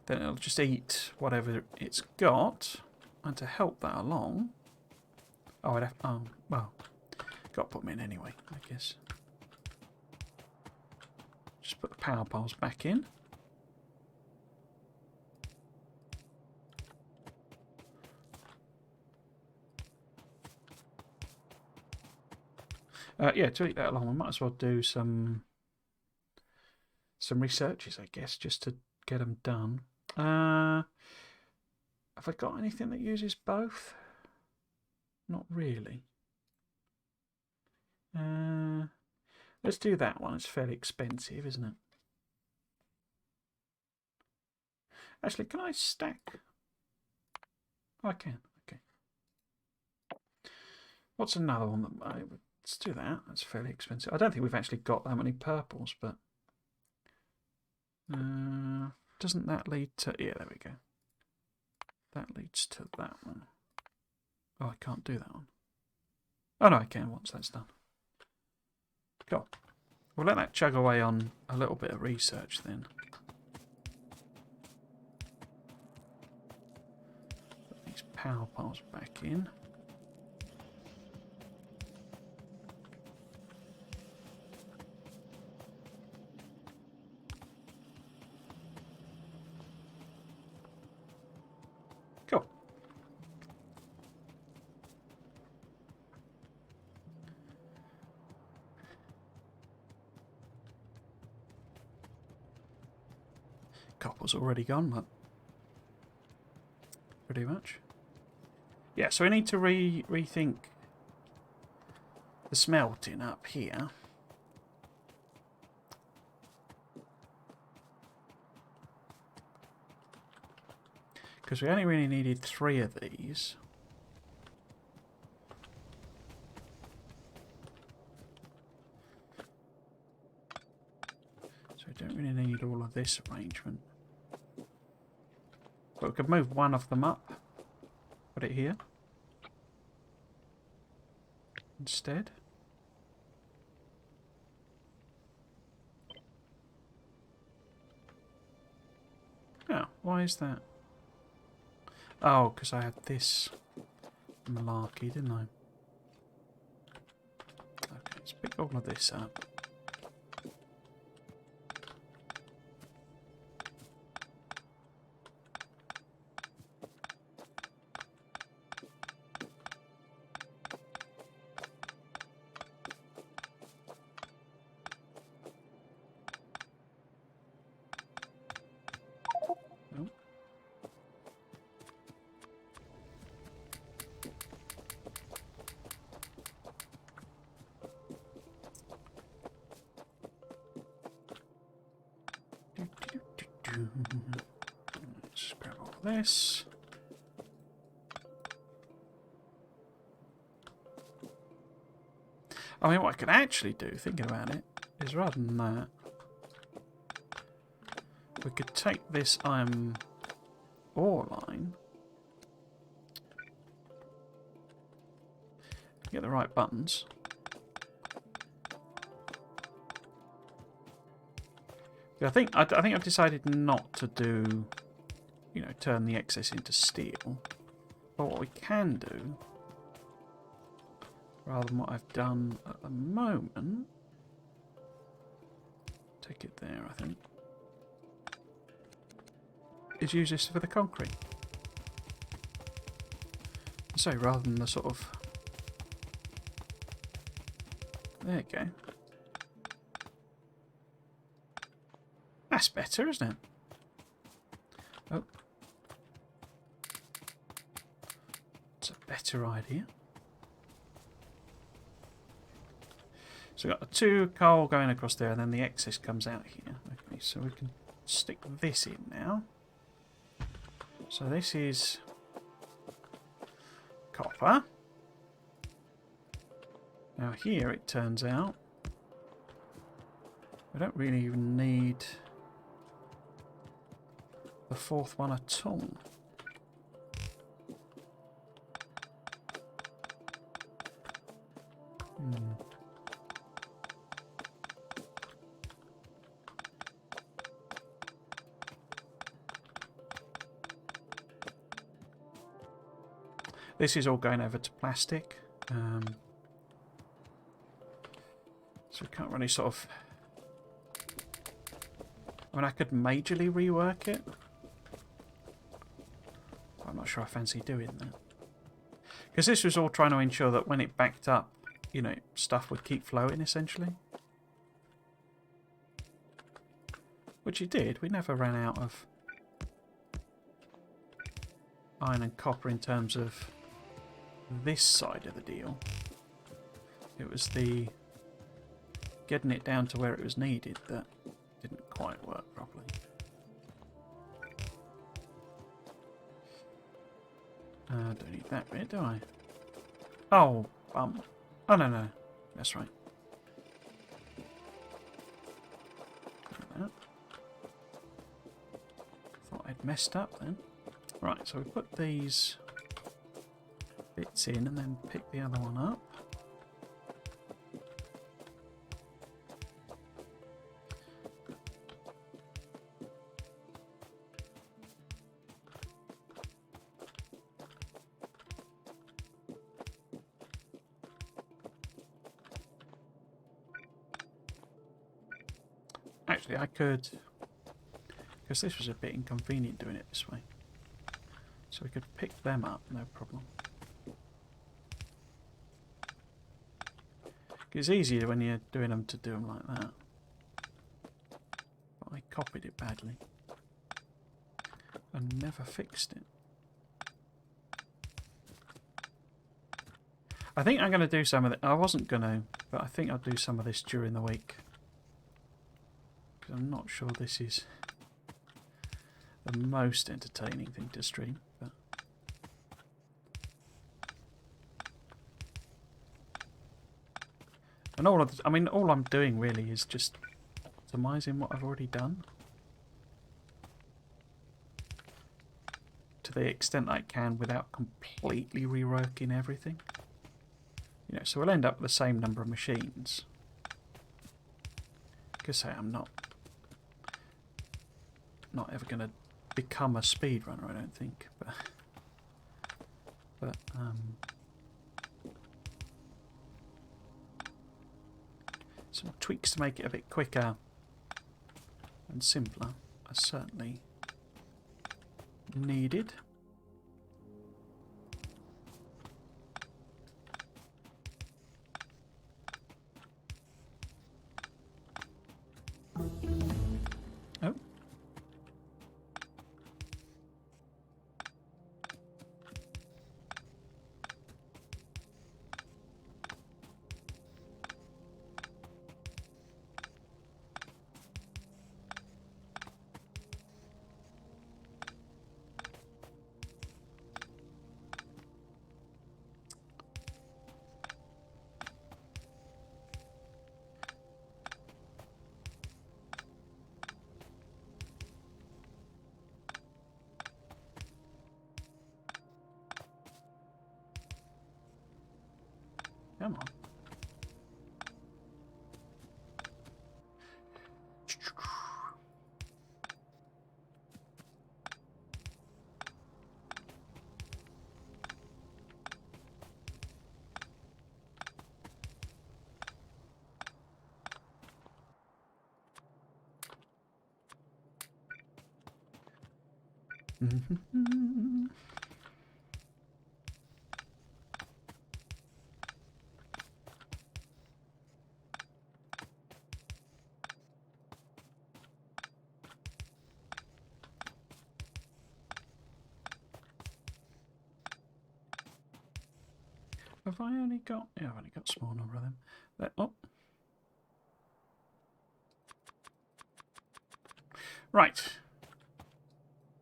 then it'll just eat whatever it's got, and to help that along, oh, I'd have, oh, well, got to put them in anyway, I guess. Just put the power poles back in. Yeah, to eat that along, we might as well do some researches, I guess, just to get them done. Have I got anything that uses both? Not really. Let's do that one. It's fairly expensive, isn't it? Actually, can I stack? Oh, I can. Okay. What's another one that let's do that. That's fairly expensive. I don't think we've actually got that many purples, but doesn't that lead to? Yeah, there we go. That leads to that one. Oh, I can't do that one. Oh no, I can once that's done. Cool. We'll let that chug away on a little bit of research then. Put these power poles back in. Cool. Copper's already gone, but pretty much. Yeah, so we need to rethink the smelting up here. Because we only really needed 3 of these. So we don't really need all of this arrangement. But we could move one of them up. Put it here. Instead. Oh, why is that? Oh, because I had this malarkey, didn't I? Okay, let's pick all of this up. Let's grab all this. I mean, what I could actually do, thinking about it, is rather than that, we could take this iron ore line, get the right buttons. I think I've decided not to do, you know, turn the excess into steel. But what we can do rather than what I've done at the moment. Take it there, I think. Is use this for the concrete. So rather than the sort of... There you go. That's better, isn't it? Oh. It's a better idea. So we've got the 2 coal going across there, and then the excess comes out here. Okay, so we can stick this in now. So this is copper. Now here it turns out we don't really even need the 4th one at all. This is all going over to plastic. So we can't really sort of... I mean, I could majorly rework it. I'm not sure I fancy doing that. Because this was all trying to ensure that when it backed up, you know, stuff would keep flowing, essentially. Which it did. We never ran out of iron and copper in terms of this side of the deal. It was the getting it down to where it was needed that didn't quite work properly. Don't need that bit, do I? Oh, oh no, that's right. Like that. Thought I'd messed up then. Right, so we put these bits in and then pick the other one up. Actually, I could, because this was a bit inconvenient doing it this way. So we could pick them up, no problem. It's easier when you're doing them to do them like that. But I copied it badly and never fixed it. I think I'm going to do some of it. I wasn't going to, but I think I'll do some of this during the week. Because I'm not sure this is the most entertaining thing to stream. But and all of, I mean, all I'm doing really is just optimizing what I've already done to the extent I can without completely reworking everything. You know, so we'll end up with the same number of machines. Because say I'm not ever going to become a speedrunner, I don't think. But some tweaks to make it a bit quicker and simpler are certainly needed. Oh. Have I only got... Yeah, I've only got a small number of them. Oh. Right.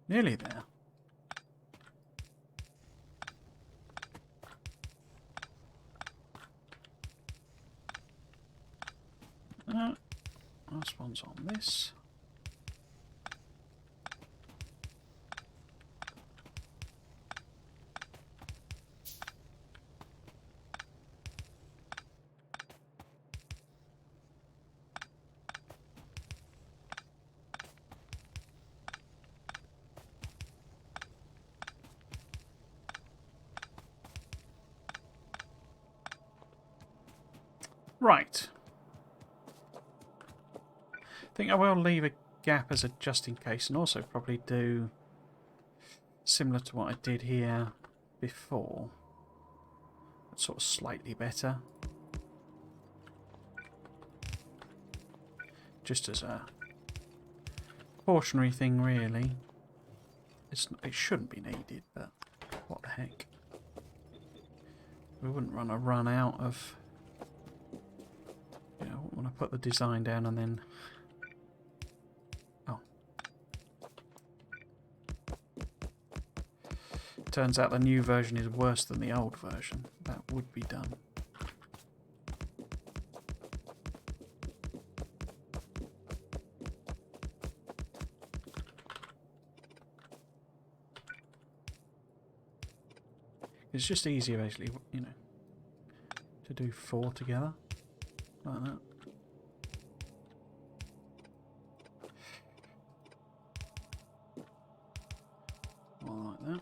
Nearly there. Last one's on this. Right. I think I will leave a gap as a just in case, and also probably do similar to what I did here before, but sort of slightly better. Just as a precautionary thing, really. It shouldn't be needed, but what the heck. We wouldn't want to run out of... You know, I want to put the design down and then... Oh. Turns out the new version is worse than the old version. That would be done. It's just easier, basically, you know, to do 4 together, like that. Or like that.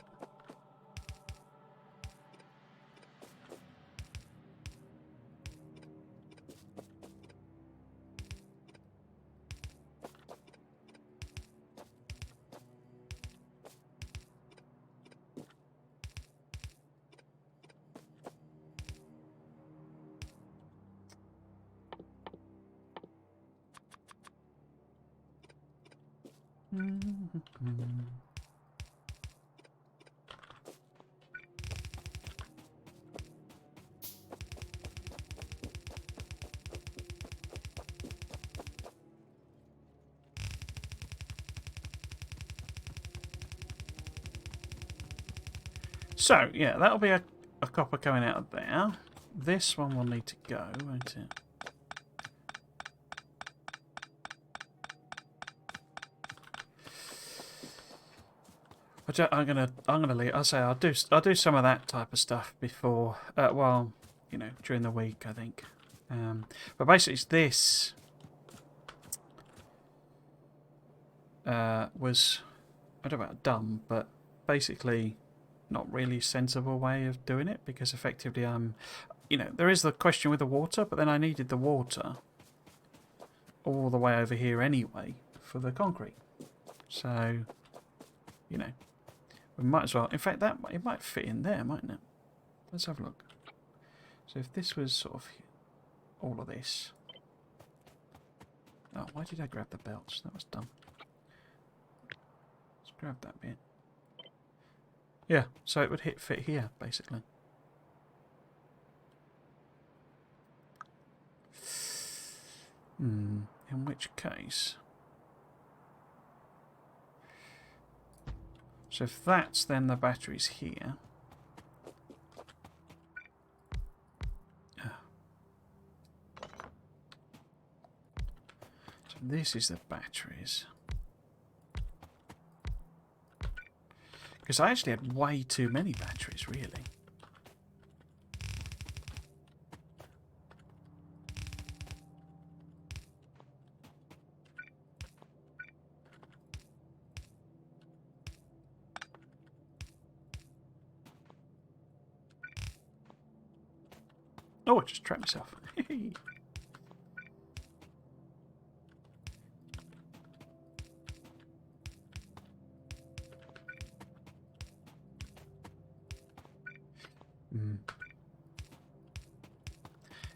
So, yeah, that'll be a copper coming out of there. This one will need to go, won't it? I'm gonna leave. I'll do some of that type of stuff before. Well, you know, during the week, I think. But basically, this was, I don't know about dumb, but basically not really a sensible way of doing it, because effectively you know, there is the question with the water, but then I needed the water all the way over here anyway for the concrete. So, you know, we might as well. In fact, it might fit in there, mightn't it? Let's have a look. So if this was sort of all of this. Oh, why did I grab the belts? That was dumb. Let's grab that bit. Yeah, so it would fit here, basically. In which case... So if that's then the batteries here... So this is the batteries. Because I actually had way too many batteries, really. Oh, I just trapped myself.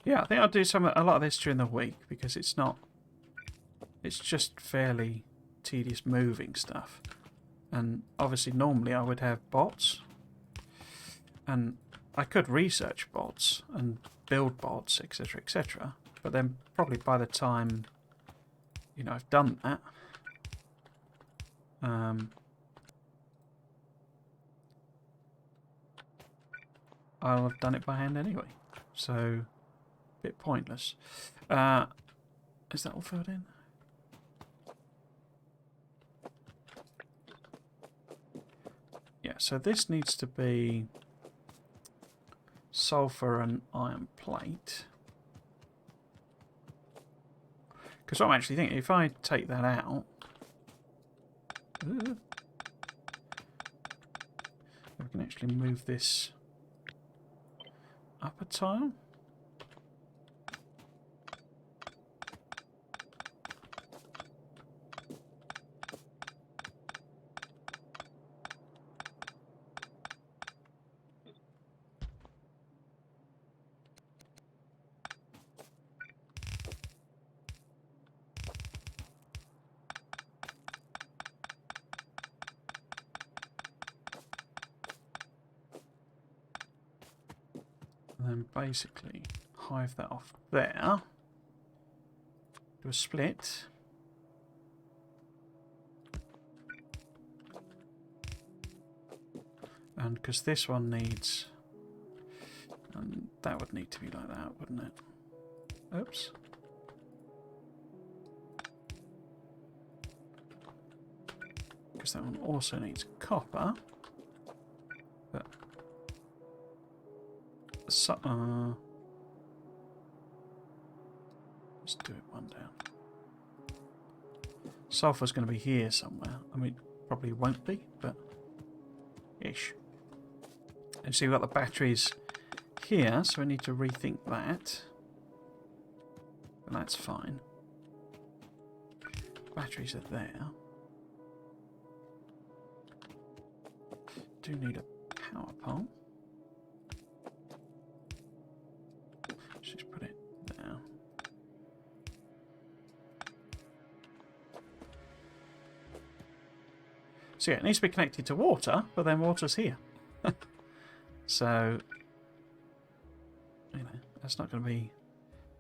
Yeah, I think I'll do a lot of this during the week because it's not. It's just fairly tedious moving stuff, and obviously normally I would have bots, and I could research bots and build bots, etc., etc. But then probably by the time I've done that, I'll have done it by hand anyway. So, a bit pointless. Is that all filled in? Yeah, so this needs to be sulfur and iron plate. Because what I'm actually thinking, if I take that out, we can actually move this up a tile. And then basically hive that off there. Do a split. And because this one needs... And that would need to be like that, wouldn't it? Oops. Because that one also needs copper. But... let's do it one down. Sulfur's going to be here somewhere. I mean, probably won't be, but ish. And so you've got the batteries here, so we need to rethink that. But that's fine. Batteries are there. Do need a power pole. Let's just put it there. So yeah, it needs to be connected to water, but then water's here. So, that's not going to be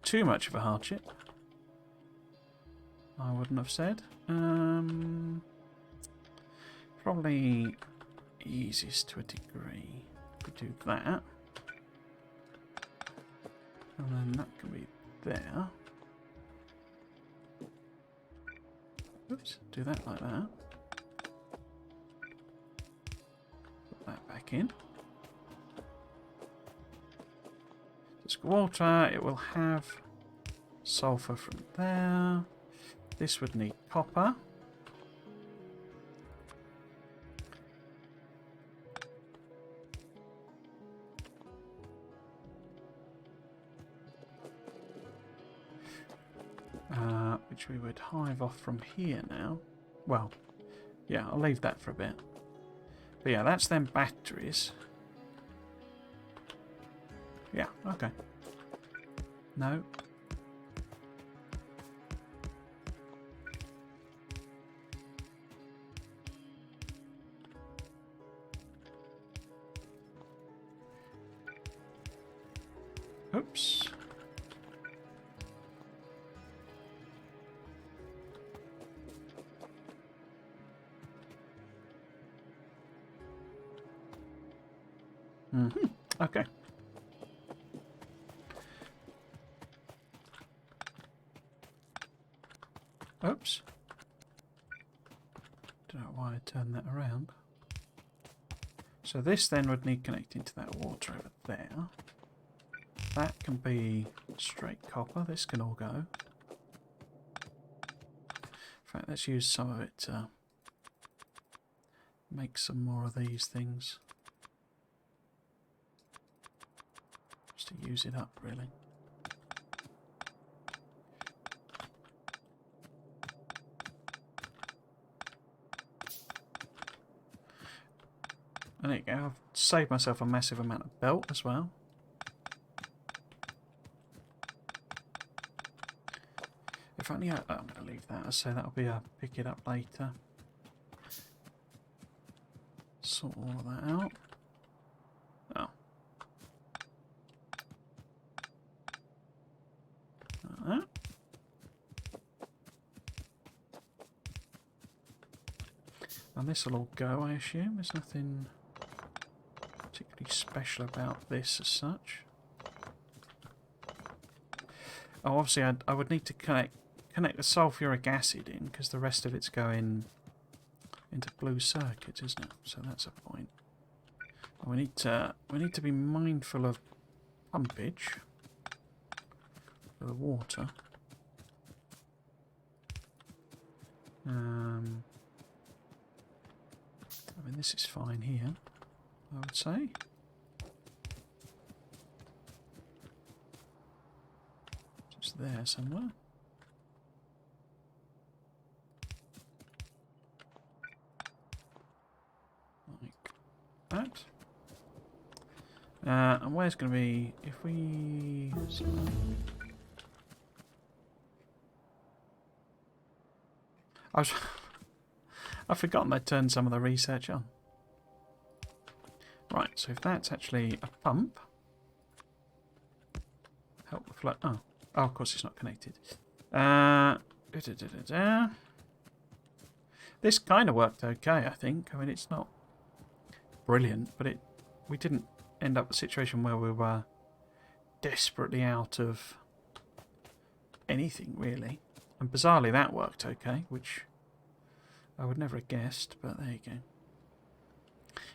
too much of a hardship. I wouldn't have said. Probably easiest to a degree. We do that. And then that can be there. Oops, do that like that. Put that back in. Just water, it will have sulfur from there. This would need copper. Which we would hive off from here now. Well, yeah, I'll leave that for a bit. But yeah, that's them batteries. Yeah, okay. No. Oops. Okay. Oops. Don't know why I turned that around. So this then would need connecting to that water over there. That can be straight copper. This can all go. In fact, let's use some of it to make some more of these things. Just to use it up, really. And there you go. I've saved myself a massive amount of belt as well. If only I'm going to leave that, so that'll be a pick it up later. Sort all of that out. Oh. Like that. And this will all go, I assume. There's nothing particularly special about this as such. Oh, obviously I would need to connect the sulfuric acid in, because the rest of it's going into blue circuits, isn't it? So that's a point. We need to be mindful of pumpage for the water. I mean, this is fine here, I would say. Just there somewhere. Like that. And where's going to be, if we... I've forgotten I turned some of the research on. Right, so if that's actually a pump... Help the flow... Oh, of course it's not connected. This kind of worked okay, I think. I mean, it's not brilliant, but we didn't end up in a situation where we were desperately out of anything, really. And bizarrely, that worked okay, which I would never have guessed, but there you go.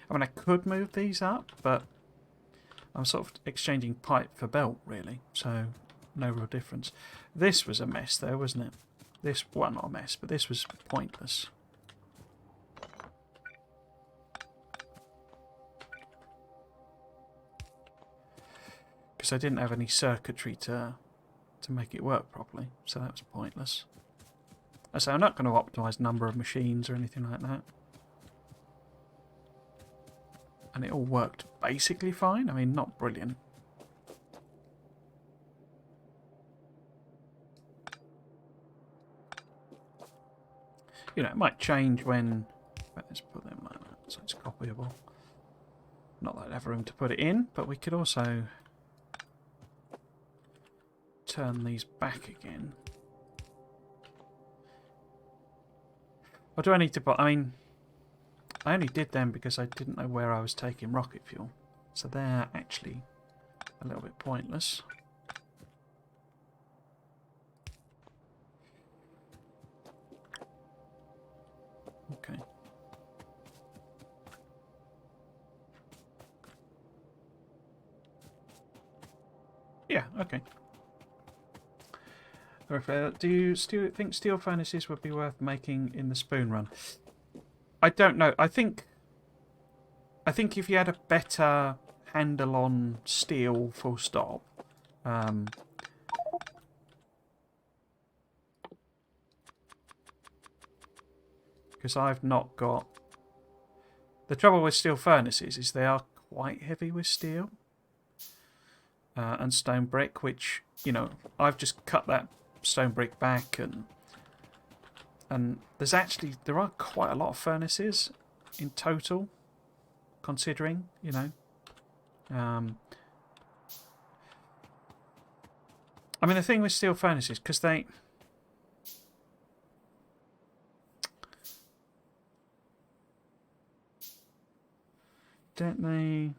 I mean, I could move these up, but I'm sort of exchanging pipe for belt, really, so no real difference. This was a mess, though, wasn't it? This, well, not a mess, but this was pointless. Because I didn't have any circuitry to make it work properly, so that was pointless. So I'm not going to optimise number of machines or anything like that. And it all worked basically fine. I mean, not brilliant. You know, it might change when... Let's put them like that, so it's copyable. Not that I have room to put it in, but we could also turn these back again. Or do I need to put... I mean, I only did them because I didn't know where I was taking rocket fuel. So they're actually a little bit pointless. Okay. Yeah, okay. Do you still think steel furnaces would be worth making in the spoon run? I don't know. I think if you had a better handle on steel, full stop. Because I've not got... The trouble with steel furnaces is they are quite heavy with steel. And stone brick, which, you know, I've just cut that stone brick back, and there are quite a lot of furnaces in total, considering, you know. I mean, the thing with steel furnaces, because don't they?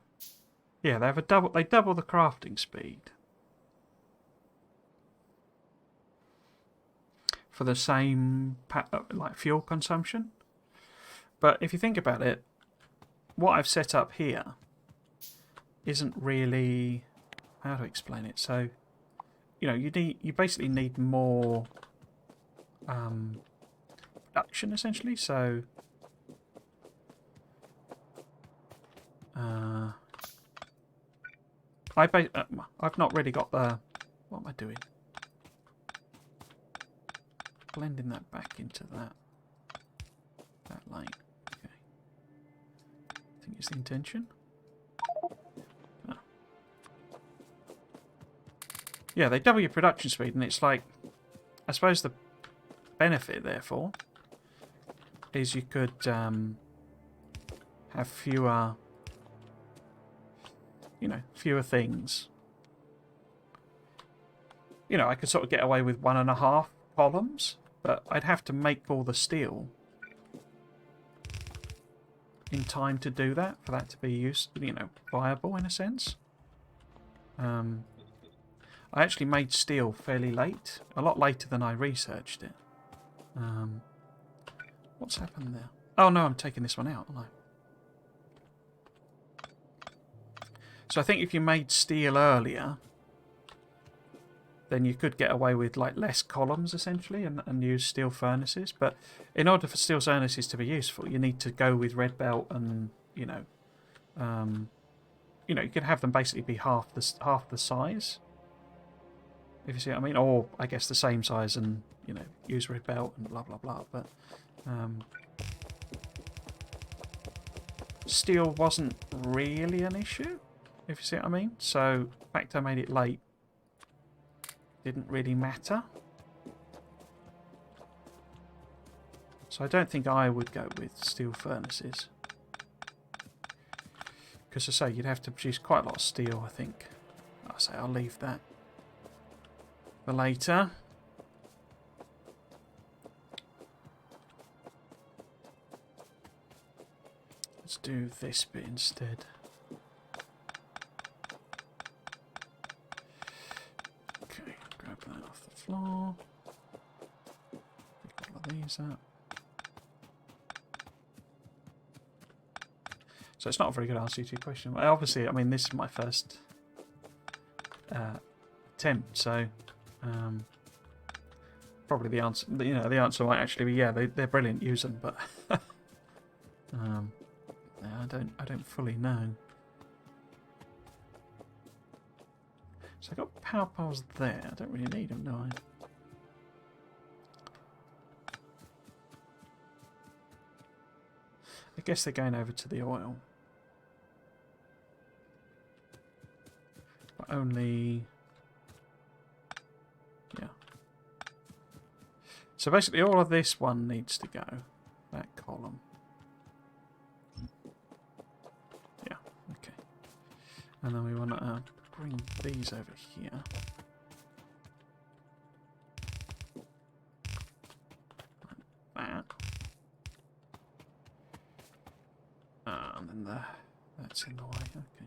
Yeah, they have they double the crafting speed for the same like fuel consumption. But if you think about it, what I've set up here isn't really, how to explain it. So, you know, you basically need more production essentially. So I've not really got the... What am I doing? Blending that back into that lane. Okay. I think is the intention. Oh. Yeah, they double your production speed, and it's like, I suppose the benefit, therefore, is you could have fewer, fewer things. I could sort of get away with 1.5 columns, but I'd have to make all the steel in time to do that, for that to be viable in a sense. I actually made steel fairly late, a lot later than I researched it. What's happened there? Oh no, I'm taking this one out, aren't I? So I think if you made steel earlier, then you could get away with like less columns essentially, and use steel furnaces. But in order for steel furnaces to be useful, you need to go with red belt, and you could have them basically be half the size, if you see what I mean, or I guess the same size, and use red belt and blah blah blah. But steel wasn't really an issue, if you see what I mean. So the fact I made it late didn't really matter. So I don't think I would go with steel furnaces, because I say you'd have to produce quite a lot of steel, I think. I say I'll leave that for later. Let's do this bit instead. Okay, grab that off the floor. Pick all of these up. So it's not a very good answer to your question. Obviously, I mean, this is my first attempt, so probably the answer, the answer might actually be yeah, they're brilliant, use them, but I don't fully know. So I got power poles there. I don't really need them, do I? I guess they're going over to the oil. But only... yeah. So basically all of this one needs to go. That column. Yeah, okay. And then we want to bring these over here. Like that. And then that's in the way, okay.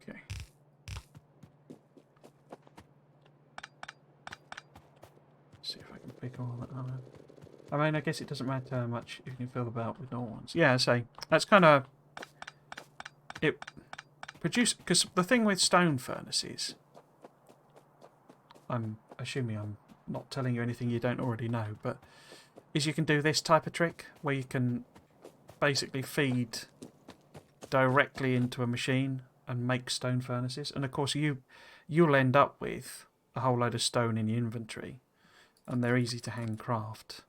Okay. See if I can pick all that up. I mean, I guess it doesn't matter how much if you can fill the belt with normal ones. Yeah, so that's kind of it. Because the thing with stone furnaces, I'm assuming I'm not telling you anything you don't already know, but is you can do this type of trick where you can basically feed directly into a machine and make stone furnaces, and of course you'll end up with a whole load of stone in your inventory, and they're easy to handcraft.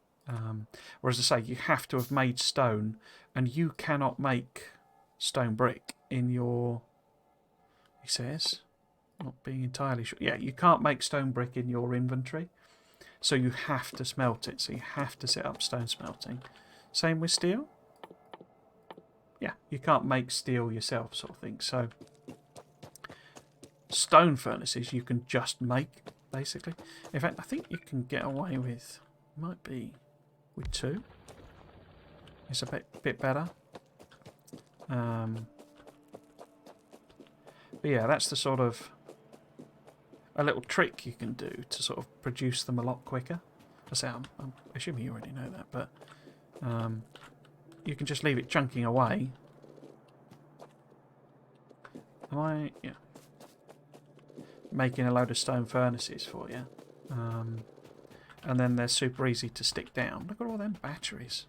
Whereas I say, you have to have made stone, and you cannot make stone brick in your... he says, not being entirely sure. Yeah, you can't make stone brick in your inventory, so you have to smelt it. So you have to set up stone smelting. Same with steel. Yeah, you can't make steel yourself, sort of thing. So stone furnaces you can just make, basically. In fact, I think you can get away with, might be with 2. It's a bit better. But yeah, that's the sort of a little trick you can do to sort of produce them a lot quicker. I'm assuming you already know that, but you can just leave it chunking away. Am I? Yeah. Making a load of stone furnaces for you. And then they're super easy to stick down. Look at all them batteries.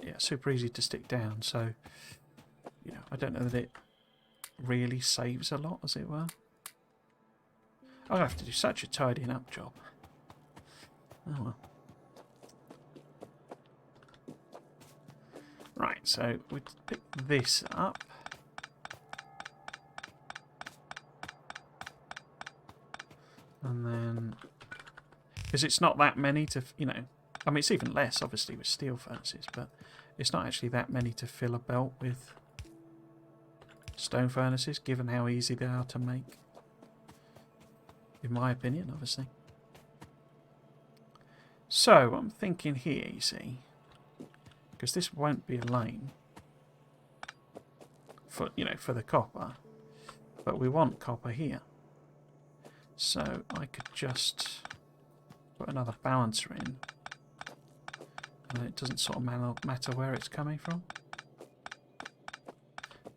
Yeah, super easy to stick down. So, I don't know that it really saves a lot, as it were. I'm going to have to do such a tidying up job. Oh well. Right, so we pick this up. And then... Because it's not that many to, you know... I mean, it's even less, obviously, with steel furnaces, but it's not actually that many to fill a belt with stone furnaces, given how easy they are to make. In my opinion, obviously. So, I'm thinking here, you see... Because this won't be a lane for, you know, for the copper, but we want copper here. So I could just put another balancer in, and it doesn't sort of matter where it's coming from,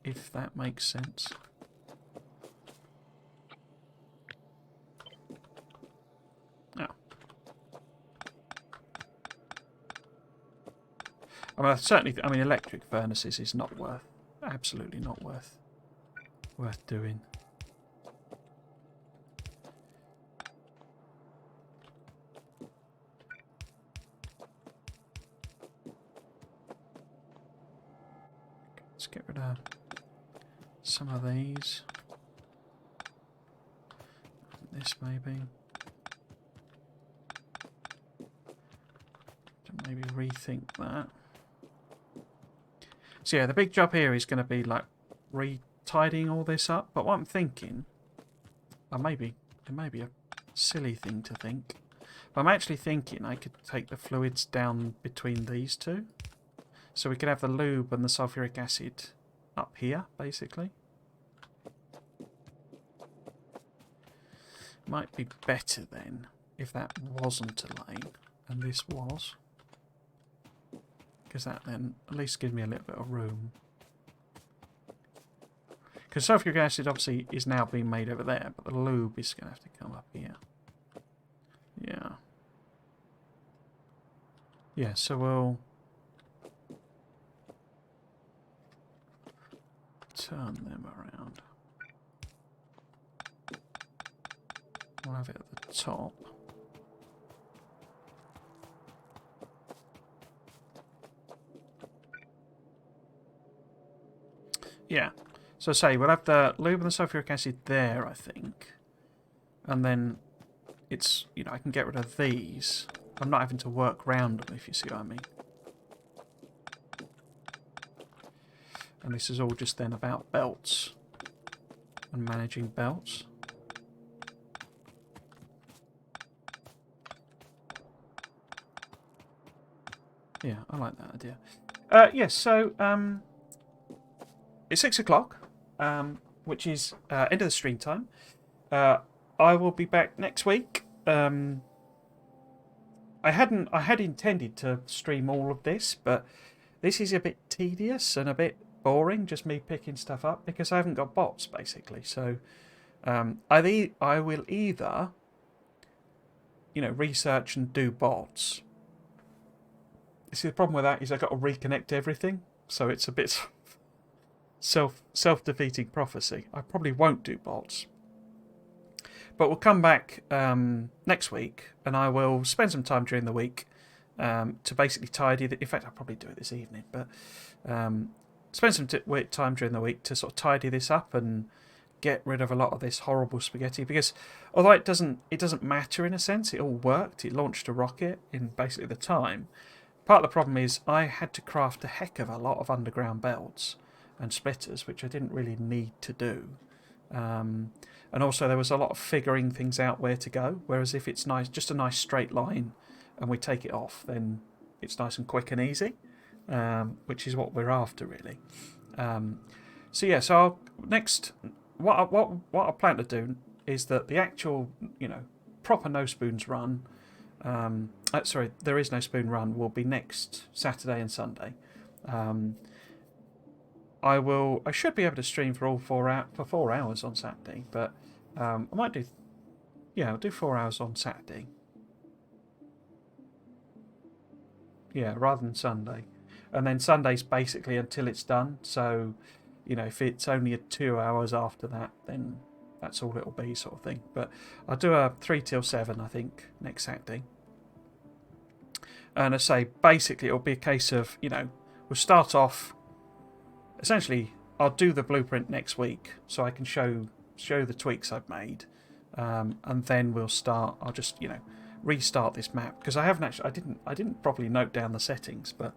if that makes sense. I mean, certainly, I mean, electric furnaces is not worth, absolutely not worth doing. Let's get rid of some of these. This maybe. Maybe rethink that. So yeah, the big job here is going to be like re-tidying all this up. But what I'm thinking, or maybe it may be a silly thing to think, but I'm actually thinking I could take the fluids down between these two, so we could have the lube and the sulfuric acid up here, basically. Might be better then if that wasn't a lane and this was. Because that then at least gives me a little bit of room. Because sulfuric acid obviously is now being made over there, but the lube is going to have to come up here. Yeah. Yeah, so we'll turn them around. We'll have it at the top. Yeah, so say we'll have the lube and the sulfuric acid there, I think, and then it's, you know, I can get rid of these. I'm not having to work round them, if you see what I mean. And this is all just then about belts and managing belts. Yeah, I like that idea. Yes, so it's 6 o'clock, which is end of the stream time. I will be back next week. I had intended to stream all of this, but this is a bit tedious and a bit boring, just me picking stuff up, because I haven't got bots, basically. So I will either, you know, research and do bots. See, the problem with that is I've got to reconnect everything, so it's a bit self-defeating prophecy. I probably won't do bots. But we'll come back next week, and I will spend some time during the week to basically tidy... In fact, I'll probably do it this evening, but spend some time during the week to sort of tidy this up and get rid of a lot of this horrible spaghetti. Because although it doesn't matter in a sense, it all worked. It launched a rocket in basically the time. Part of the problem is I had to craft a heck of a lot of underground belts and splitters, which I didn't really need to do. And also there was a lot of figuring things out where to go, whereas if it's nice, just a nice straight line and we take it off, then it's nice and quick and easy, which is what we're after, really. So yeah, so what I plan to do is that the actual, you know, proper No Spoons run, sorry, there is no spoon run, will be next Saturday and Sunday. I should be able to stream for 4 hours on Saturday, but I might do, yeah, I'll do 4 hours on Saturday. Yeah, rather than Sunday. And then Sunday's basically until it's done, so, you know, if it's only 2 hours after that, then that's all it'll be, sort of thing. But I'll do a 3 till 7, I think, next Saturday. And I say, basically, it'll be a case of, we'll start off. Essentially, I'll do the blueprint next week, so I can show the tweaks I've made, and then we'll start. I'll just restart this map because I haven't actually. I didn't properly note down the settings, but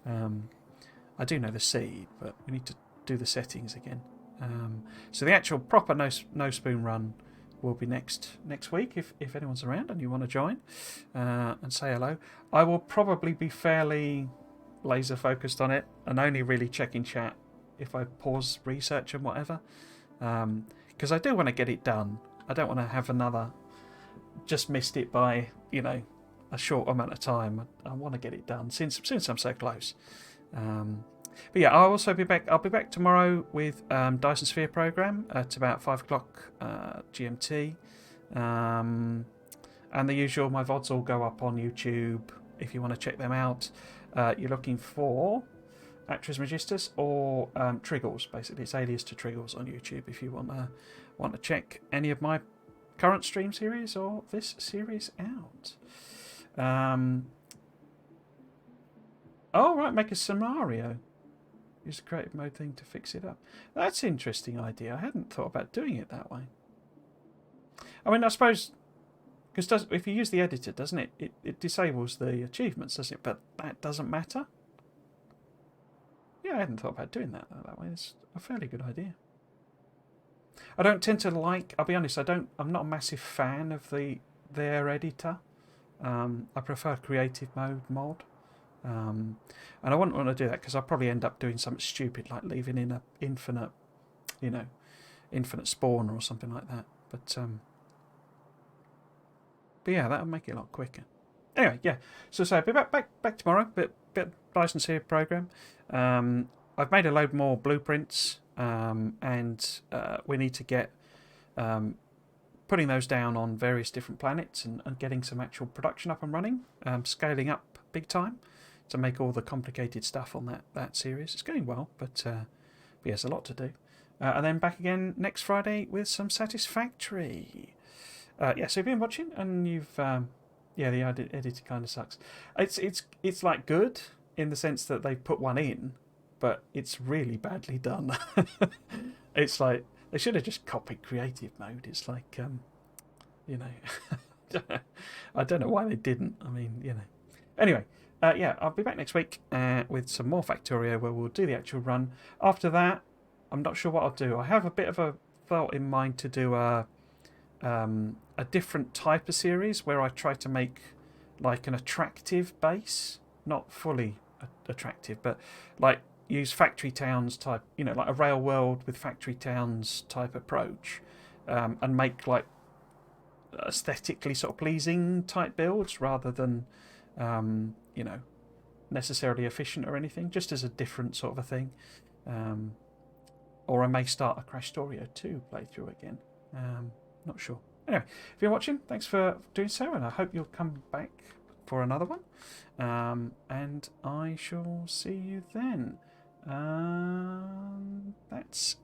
I do know the seed, but we need to do the settings again. So the actual proper no spoon run will be next week if anyone's around and you want to join and say hello. I will probably be fairly laser focused on it and only really checking chat if I pause research and whatever, because I do want to get it done. I don't want to have another just missed it by a short amount of time. I want to get it done since I'm so close. But yeah, I'll also be back. I'll be back tomorrow with Dyson Sphere program at about 5 o'clock GMT, and the usual. My VODs all go up on YouTube if you want to check them out. You're looking for Actress Magistus or Triggles. Basically, it's alias to Triggles on YouTube if you want to check any of my current stream series or this series out. Oh right, make a scenario. Use the creative mode thing to fix it up. That's an interesting idea. I hadn't thought about doing it that way. I mean, I suppose because if you use the editor, doesn't it? It disables the achievements, doesn't it? But that doesn't matter. Yeah, I hadn't thought about doing that way. It's a fairly good idea. I don't tend to like. I'll be honest. I'm not a massive fan of their editor. I prefer creative mode mod. And I wouldn't want to do that because I'll probably end up doing something stupid like leaving in a infinite spawner or something like that. But yeah, that'll make it a lot quicker. Anyway, yeah. So I'll be back tomorrow. Bit Dyson Sphere program. I've made a load more blueprints, and we need to get putting those down on various different planets and getting some actual production up and running, scaling up big time to make all the complicated stuff on that series. It's going well, but yeah, there's a lot to do. And then back again next Friday with some Satisfactory. Yeah, so you've been watching and you've yeah, the editor kind of sucks. It's like good in the sense that they've put one in, but it's really badly done. It's like they should have just copied creative mode. It's like I don't know why they didn't. I mean, Anyway, yeah, I'll be back next week with some more Factorio where we'll do the actual run. After that, I'm not sure what I'll do. I have a bit of a thought in mind to do a different type of series where I try to make like an attractive base, not fully attractive, but like use factory towns type, like a rail world with factory towns type approach, and make like aesthetically sort of pleasing type builds rather than necessarily efficient or anything, just as a different sort of a thing. Or I may start a Crash Storio 2 playthrough again. Not sure. Anyway, if you're watching, thanks for doing so, and I hope you'll come back for another one. And I shall see you then. That's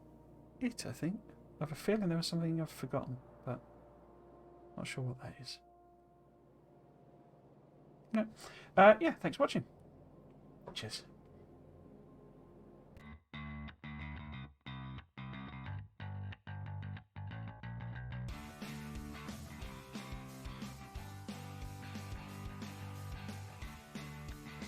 it, I think. I have a feeling there was something I've forgotten, but not sure what that is. No. Yeah, thanks for watching. Cheers.